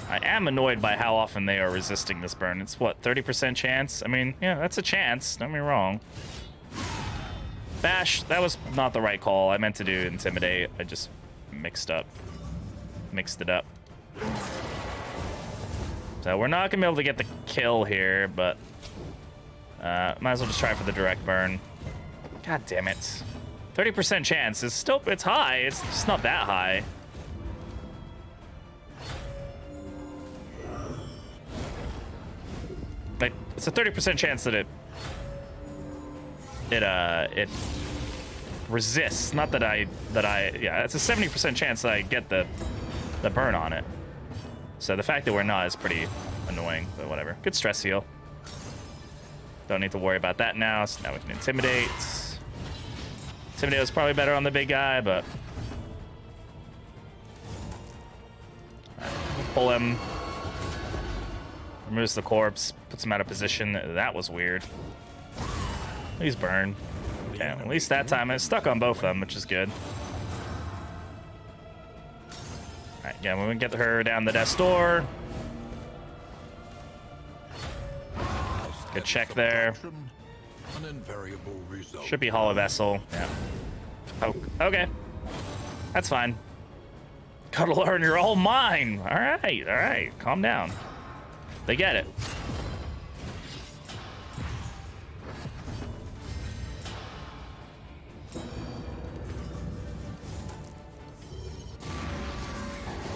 I am annoyed by how often they are resisting this burn. It's what, 30% chance? I mean, yeah, that's a chance. Don't get me wrong. Bash, that was not the right call. I meant to do intimidate. I just mixed it up. So we're not gonna be able to get the kill here, but might as well just try for the direct burn. God damn it. 30% chance is still, it's high. It's just not that high. Like, it's a 30% chance that it resists. Not that yeah, it's a 70% chance that I get the burn on it. So the fact that we're not is pretty annoying, but whatever. Good stress heal. Don't need to worry about that now, so now we can intimidate. Intimidate was probably better on the big guy, but... Right, pull him. Removes the corpse, puts him out of position. That was weird. He's burned. Okay, at least that time it's stuck on both of them, which is good. Alright, yeah, we can get her down the death's door. Good check there. Should be Hollow Vessel. Yeah. Oh, okay. That's fine. Gotta learn, you're all mine. All right. Calm down. They get it.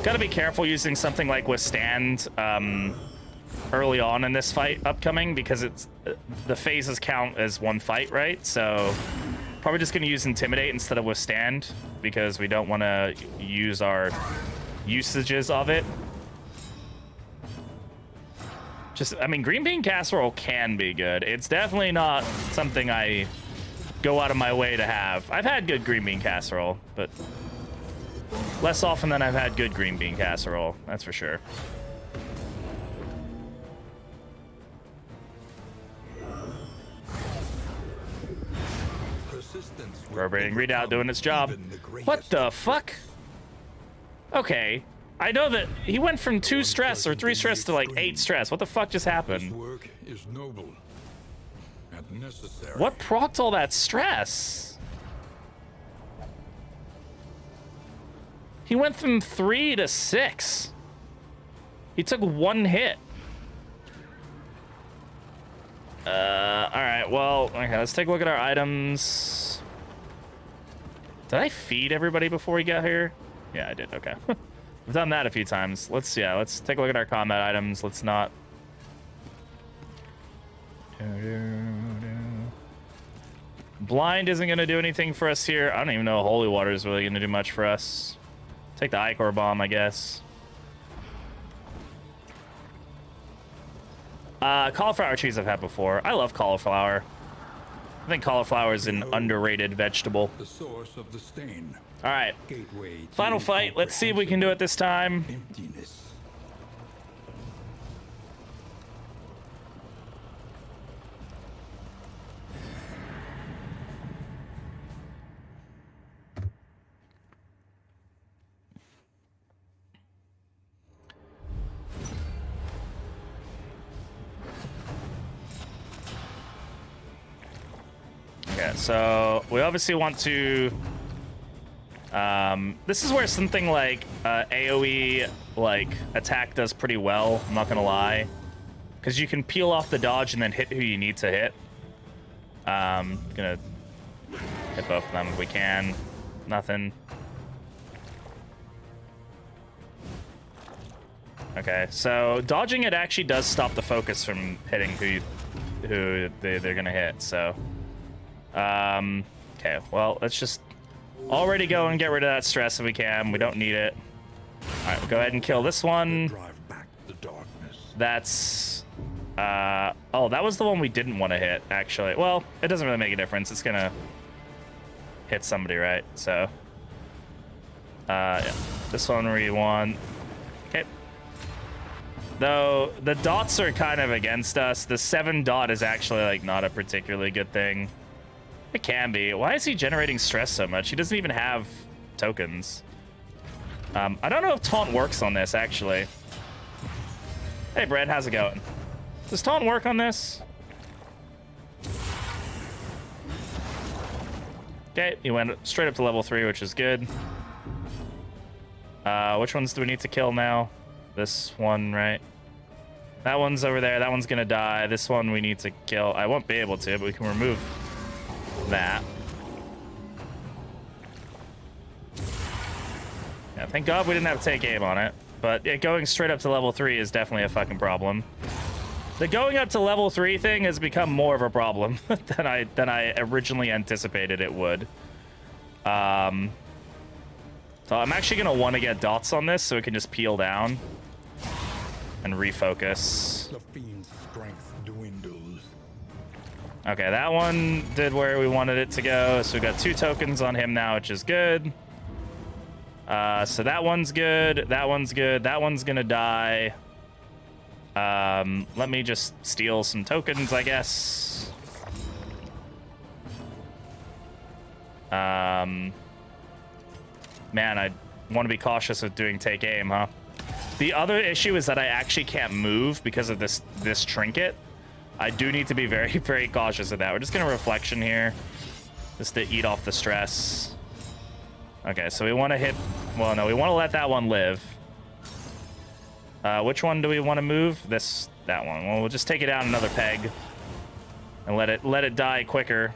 Gotta be careful using something like Withstand early on in this fight upcoming, because it's the phases count as one fight, right? So probably just gonna use Intimidate instead of Withstand, because we don't want to use our usages of it. Just, I mean, green bean casserole can be good. It's definitely not something I go out of my way to have. I've had good green bean casserole, but less often than I've had good green bean casserole, that's for sure. Reverberating Redoubt doing its job. What the fuck? Okay. I know that he went from 2 stress or 3 stress to like 8 stress. What the fuck just happened? What procced all that stress? He went from 3 to 6. He took 1 hit. All right, well, okay, let's take a look at our items. Did I feed everybody before we got here? Yeah, I did, okay. We've done that a few times. Let's take a look at our combat items. Let's not... Blind isn't gonna do anything for us here. I don't even know Holy Water is really gonna do much for us. Take the Ichor Bomb, I guess. Cauliflower cheese I've had before. I love cauliflower. I think cauliflower is an underrated vegetable. The source of the stain. All right. Final fight. Let's see if we can do it this time. Emptiness. Okay, so we obviously want to... this is where something like AoE like attack does pretty well, I'm not gonna lie. Because you can peel off the dodge and then hit who you need to hit. Gonna hit both of them if we can. Nothing. Okay, so dodging it actually does stop the focus from hitting who they're gonna hit, so... okay, well, let's just already go and get rid of that stress if we can. We don't need it. All right, go ahead and kill this one. Drive back the darkness. That's, oh, that was the one we didn't want to hit, actually. Well, it doesn't really make a difference. It's gonna hit somebody, right? So, yeah, this one we want. Okay. Though the dots are kind of against us. The 7 dot is actually like not a particularly good thing. It can be. Why is he generating stress so much? He doesn't even have tokens. I don't know if taunt works on this, actually. Hey, Brad, how's it going? Does taunt work on this? Okay, he went straight up to level 3, which is good. Which ones do we need to kill now? This one, right? That one's over there. That one's gonna die. This one we need to kill. I won't be able to, but we can remove that. Yeah, thank God we didn't have to take aim on it. But yeah, going straight up to level 3 is definitely a fucking problem. The going up to level 3 thing has become more of a problem than I originally anticipated it would. So I'm actually gonna want to get dots on this so it can just peel down and refocus. The fiend's strength dwindles. Okay, that one did where we wanted it to go. So we got 2 tokens on him now, which is good. So that one's good. That one's good. That one's gonna die. Let me just steal some tokens, I guess. Man, I want to be cautious with doing take aim, huh? The other issue is that I actually can't move because of this trinket. I do need to be very, very cautious of that. We're just gonna reflection here, just to eat off the stress. Okay, so we want to hit. Well, no, we want to let that one live. Which one do we want to move? That one. Well, we'll just take it down another peg and let it die quicker.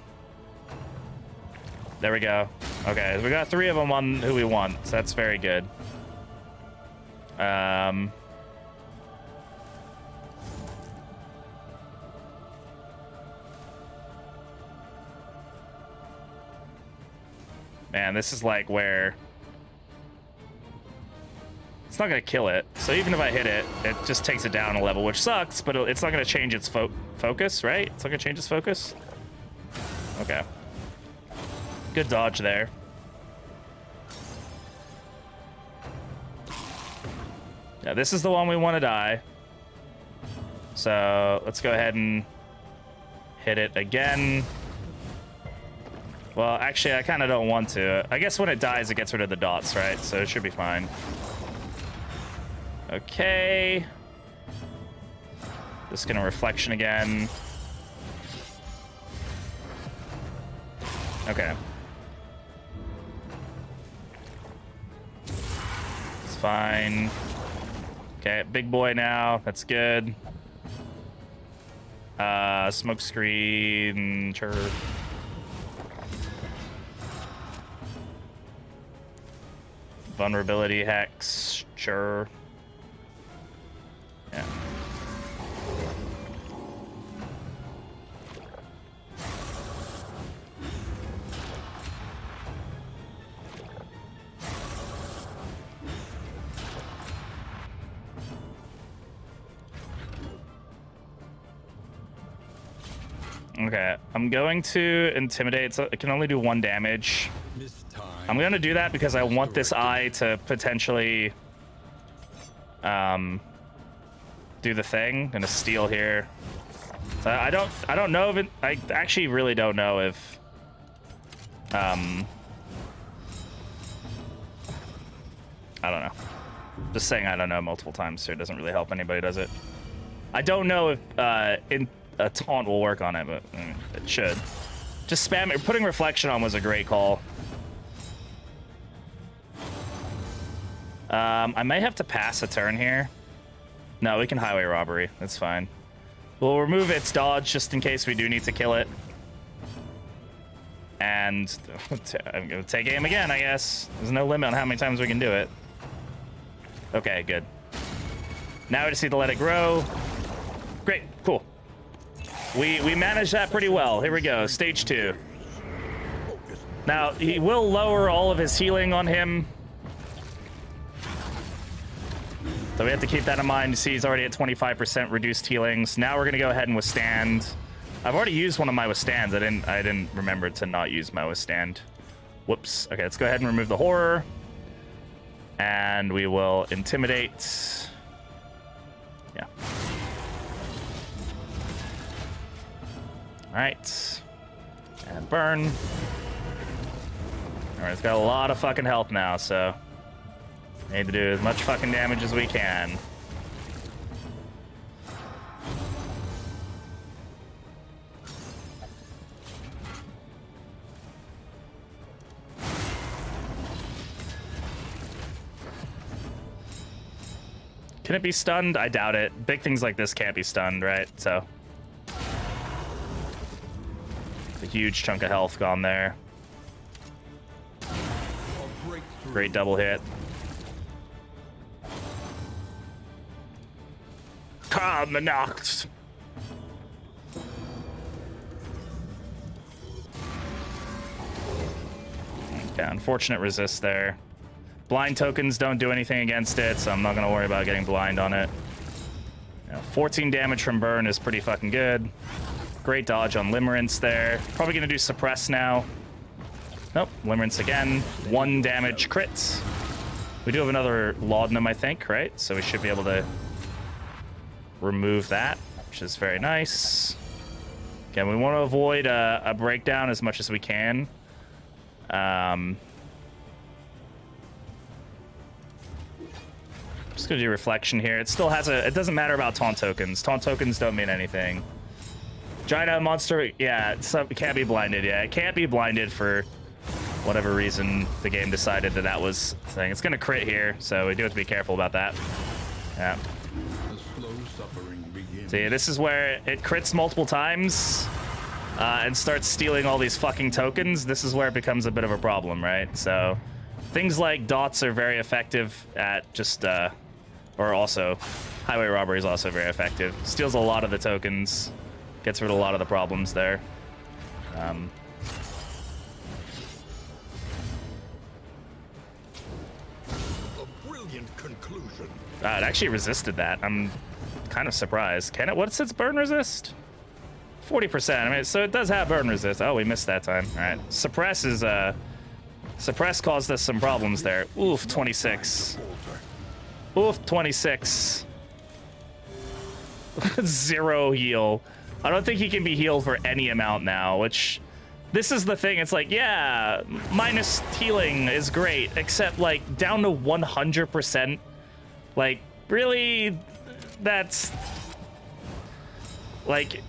There we go. Okay, we got 3 of them on who we want, so that's very good. Man, this is like where it's not gonna kill it. So even if I hit it, it just takes it down a level, which sucks, but it's not gonna change its focus, right? It's not gonna change its focus. Okay. Good dodge there. Yeah, this is the one we want to die. So let's go ahead and hit it again. Well, actually, I kind of don't want to. I guess when it dies, it gets rid of the dots, right? So it should be fine. Okay. Just gonna reflection again. Okay. It's fine. Okay, big boy now. That's good. Smoke screen. Sure. Vulnerability hex. Sure. Yeah. Okay, I'm going to intimidate, so it can only do 1 damage. I'm gonna do that because I want this eye to potentially do the thing. I'm gonna steal here. So I don't know if it, I actually really don't know if I don't know. Just saying I don't know multiple times so it doesn't really help anybody, does it? I don't know if a taunt will work on it, but it should. Just spam it. Putting reflection on was a great call. I may have to pass a turn here. No, we can highway robbery. That's fine. We'll remove its dodge just in case we do need to kill it. And I'm gonna take aim again, I guess. There's no limit on how many times we can do it. Okay, good. Now we just need to let it grow. Great, cool. We managed that pretty well. Here we go, stage 2. Now, he will lower all of his healing on him. So we have to keep that in mind. You see he's already at 25% reduced healings. Now we're gonna go ahead and withstand. I've already used one of my withstands. I didn't remember to not use my withstand. Whoops. Okay, let's go ahead and remove the horror. And we will intimidate. Yeah. All right. And burn. All right, it's got a lot of fucking health now, so we need to do as much fucking damage as we can. Can it be stunned? I doubt it. Big things like this can't be stunned, right? So a huge chunk of health gone there. Great double hit. Come knocked. Okay, unfortunate resist there. Blind tokens don't do anything against it, so I'm not going to worry about getting blind on it. 14 damage from burn is pretty fucking good. Great dodge on Limerence there. Probably going to do suppress now. Nope, Limerence again. 1 damage crits. We do have another laudanum, I think, right? So we should be able to remove that, which is very nice. Again, we want to avoid a breakdown as much as we can. Just gonna do reflection here. It still has a. It doesn't matter about taunt tokens. Taunt tokens don't mean anything. Giant monster, yeah, it can't be blinded. Yeah, it can't be blinded for whatever reason the game decided that was the thing. It's gonna crit here, so we do have to be careful about that. Yeah. So yeah, this is where it crits multiple times and starts stealing all these fucking tokens. This is where it becomes a bit of a problem, right? So things like dots are very effective at just, or also highway robbery is also very effective. Steals a lot of the tokens, gets rid of a lot of the problems there. Conclusion. It actually resisted that. I'm kind of surprised. Can it? What's its burn resist? 40%. I mean, so it does have burn resist. Oh, we missed that time. All right. Suppress is suppress caused us some problems there. Oof, 26. Oof, 26. 0 heal. I don't think he can be healed for any amount now, which this is the thing. It's like, yeah, minus healing is great, except like down to 100%. Like, really, that's like,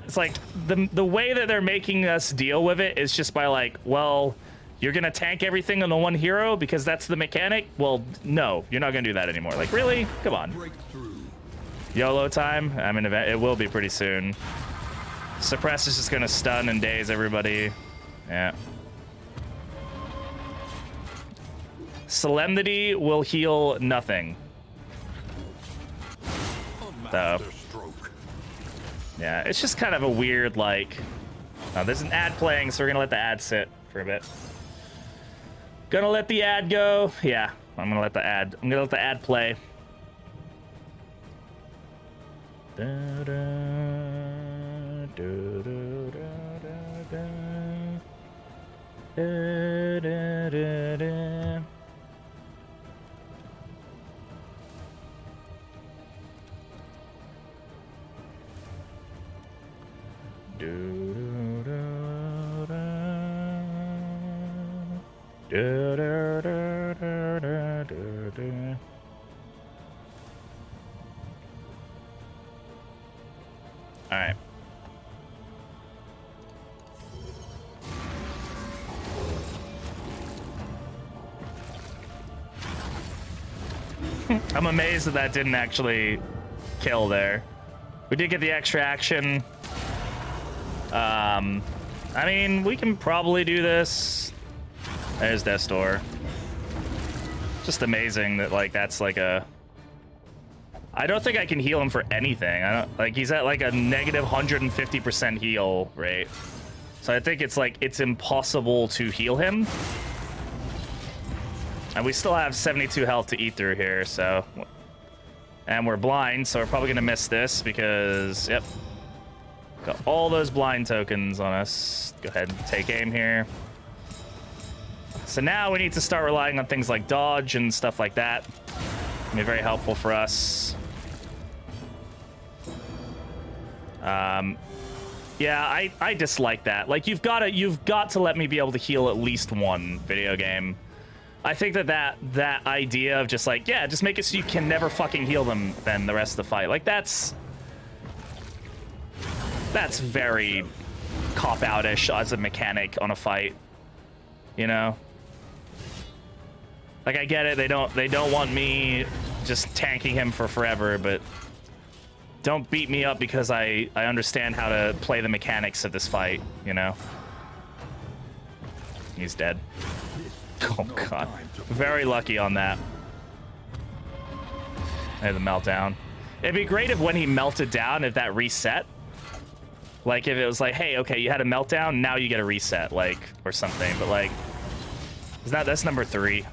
it's like the way that they're making us deal with it is just by like, well, you're gonna tank everything on the one hero because that's the mechanic. Well, no, you're not gonna do that anymore. Like, really? Come on. YOLO time. I mean, it will be pretty soon. Suppress is just gonna stun and daze everybody. Yeah. Solemnity will heal nothing. So, yeah, it's just kind of a weird, like, there's an ad playing, so we're gonna let the ad sit for a bit. Gonna let the ad go. Yeah, I'm gonna let the ad play. Da, da, da, da, da, da, da, da. All right. I'm amazed that didn't actually kill there. We did get the extra action. I mean, we can probably do this. There's Death's Door. Just amazing that, like, that's like a... I don't think I can heal him for anything. I don't, like, he's at like a negative 150% heal rate. So I think it's like, it's impossible to heal him. And we still have 72 health to eat through here, so... And we're blind, so we're probably gonna miss this because, yep. Got all those blind tokens on us. Go ahead and take aim here. So now we need to start relying on things like dodge and stuff like that. It'll be very helpful for us. Yeah, I dislike that. Like, you've got to let me be able to heal at least one video game. I think that idea of just like, yeah, just make it so you can never fucking heal them then the rest of the fight. Like, that's very cop-out-ish as a mechanic on a fight, you know? Like, I get it, they don't want me just tanking him for forever, but don't beat me up because I understand how to play the mechanics of this fight, you know? He's dead. Oh god. Very lucky on that. And the meltdown. It'd be great if when he melted down, if that reset. Like if it was like, hey, okay, you had a meltdown, now you get a reset, like, or something. But like, that's number 3.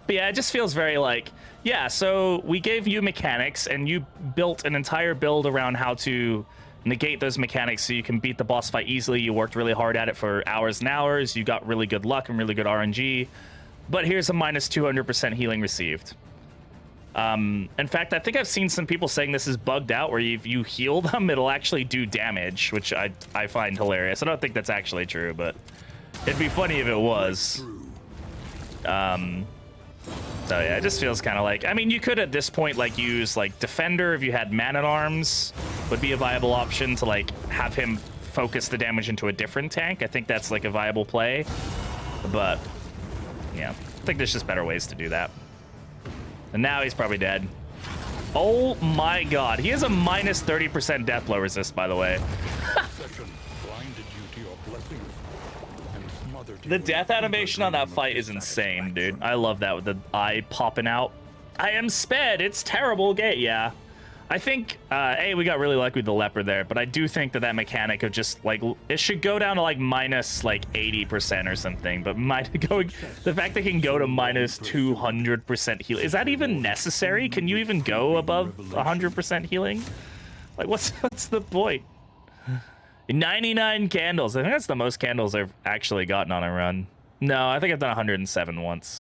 But yeah, it just feels very like, yeah, so we gave you mechanics and you built an entire build around how to negate those mechanics so you can beat the boss fight easily. You worked really hard at it for hours and hours. You got really good luck and really good RNG. But here's a minus 200% healing received. In fact, I think I've seen some people saying this is bugged out, where if you heal them, it'll actually do damage, which I find hilarious. I don't think that's actually true, but it'd be funny if it was. So yeah, it just feels kind of like, I mean, you could at this point like use like Defender if you had Man-at-Arms would be a viable option to like have him focus the damage into a different tank. I think that's like a viable play, but yeah, I think there's just better ways to do that. And now he's probably dead. Oh my god, he has a minus 30% death blow resist, by the way. The death animation on that fight is insane, dude. I love that with the eye popping out. I am sped. It's terrible game. Yeah. I think, we got really lucky with the leopard there, but I do think that mechanic of just, like, it should go down to, like, minus, like, 80% or something, but the fact that it can go to minus 200% heal, is that even necessary? Can you even go above 100% healing? Like, what's the point? 99 candles. I think that's the most candles I've actually gotten on a run. No, I think I've done 107 once.